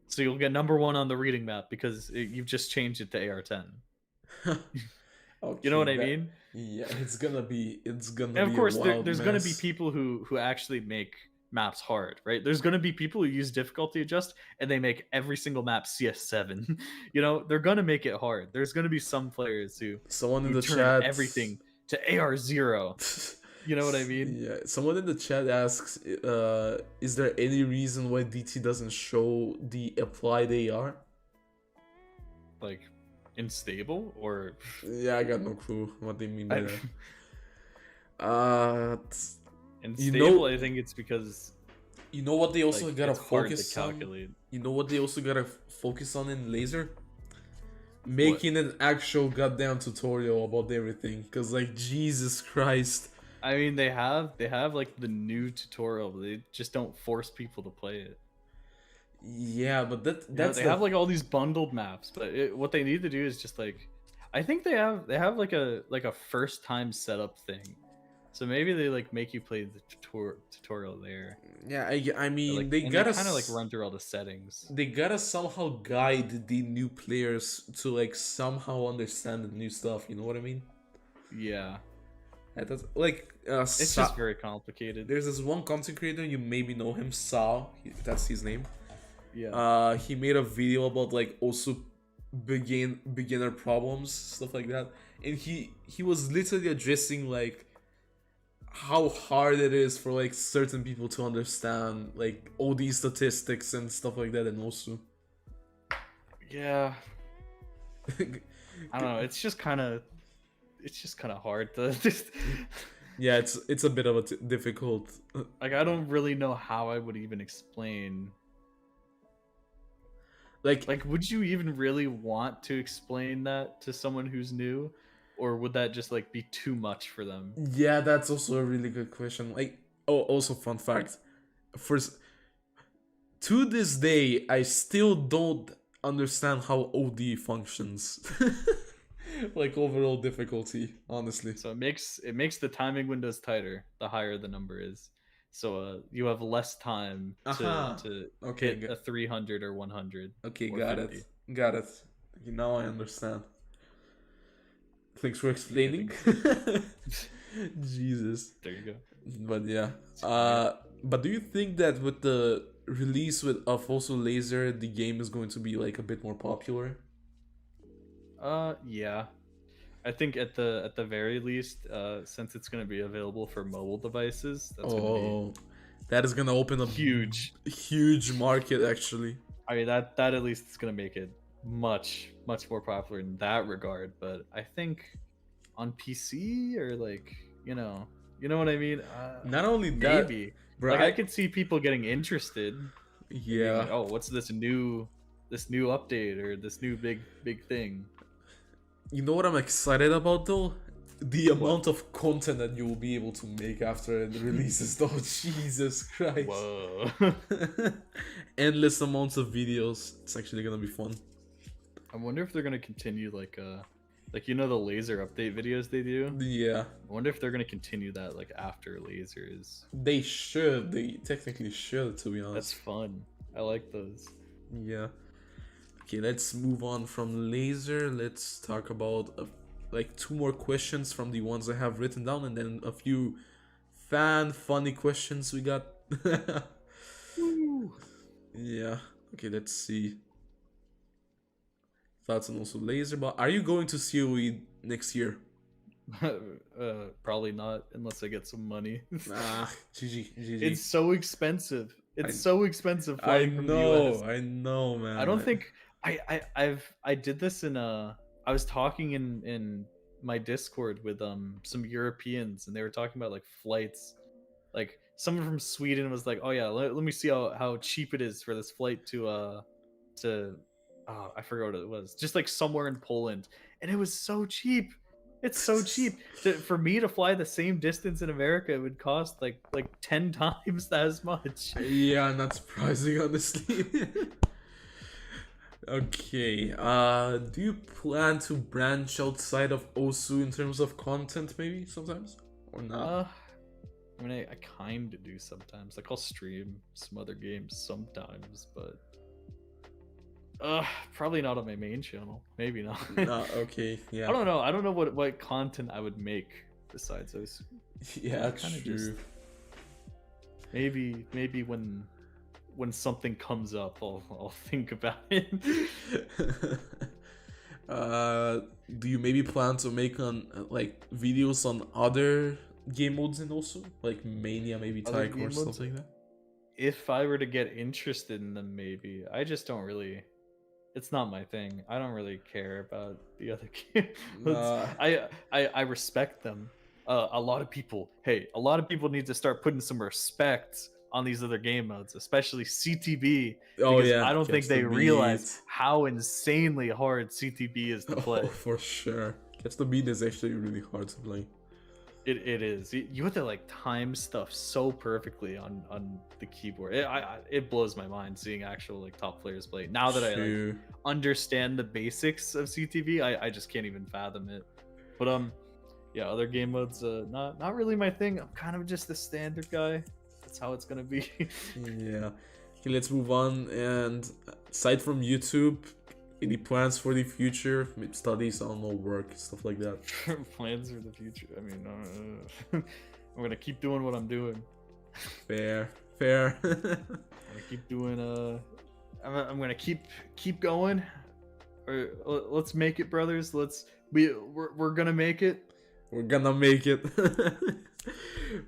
Speaker 3: So you'll get #1 on the reading map because you've just changed it to AR10.
Speaker 2: Okay,
Speaker 3: you know what I mean?
Speaker 2: Yeah, it's gonna be.
Speaker 3: And of course, there's gonna be people who actually make maps hard, right? There's gonna be people who use difficulty adjust and they make every single map CS7. You know, they're gonna make it hard. There's gonna be some players who
Speaker 2: someone in the
Speaker 3: turn
Speaker 2: chat
Speaker 3: everything to AR0. You know what I mean?
Speaker 2: Yeah. Someone in the chat asks, is there any reason why DT doesn't show the applied AR?
Speaker 3: Like, unstable or?
Speaker 2: Yeah, I got no clue what they mean by
Speaker 3: I,
Speaker 2: that.
Speaker 3: unstable. I think it's because
Speaker 2: you know what they also
Speaker 3: like,
Speaker 2: gotta
Speaker 3: it's hard to
Speaker 2: focus on.
Speaker 3: calculate.
Speaker 2: You know what they also gotta focus on in Lazer? Making an actual goddamn tutorial about everything. Cause like Jesus Christ.
Speaker 3: I mean, they have like the new tutorial, but they just don't force people to play it.
Speaker 2: Yeah, but that's
Speaker 3: They have like all these bundled maps, but what they need to do is just like, I think they have like a first time setup thing, so maybe they like make you play the tutorial there.
Speaker 2: Yeah, I mean
Speaker 3: like,
Speaker 2: they gotta
Speaker 3: kind of like run through all the settings.
Speaker 2: They gotta somehow guide the new players to like somehow understand the new stuff. You know what I mean?
Speaker 3: Yeah.
Speaker 2: That's like
Speaker 3: it's just very complicated.
Speaker 2: There's this one content creator, you maybe know him, Sao. That's his name.
Speaker 3: Yeah.
Speaker 2: He made a video about like also beginner problems, stuff like that, and he was literally addressing like how hard it is for like certain people to understand like all these statistics and stuff like that, and also
Speaker 3: yeah. I don't know. It's just kind of hard to just.
Speaker 2: Yeah, it's a bit of a difficult.
Speaker 3: Like I don't really know how I would even explain. Like, would you even really want to explain that to someone who's new, or would that just like be too much for them?
Speaker 2: Yeah, that's also a really good question. Like, oh, also fun fact, first, to this day, I still don't understand how OD functions. Like overall difficulty, honestly.
Speaker 3: So it makes the timing windows tighter the higher the number is. So you have less time to hit a 300 or 100.
Speaker 2: Okay,
Speaker 3: or
Speaker 2: got
Speaker 3: 50.
Speaker 2: it. Got it. Now I understand. Thanks for explaining. Jesus.
Speaker 3: There you go.
Speaker 2: But yeah. But do you think that with the release of also Lazer, the game is going to be like a bit more popular?
Speaker 3: Yeah. I think at the very least, since it's going to be available for mobile devices, that's
Speaker 2: that is going to open a huge market actually.
Speaker 3: I mean that at least is going to make it much more popular in that regard, but I think on PC or like, you know what I mean?
Speaker 2: Not only that,
Speaker 3: maybe bro, like I could see people getting interested.
Speaker 2: Yeah.
Speaker 3: Like, oh, what's this new update or this new big thing?
Speaker 2: You know what I'm excited about though? The amount of content that you will be able to make after it releases though. Jesus Christ.
Speaker 3: Whoa.
Speaker 2: Endless amounts of videos. It's actually gonna be fun.
Speaker 3: I wonder if they're gonna continue like the Lazer update videos they do.
Speaker 2: Yeah.
Speaker 3: I wonder if they're gonna continue that like after Lazer is.
Speaker 2: They should. They technically should, to be honest.
Speaker 3: That's fun. I like those.
Speaker 2: Yeah. Okay, let's move on from Lazer. Let's talk about like 2 more questions from the ones I have written down, and then a few funny questions we got. Yeah. Okay, let's see. Thoughts on also Lazer, but are you going to COE next year?
Speaker 3: Probably not unless I get some money.
Speaker 2: GG.
Speaker 3: It's so expensive. So expensive.
Speaker 2: I know, man.
Speaker 3: I don't think I did this in I was talking in my Discord with some Europeans, and they were talking about like flights. Like someone from Sweden was like, "Oh yeah, let me see how cheap it is for this flight to I forgot what it was. Just like somewhere in Poland, and it was so cheap. It's so cheap. For me to fly the same distance in America, it would cost like 10 times as much.
Speaker 2: Yeah, not surprising, honestly. Okay, do you plan to branch outside of Osu in terms of content maybe sometimes? Or not?
Speaker 3: I mean, I kind of do sometimes. Like I'll stream some other games sometimes, but probably not on my main channel. Maybe not.
Speaker 2: No, okay, yeah.
Speaker 3: I don't know. I don't know what content I would make besides those.
Speaker 2: Yeah, true.
Speaker 3: Maybe when something comes up, I'll think about it.
Speaker 2: Do you maybe plan to make on like videos on other game modes in also, like Mania, maybe
Speaker 3: Other
Speaker 2: Tycoon
Speaker 3: game
Speaker 2: or stuff
Speaker 3: modes?
Speaker 2: like that?
Speaker 3: If I were to get interested in them, maybe. I just don't really. It's not my thing. I don't really care about the other game modes.
Speaker 2: Nah.
Speaker 3: I respect them. A lot of people. Hey, a lot of people need to start putting some respect on these other game modes, especially CTB.
Speaker 2: Oh
Speaker 3: Because
Speaker 2: yeah,
Speaker 3: I don't think
Speaker 2: Catch
Speaker 3: they
Speaker 2: the
Speaker 3: realize
Speaker 2: Beat.
Speaker 3: how insanely hard CTB is to play.
Speaker 2: Oh, for sure. Catch the Beat is actually really hard to play.
Speaker 3: It is. You have to like time stuff so perfectly on the keyboard. It blows my mind seeing actual like top players play. Now that I like understand the basics of CTV, I just can't even fathom it. But yeah, other game modes not really my thing. I'm kind of just the standard guy. That's how it's gonna be.
Speaker 2: Yeah. Okay, let's move on. And aside from YouTube, any plans for the future? Maybe studies, I don't know, work, stuff like that.
Speaker 3: Plans for the future. I mean, I'm gonna keep doing what I'm doing.
Speaker 2: Fair.
Speaker 3: I'm gonna keep doing. I'm gonna keep going. Or let's make it, brothers. We're gonna make it.
Speaker 2: We're gonna make it.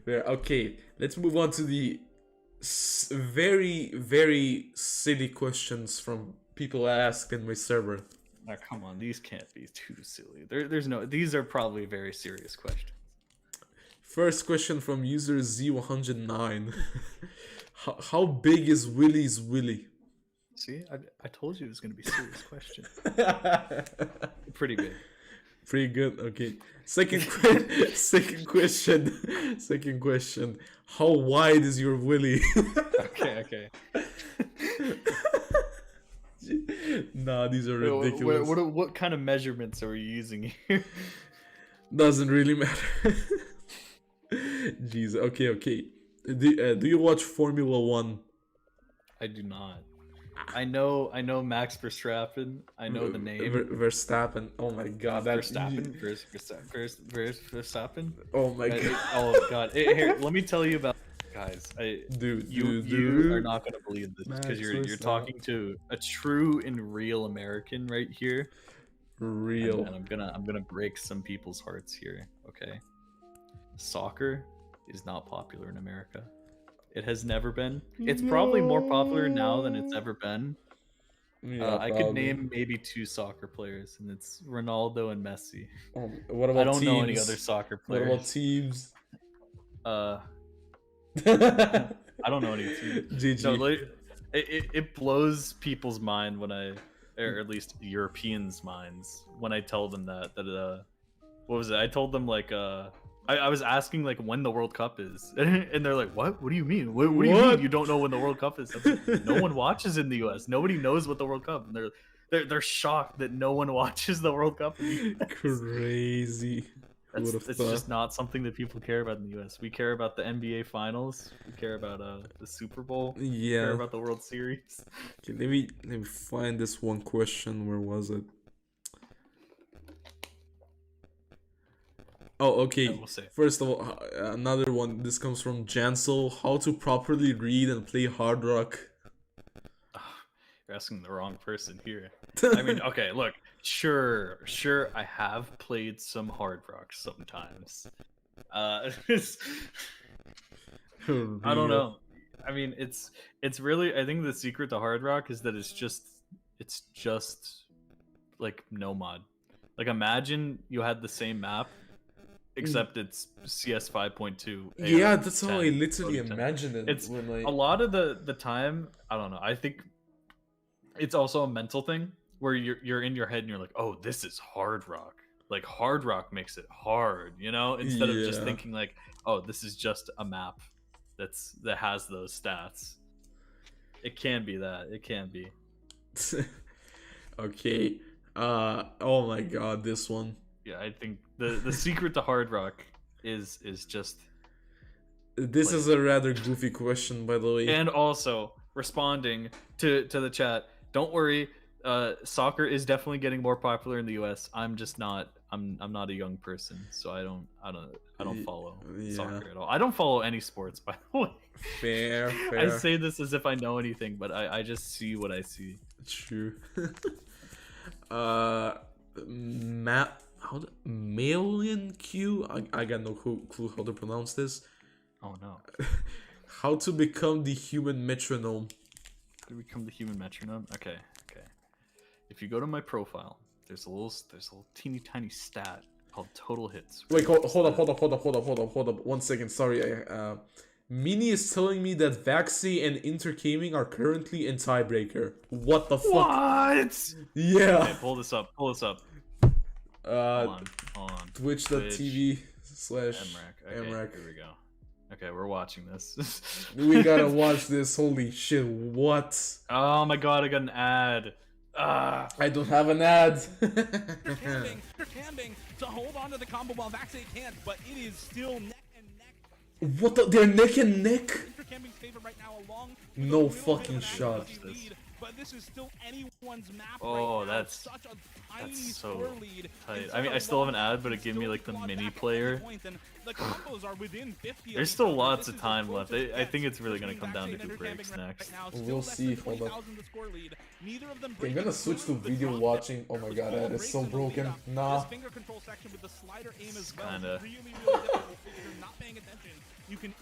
Speaker 2: Fair. Okay, let's move on to the very, very silly questions from people asked in my server.
Speaker 3: Now, come on, these can't be too silly. There's no. These are probably very serious questions.
Speaker 2: First question from user Z109. How big is Willy's Willy?
Speaker 3: See, I told you it was gonna be a serious question. Pretty big.
Speaker 2: Pretty good. Okay. Second question. How wide is your Willy?
Speaker 3: Okay.
Speaker 2: Nah, these are ridiculous.
Speaker 3: What kind of measurements are we using here?
Speaker 2: Doesn't really matter. Jeez. Okay. Do you watch Formula 1?
Speaker 3: I do not. I know Max Verstappen. I know the name.
Speaker 2: Verstappen. Oh my god.
Speaker 3: Verstappen.
Speaker 2: Oh my god.
Speaker 3: Oh god. Here, let me tell you about guys. You are not gonna believe this because you're talking to a true and real American right here.
Speaker 2: Real.
Speaker 3: And I'm gonna break some people's hearts here. Okay. Soccer is not popular in America. It has never been. It's probably more popular now than it's ever been.
Speaker 2: Yeah,
Speaker 3: I could name maybe 2 soccer players, and it's Ronaldo and Messi.
Speaker 2: What about
Speaker 3: I don't
Speaker 2: teams?
Speaker 3: know any other soccer players.
Speaker 2: What about teams?
Speaker 3: I don't know any teams.
Speaker 2: GG.
Speaker 3: No, like, it blows people's mind when or at least Europeans' minds, when I tell them that what was it? I told them like I was asking like when the World Cup is, and they're like, "What? What do you mean? What do you mean you don't know when the World Cup is?" Like, no one watches in the U.S. Nobody knows what the World Cup. And they're shocked that no one watches the World Cup in the US.
Speaker 2: Crazy.
Speaker 3: It's just not something that people care about in the U.S. We care about the NBA Finals. We care about the Super Bowl.
Speaker 2: Yeah.
Speaker 3: We care about the World Series.
Speaker 2: Okay, let me find this one question. Where was it? Oh, okay.
Speaker 3: We'll see.
Speaker 2: First of all, another one. This comes from Jansel. How to properly read and play hard rock?
Speaker 3: You're asking the wrong person here. I mean, okay, look. Sure. I have played some hard rock sometimes. I don't know. I mean, it's really. I think the secret to hard rock is that it's just like no mod. Like imagine you had the same map, except it's CS 5.2.
Speaker 2: Yeah, that's how I literally imagined it.
Speaker 3: It's a lot of the time. I don't know. I think it's also a mental thing where you're in your head and you're like, oh, this is hard rock. Like hard rock makes it hard, you know, instead of just thinking like, oh, this is just a map that has those stats. It can be that. It can be.
Speaker 2: Okay. Oh my god, this one.
Speaker 3: Yeah, I think the secret to hard rock is just.
Speaker 2: This is a rather goofy question, by the way.
Speaker 3: And also responding to the chat. Don't worry, soccer is definitely getting more popular in the U.S. I'm just not. I'm not a young person, so I don't follow soccer at all. I don't follow any sports, by the way.
Speaker 2: Fair.
Speaker 3: I say this as if I know anything, but I just see what I see.
Speaker 2: True. Matt, how the Mailin Q? I got no clue how to pronounce this.
Speaker 3: Oh no.
Speaker 2: How to become the human metronome.
Speaker 3: How to become the human metronome? Okay, okay. If you go to my profile, there's a little teeny tiny stat called total hits.
Speaker 2: Wait, hold up. 1 second. Sorry. Mini is telling me that Vaxei and Intercambing are currently in tiebreaker. What the fuck?
Speaker 3: What?
Speaker 2: Yeah.
Speaker 3: Okay, pull this up. Hold on.
Speaker 2: Twitch.tv/Mrekk.
Speaker 3: Okay, here we go. Okay, we're watching this.
Speaker 2: We gotta watch this. Holy shit, what?
Speaker 3: Oh my god, I got an ad.
Speaker 2: I don't have an ad.
Speaker 1: Intercambing to hold on to the combo while Vaxei can't, but it is still neck and neck.
Speaker 2: What the? They're neck and neck?
Speaker 1: Intercambing's favorite right now along.
Speaker 2: No fucking shot.
Speaker 1: But this is still anyone's map
Speaker 3: Oh,
Speaker 1: right now.
Speaker 3: that's
Speaker 1: Such a tiny
Speaker 3: so
Speaker 1: score lead.
Speaker 3: tight. I mean, I still have an ad, but it gave me like the mini player.
Speaker 1: The combos are within 50.
Speaker 3: There's still lots of time left. I think it's really gonna come down to who breaks next.
Speaker 2: We'll see. Hold up. Okay, I'm gonna switch to video watching. Oh my god, that is so broken. Nah.
Speaker 3: Kinda.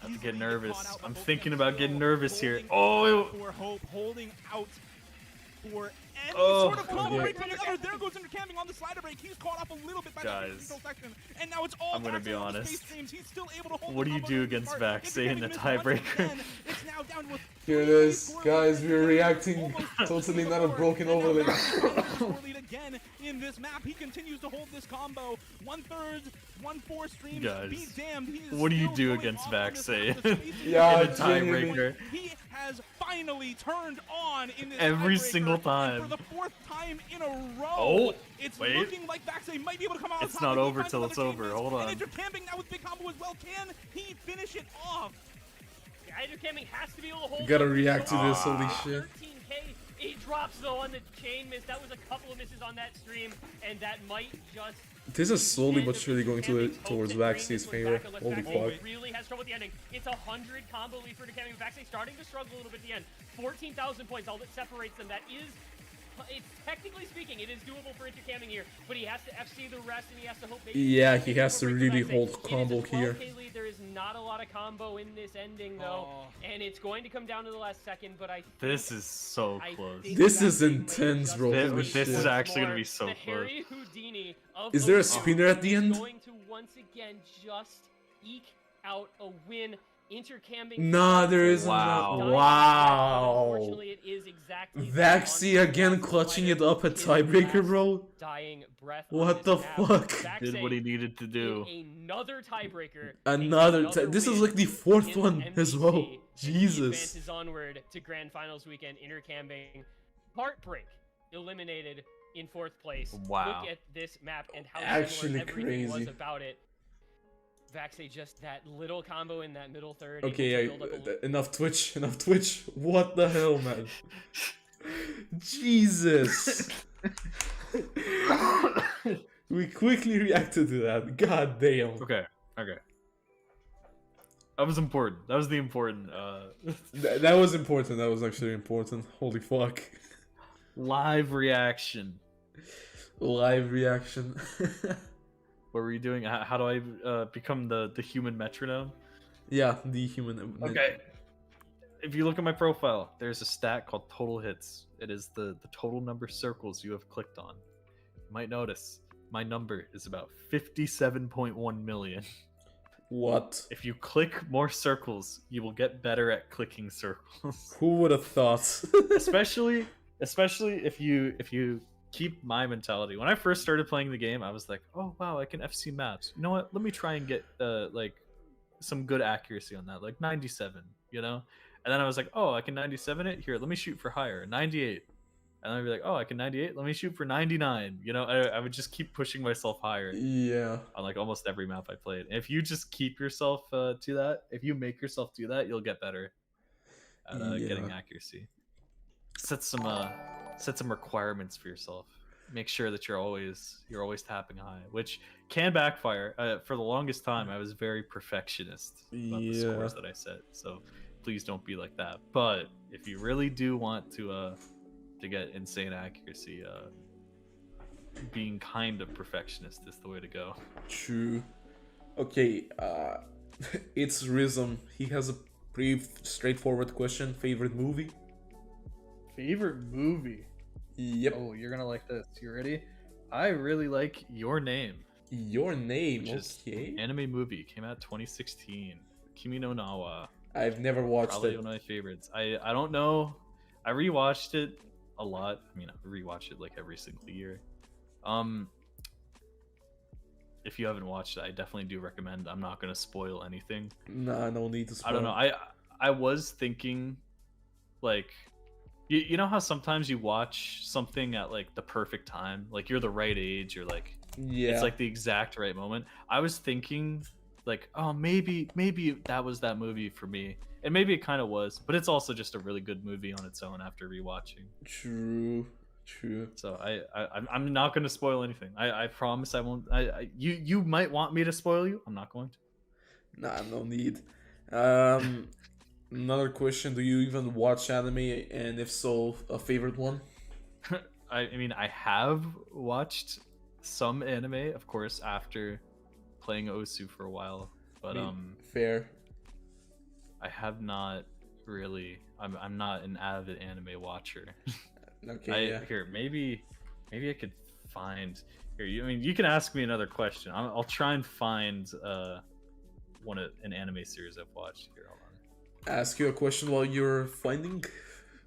Speaker 3: I'm getting nervous. I'm thinking about getting nervous here. Oh!
Speaker 1: For hope, holding out for any
Speaker 3: Oh,
Speaker 1: sort of combo
Speaker 2: yeah.
Speaker 1: break from the other. There goes Intercambing on the slider break. He's caught off a little bit by
Speaker 3: Guys,
Speaker 1: the control section, and now it's all
Speaker 3: I'm gonna be
Speaker 1: Vaxei on the
Speaker 3: honest.
Speaker 1: space streams. He's still able to hold
Speaker 3: What
Speaker 1: the
Speaker 3: do you
Speaker 1: combo
Speaker 3: do
Speaker 1: to
Speaker 3: against
Speaker 1: start.
Speaker 3: Vaxei in the
Speaker 1: Intercambing missed once
Speaker 3: tiebreaker?
Speaker 1: again. It's now down with
Speaker 2: Here it is, guys. We're reacting. Totally not a broken overlay.
Speaker 1: lead again in this map. He continues to hold this combo. 1/3, 1/4 streams.
Speaker 3: Guys,
Speaker 1: Be damned. He is
Speaker 3: what do you
Speaker 1: still
Speaker 3: do
Speaker 1: going
Speaker 3: against
Speaker 1: off on this
Speaker 3: Vaxei?
Speaker 1: map. The space
Speaker 2: Yeah,
Speaker 3: in a tiebreaker?
Speaker 1: He has finally turned on in this
Speaker 3: Every
Speaker 1: tiebreaker,
Speaker 3: single
Speaker 1: and
Speaker 3: time.
Speaker 1: for the 4th time in a row.
Speaker 3: Oh,
Speaker 1: it's
Speaker 3: wait.
Speaker 1: looking like Vaxei might be able to come out on
Speaker 3: It's
Speaker 1: top.
Speaker 3: not
Speaker 1: He
Speaker 3: over
Speaker 1: finds
Speaker 3: till
Speaker 1: another
Speaker 3: it's over.
Speaker 1: game miss,
Speaker 3: Hold on.
Speaker 1: And Intercambing now with big combo as well. Can he finish it off?
Speaker 4: Intercambing has to be able to hold.
Speaker 2: Gotta
Speaker 4: it.
Speaker 2: react to this. Holy shit.
Speaker 4: 13K. He drops though on the chain miss. That was a couple of misses on that stream, and that might just.
Speaker 2: This is slowly but surely going towards Vaxei's favor. Holy fuck.
Speaker 4: Really has trouble at the ending. It's 100 combo lead for Intercambing. Vaxei starting to struggle a little bit at the end. 14,000 points, all that separates them. That is. It's technically speaking, it is doable for Intercambing here, but he has to FC the rest, and he has to hope.
Speaker 2: Yeah, he has to really hold combo
Speaker 4: It is a
Speaker 2: here.
Speaker 4: 12K lead. There is not a lot of combo in this ending though, and it's going to come down to the last second. But I. Think,
Speaker 3: This is so close.
Speaker 2: This is
Speaker 4: Vaxei might
Speaker 2: intense,
Speaker 4: just
Speaker 2: bro.
Speaker 4: be
Speaker 2: Holy
Speaker 3: This is
Speaker 2: shit.
Speaker 3: actually gonna be so
Speaker 4: the
Speaker 3: close.
Speaker 4: Harry Houdini of
Speaker 2: Is there a
Speaker 4: those
Speaker 2: spinner at the
Speaker 4: is
Speaker 2: end?
Speaker 4: Going to once again just eke out a win. Intercambing.
Speaker 2: Nah, there isn't.
Speaker 3: Wow.
Speaker 2: Wow.
Speaker 4: Unfortunately, it is exactly
Speaker 2: Vaxei again clutching it up at tiebreaker, bro.
Speaker 4: Dying breath.
Speaker 2: What the fuck?
Speaker 3: Did what he needed to do.
Speaker 4: Another tiebreaker.
Speaker 2: This is like the 4th one as well. Jesus.
Speaker 4: Advances onward to grand finals weekend. Intercambing. Heartbreak eliminated in 4th place.
Speaker 3: Wow.
Speaker 4: Look at this map and how
Speaker 2: Actually
Speaker 4: similar everything
Speaker 2: crazy.
Speaker 4: was about it. Vaxei just that little combo in that middle third.
Speaker 2: Okay,
Speaker 4: able to build up a
Speaker 2: enough Twitch. What the hell, man? Jesus. We quickly reacted to that. God damn.
Speaker 3: Okay. That was important. That was the important.
Speaker 2: That was important. That was actually important. Holy fuck.
Speaker 3: Live reaction.
Speaker 2: Live reaction.
Speaker 3: What were you doing? How do I become the human metronome?
Speaker 2: Yeah, the human.
Speaker 3: Okay. If you look at my profile, there's a stat called total hits. It is the total number of circles you have clicked on. You might notice my number is about 57.1 million.
Speaker 2: What?
Speaker 3: If you click more circles, you will get better at clicking circles.
Speaker 2: Who would have thought?
Speaker 3: especially if you keep my mentality. When I first started playing the game, I was like, oh wow, I can FC maps. You know what? Let me try and get like some good accuracy on that, like 97, you know? And then I was like, oh, I can 97 it? Here, let me shoot for higher, 98. And then I'd be like, oh, I can 98? Let me shoot for 99. You know, I would just keep pushing myself higher
Speaker 2: Yeah.
Speaker 3: on like almost every map I played. And if you just keep yourself to that, if you make yourself do that, you'll get better at getting accuracy. Set some requirements for yourself. Make sure that you're always tapping high, which can backfire. For the longest time, I was very perfectionist about the scores that I set. So please don't be like that. But if you really do want to get insane accuracy, being kind of perfectionist is the way to go.
Speaker 2: True. Okay, it's Rhythm. He has a pretty straightforward question. Favorite movie?
Speaker 3: Favorite movie?
Speaker 2: Yep.
Speaker 3: Oh, you're gonna like this. You ready? I really like Your Name.
Speaker 2: Your Name,
Speaker 3: Which is
Speaker 2: okay.
Speaker 3: anime movie, came out 2016. Kimi no Nawa.
Speaker 2: I've never watched
Speaker 3: Probably
Speaker 2: it.
Speaker 3: one of my favorites. I don't know. I rewatched it a lot. I mean, I rewatch it like every single year. If you haven't watched it, I definitely do recommend. I'm not gonna spoil anything.
Speaker 2: Nah, no need to spoil.
Speaker 3: I don't know. I was thinking, like, you know how sometimes you watch something at like the perfect time, like you're the right age, or like it's like the exact right moment. I was thinking, like, oh, maybe that was that movie for me, and maybe it kind of was, but it's also just a really good movie on its own after rewatching.
Speaker 2: True.
Speaker 3: So I'm not going to spoil anything. I promise I won't. You might want me to spoil you. I'm not going to.
Speaker 2: Nah, no need. Another question: do you even watch anime, and if so, a favorite one?
Speaker 3: I mean, I have watched some anime, of course, after playing Osu for a while, but
Speaker 2: fair.
Speaker 3: I have not really. I'm not an avid anime watcher.
Speaker 2: Okay.
Speaker 3: Here, maybe I could find. Here, I mean, you can ask me another question. I'll try and find an anime series I've watched. Here, hold on.
Speaker 2: Ask you a question while you're finding.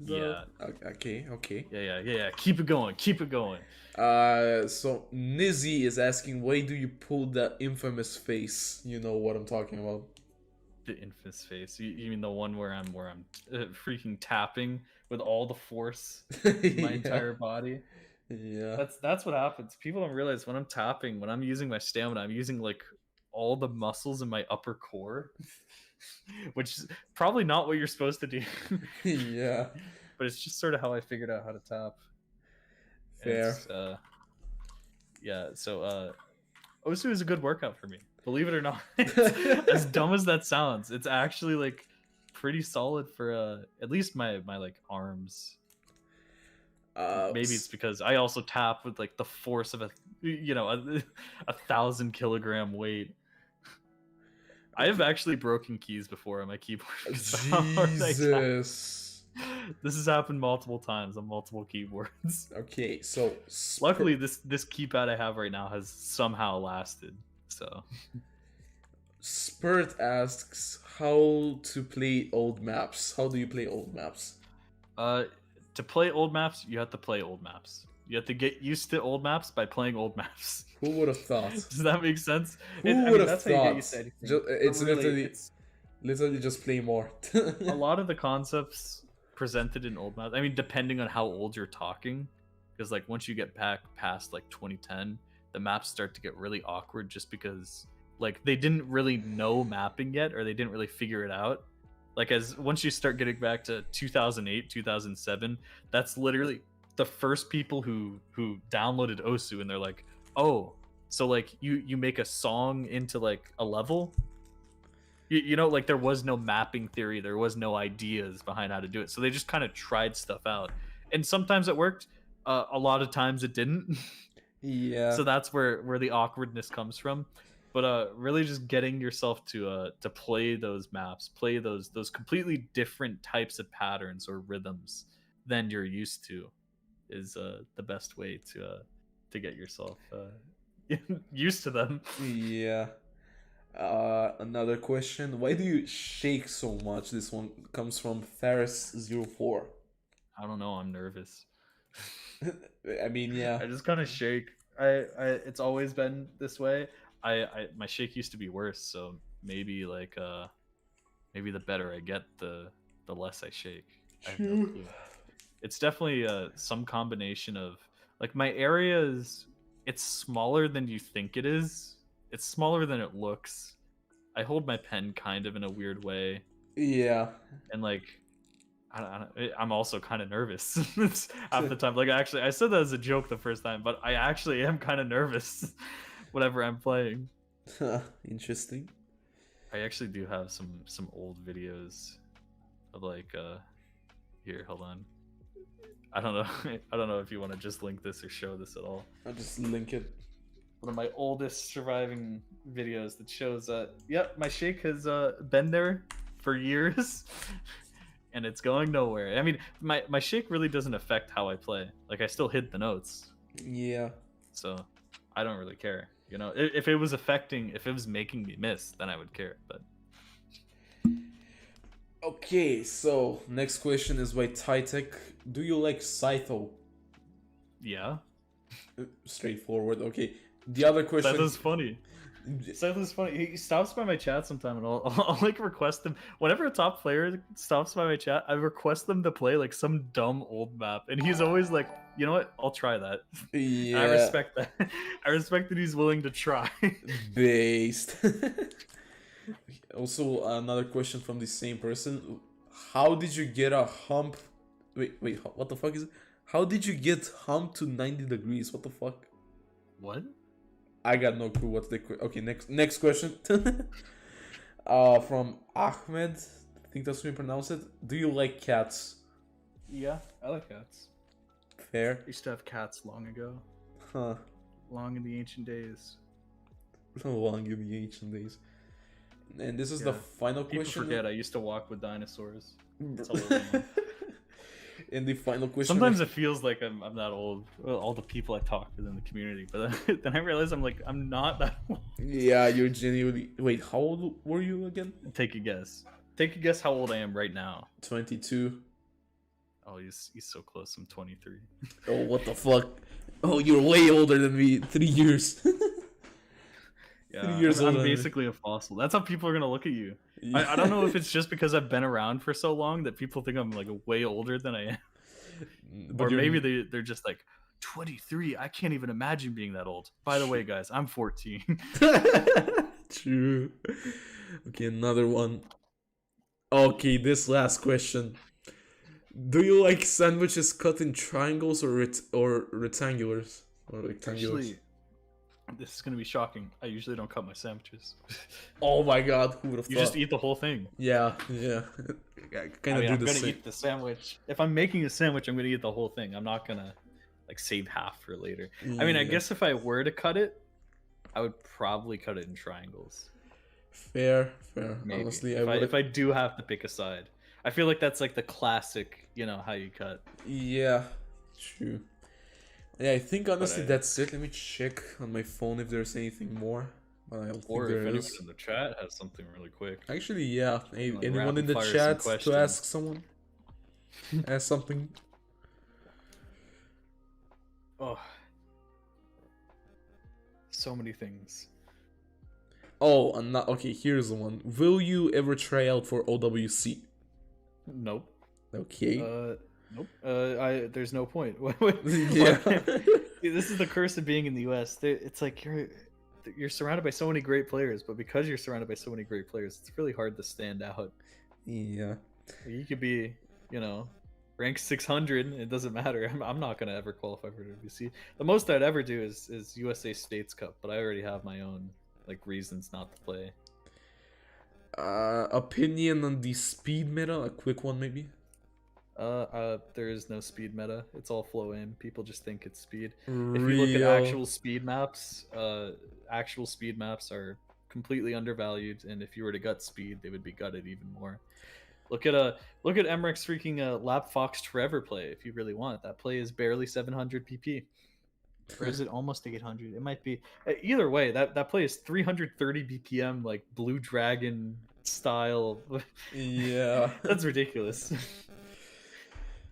Speaker 3: Yeah.
Speaker 2: Okay.
Speaker 3: Yeah. Keep it going.
Speaker 2: So Nizzy is asking, why do you pull that infamous face? You know what I'm talking about.
Speaker 3: The infamous face. You mean the one where I'm freaking tapping with all the force in my entire body?
Speaker 2: Yeah.
Speaker 3: That's what happens. People don't realize when I'm tapping, when I'm using my stamina, I'm using like all the muscles in my upper core, which is probably not what you're supposed to do.
Speaker 2: Yeah.
Speaker 3: But it's just sort of how I figured out how to tap.
Speaker 2: Fair.
Speaker 3: Yeah. So Osu is a good workout for me. Believe it or not. As dumb as that sounds, it's actually like pretty solid for at least my like arms. Maybe it's because I also tap with like the force of a 1,000-kilogram weight. I have actually broken keys before on my keyboard.
Speaker 2: Jesus.
Speaker 3: This has happened multiple times on multiple keyboards.
Speaker 2: Okay, so
Speaker 3: luckily this keypad I have right now has somehow lasted. So
Speaker 2: Spurt asks how to play old maps. How do you play old maps?
Speaker 3: To play old maps, you have to play old maps. You have to get used to old maps by playing old maps.
Speaker 2: Who would have thought?
Speaker 3: Does that make sense?
Speaker 2: Who would have
Speaker 3: that's
Speaker 2: thought?
Speaker 3: How you get used to anything.
Speaker 2: It's really, literally just play more.
Speaker 3: A lot of the concepts presented in old maps, I mean, depending on how old you're talking, because like once you get back past like 2010, the maps start to get really awkward just because like they didn't really know mapping yet, or they didn't really figure it out. Like once you start getting back to 2008, 2007, that's literally the first people who downloaded Osu, and they're like, oh, so like you make a song into like a level. You know, like there was no mapping theory, there was no ideas behind how to do it, so they just kind of tried stuff out, and sometimes it worked, a lot of times it didn't.
Speaker 2: Yeah.
Speaker 3: So that's where the awkwardness comes from. But really just getting yourself to play those maps, play those completely different types of patterns or rhythms than you're used to, is the best way to get yourself used to them.
Speaker 2: Yeah. Another question: why do you shake so much? This one comes from Ferris04.
Speaker 3: I don't know. I'm nervous.
Speaker 2: I mean, yeah.
Speaker 3: I just kind of shake. It's always been this way. My shake used to be worse, so maybe like maybe the better I get, the less I shake. I have no clue. It's definitely some combination of like my area it's smaller than you think it is. It's smaller than it looks. I hold my pen kind of in a weird way.
Speaker 2: Yeah.
Speaker 3: And like I'm also kind of nervous half the time. Like actually, I said that as a joke the first time, but I actually am kind of nervous whenever I'm playing.
Speaker 2: Interesting.
Speaker 3: I actually do have some old videos of like here, hold on. I don't know. I don't know if you want to just link this or show this at all.
Speaker 2: I'll just link it.
Speaker 3: One of my oldest surviving videos that shows yep, my shake has been there for years and it's going nowhere. I mean, my shake really doesn't affect how I play. Like, I still hit the notes.
Speaker 2: Yeah.
Speaker 3: So I don't really care. You know, if it was making me miss, then I would care. But
Speaker 2: okay, so next question is by Tytech. Do you like Scytho?
Speaker 3: yeah,
Speaker 2: Straightforward. Okay. The other question.
Speaker 3: that was funny. Scytho's funny. He stops by my chat sometime, and I'll like request him. Whenever a top player stops by my chat, I request them to play like some dumb old map, and he's always like, you know what? I'll try that.
Speaker 2: Yeah.
Speaker 3: I respect that. I respect that he's willing to try.
Speaker 2: Based. Also, another question from the same person. How did you get a hump? Wait, what the fuck is it? How did you get hump to 90 degrees? What the fuck?
Speaker 3: What?
Speaker 2: I got no clue what's the okay, next question. From Ahmed, I think that's how you pronounce it. Do you like cats?
Speaker 3: Yeah, I like cats.
Speaker 2: Fair.
Speaker 3: I used to have cats long ago.
Speaker 2: Huh.
Speaker 3: Long in the ancient days.
Speaker 2: Long in the ancient days. And this is the final
Speaker 3: People
Speaker 2: question.
Speaker 3: forget I used to walk with dinosaurs. That's all I know.
Speaker 2: And the final question.
Speaker 3: Sometimes it feels like I'm that old. Well, all the people I talk with in the community, but then I realize I'm not that old.
Speaker 2: Yeah, you're genuinely. Wait, how old were you again?
Speaker 3: Take a guess. Take a guess how old I am right now.
Speaker 2: 22.
Speaker 3: Oh, he's so close. I'm 23.
Speaker 2: Oh, what the fuck? Oh, you're way older than me. 3 years.
Speaker 3: Yeah,
Speaker 2: 3 years
Speaker 3: I'm
Speaker 2: older.
Speaker 3: basically a fossil. That's how people are gonna look at you.
Speaker 2: Yeah.
Speaker 3: I don't know if it's just because I've been around for so long that people think I'm like way older than I am,
Speaker 2: But
Speaker 3: or
Speaker 2: you're-
Speaker 3: maybe they're just like 23. I can't even imagine being that old. By the way, guys, I'm 14.
Speaker 2: True. Okay, another one. Okay, this last question. Do you like sandwiches cut in triangles or rectangulars? Or rectangulars?
Speaker 3: Actually, this is gonna be shocking. I usually don't cut my sandwiches.
Speaker 2: Oh my god, who would have
Speaker 3: You
Speaker 2: thought?
Speaker 3: just eat the whole thing.
Speaker 2: Yeah. I kind of
Speaker 3: I'm
Speaker 2: do the
Speaker 3: gonna
Speaker 2: same.
Speaker 3: eat the sandwich. If I'm making a sandwich, I'm gonna eat the whole thing. I'm not gonna like save half for later. I mean, I
Speaker 2: Yeah.
Speaker 3: guess if I were to cut it, I would probably cut it in triangles.
Speaker 2: Fair.
Speaker 3: Maybe.
Speaker 2: Honestly,
Speaker 3: If I do have to pick a side, I feel like that's like the classic, you know, how you cut.
Speaker 2: Yeah, true. Yeah, I think honestly
Speaker 3: I-
Speaker 2: that's it. Let me check on my phone if there's anything more. But I don't
Speaker 3: Or
Speaker 2: think
Speaker 3: if
Speaker 2: there
Speaker 3: anyone
Speaker 2: is.
Speaker 3: in the chat has something really quick.
Speaker 2: Actually, yeah.
Speaker 3: Like
Speaker 2: Anyone in the
Speaker 3: rapid fire some
Speaker 2: chat to
Speaker 3: questions.
Speaker 2: ask someone? Ask something?
Speaker 3: Oh, so many things.
Speaker 2: Oh, okay, here's the one. Will you ever try out for OWC?
Speaker 3: Nope.
Speaker 2: Okay.
Speaker 3: Nope. There's no point.
Speaker 2: Yeah.
Speaker 3: See, this is the curse of being in the U.S. It's like you're surrounded by so many great players, but because you're surrounded by so many great players, it's really hard to stand out.
Speaker 2: Yeah.
Speaker 3: You could be, you know, ranked 600. It doesn't matter. I'm not gonna ever qualify for WC. The most I'd ever do is USA States Cup, but I already have my own like reasons not to play.
Speaker 2: Opinion on the speed meta? A quick one, maybe?
Speaker 3: There is no speed meta. It's all flow aim. People just think it's speed. If
Speaker 2: Real.
Speaker 3: you look at actual speed maps are completely undervalued, and if you were to gut speed, they would be gutted even more. Look at Mrekk's freaking Lap Fox Trevor play. If you really want, that play is barely 700 PP, or is it almost 800? It might be. Either way, that play is 330 BPM, like Blue Dragon style.
Speaker 2: Yeah.
Speaker 3: That's ridiculous.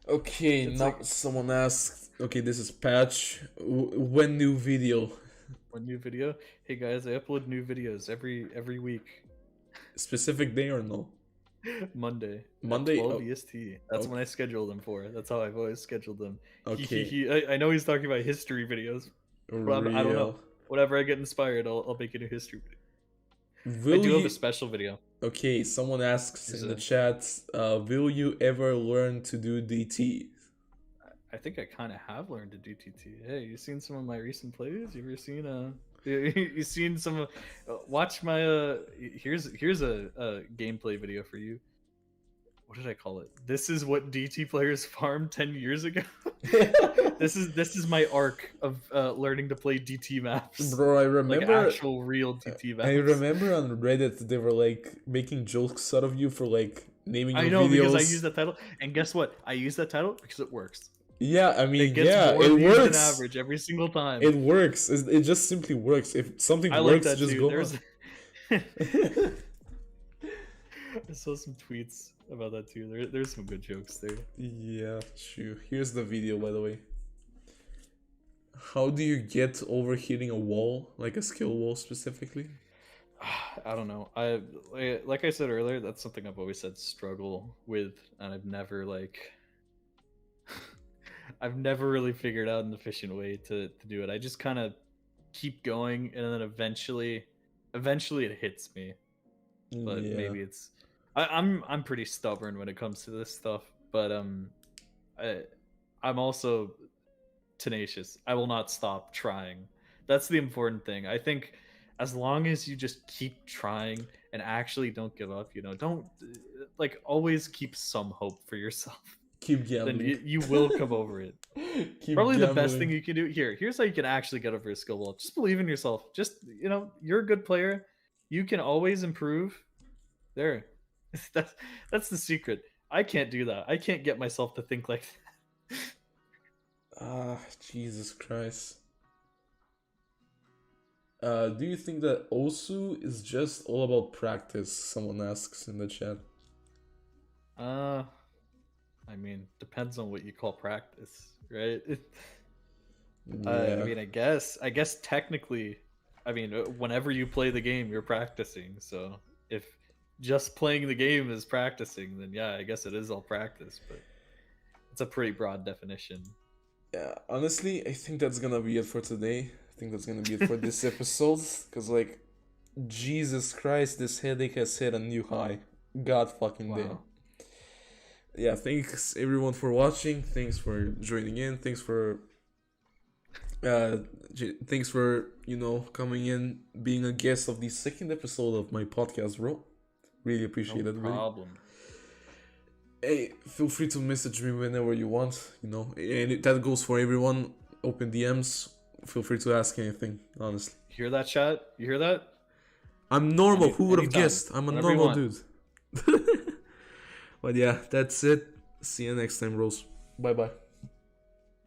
Speaker 2: Okay,
Speaker 3: It's
Speaker 2: now
Speaker 3: like-
Speaker 2: someone asked. Okay, this is Patch. When new video?
Speaker 3: One new video. Hey guys, I upload new videos every week.
Speaker 2: Specific day or no?
Speaker 3: Monday. at
Speaker 2: Monday?
Speaker 3: 12
Speaker 2: Oh.
Speaker 3: EST. That's when I schedule them for. That's how I've always scheduled them.
Speaker 2: Okay.
Speaker 3: I know he's talking about history videos. But I don't know. Whenever I get inspired, I'll make a new history video.
Speaker 2: Will
Speaker 3: I do have
Speaker 2: you-
Speaker 3: a special video.
Speaker 2: Okay, someone asks
Speaker 3: Is
Speaker 2: in the
Speaker 3: it-
Speaker 2: chat, will you ever learn to do DT?
Speaker 3: I think I kind of have learned to do TT. Hey, you seen some of my recent plays? You ever seen you seen some of watch my here's a gameplay video for you. what did I call it? This is what DT players farmed 10 years ago. This is my arc of learning to play DT maps.
Speaker 2: Bro, I
Speaker 3: Like
Speaker 2: remember.
Speaker 3: actual real DT maps.
Speaker 2: I remember on Reddit they were like making jokes out of you for like naming
Speaker 3: I
Speaker 2: your
Speaker 3: know
Speaker 2: videos.
Speaker 3: because I use that title, and guess what? I use that title because it works.
Speaker 2: Yeah, I mean,
Speaker 3: It gets
Speaker 2: yeah,
Speaker 3: more
Speaker 2: it
Speaker 3: views
Speaker 2: works.
Speaker 3: than average every single time.
Speaker 2: It works. It just simply works. If something
Speaker 3: I like
Speaker 2: works,
Speaker 3: that
Speaker 2: just
Speaker 3: too.
Speaker 2: go
Speaker 3: There's
Speaker 2: on.
Speaker 3: I saw some tweets about that too. There's some good jokes there.
Speaker 2: Yeah, true. Here's the video, by the way. How do you get over hitting a wall, like a skill wall specifically?
Speaker 3: I don't know. Like I said earlier, that's something I've always said struggle with, and I've never I've never really figured out an efficient way to do it. I just kind of keep going, and then eventually it hits me. But
Speaker 2: Yeah.
Speaker 3: maybe it's I'm pretty stubborn when it comes to this stuff. But I'm also tenacious. I will not stop trying. That's the important thing. I think as long as you just keep trying and actually don't give up, don't like always keep some hope for yourself.
Speaker 2: Keep gambling.
Speaker 3: Then you will come over it.
Speaker 2: Keep
Speaker 3: Probably the best
Speaker 2: gambling.
Speaker 3: thing you can do here's how you can actually get over a skill wall. Just believe in yourself. Just you're a good player. You can always improve. There. That's the secret. I can't do that. I can't get myself to think like that.
Speaker 2: Ah, Jesus Christ. Do you think that Osu is just all about practice? Someone asks in the chat.
Speaker 3: I mean, depends on what you call practice, right?
Speaker 2: Yeah.
Speaker 3: I mean, I guess technically, I mean, whenever you play the game, you're practicing. So if just playing the game is practicing, then yeah, I guess it is all practice. But it's a pretty broad definition.
Speaker 2: Yeah, honestly, I think that's gonna be it for today. I think that's gonna be it for this episode. Because, like, Jesus Christ, this headache has hit a new high. God fucking damn.
Speaker 3: Wow.
Speaker 2: Yeah, thanks everyone for watching. Thanks for joining in. Thanks for coming in, being a guest of the second episode of my podcast, bro. Really appreciate it.
Speaker 3: No problem.
Speaker 2: Really. Hey, feel free to message me whenever you want. And that goes for everyone. Open DMs. Feel free to ask anything. Honestly.
Speaker 3: Hear that, chat? You hear that?
Speaker 2: I'm normal. Who would have
Speaker 3: Anytime.
Speaker 2: guessed? I'm a
Speaker 3: Whenever you
Speaker 2: normal
Speaker 3: want.
Speaker 2: dude. But yeah, that's it. See you next time, Rose. Bye bye.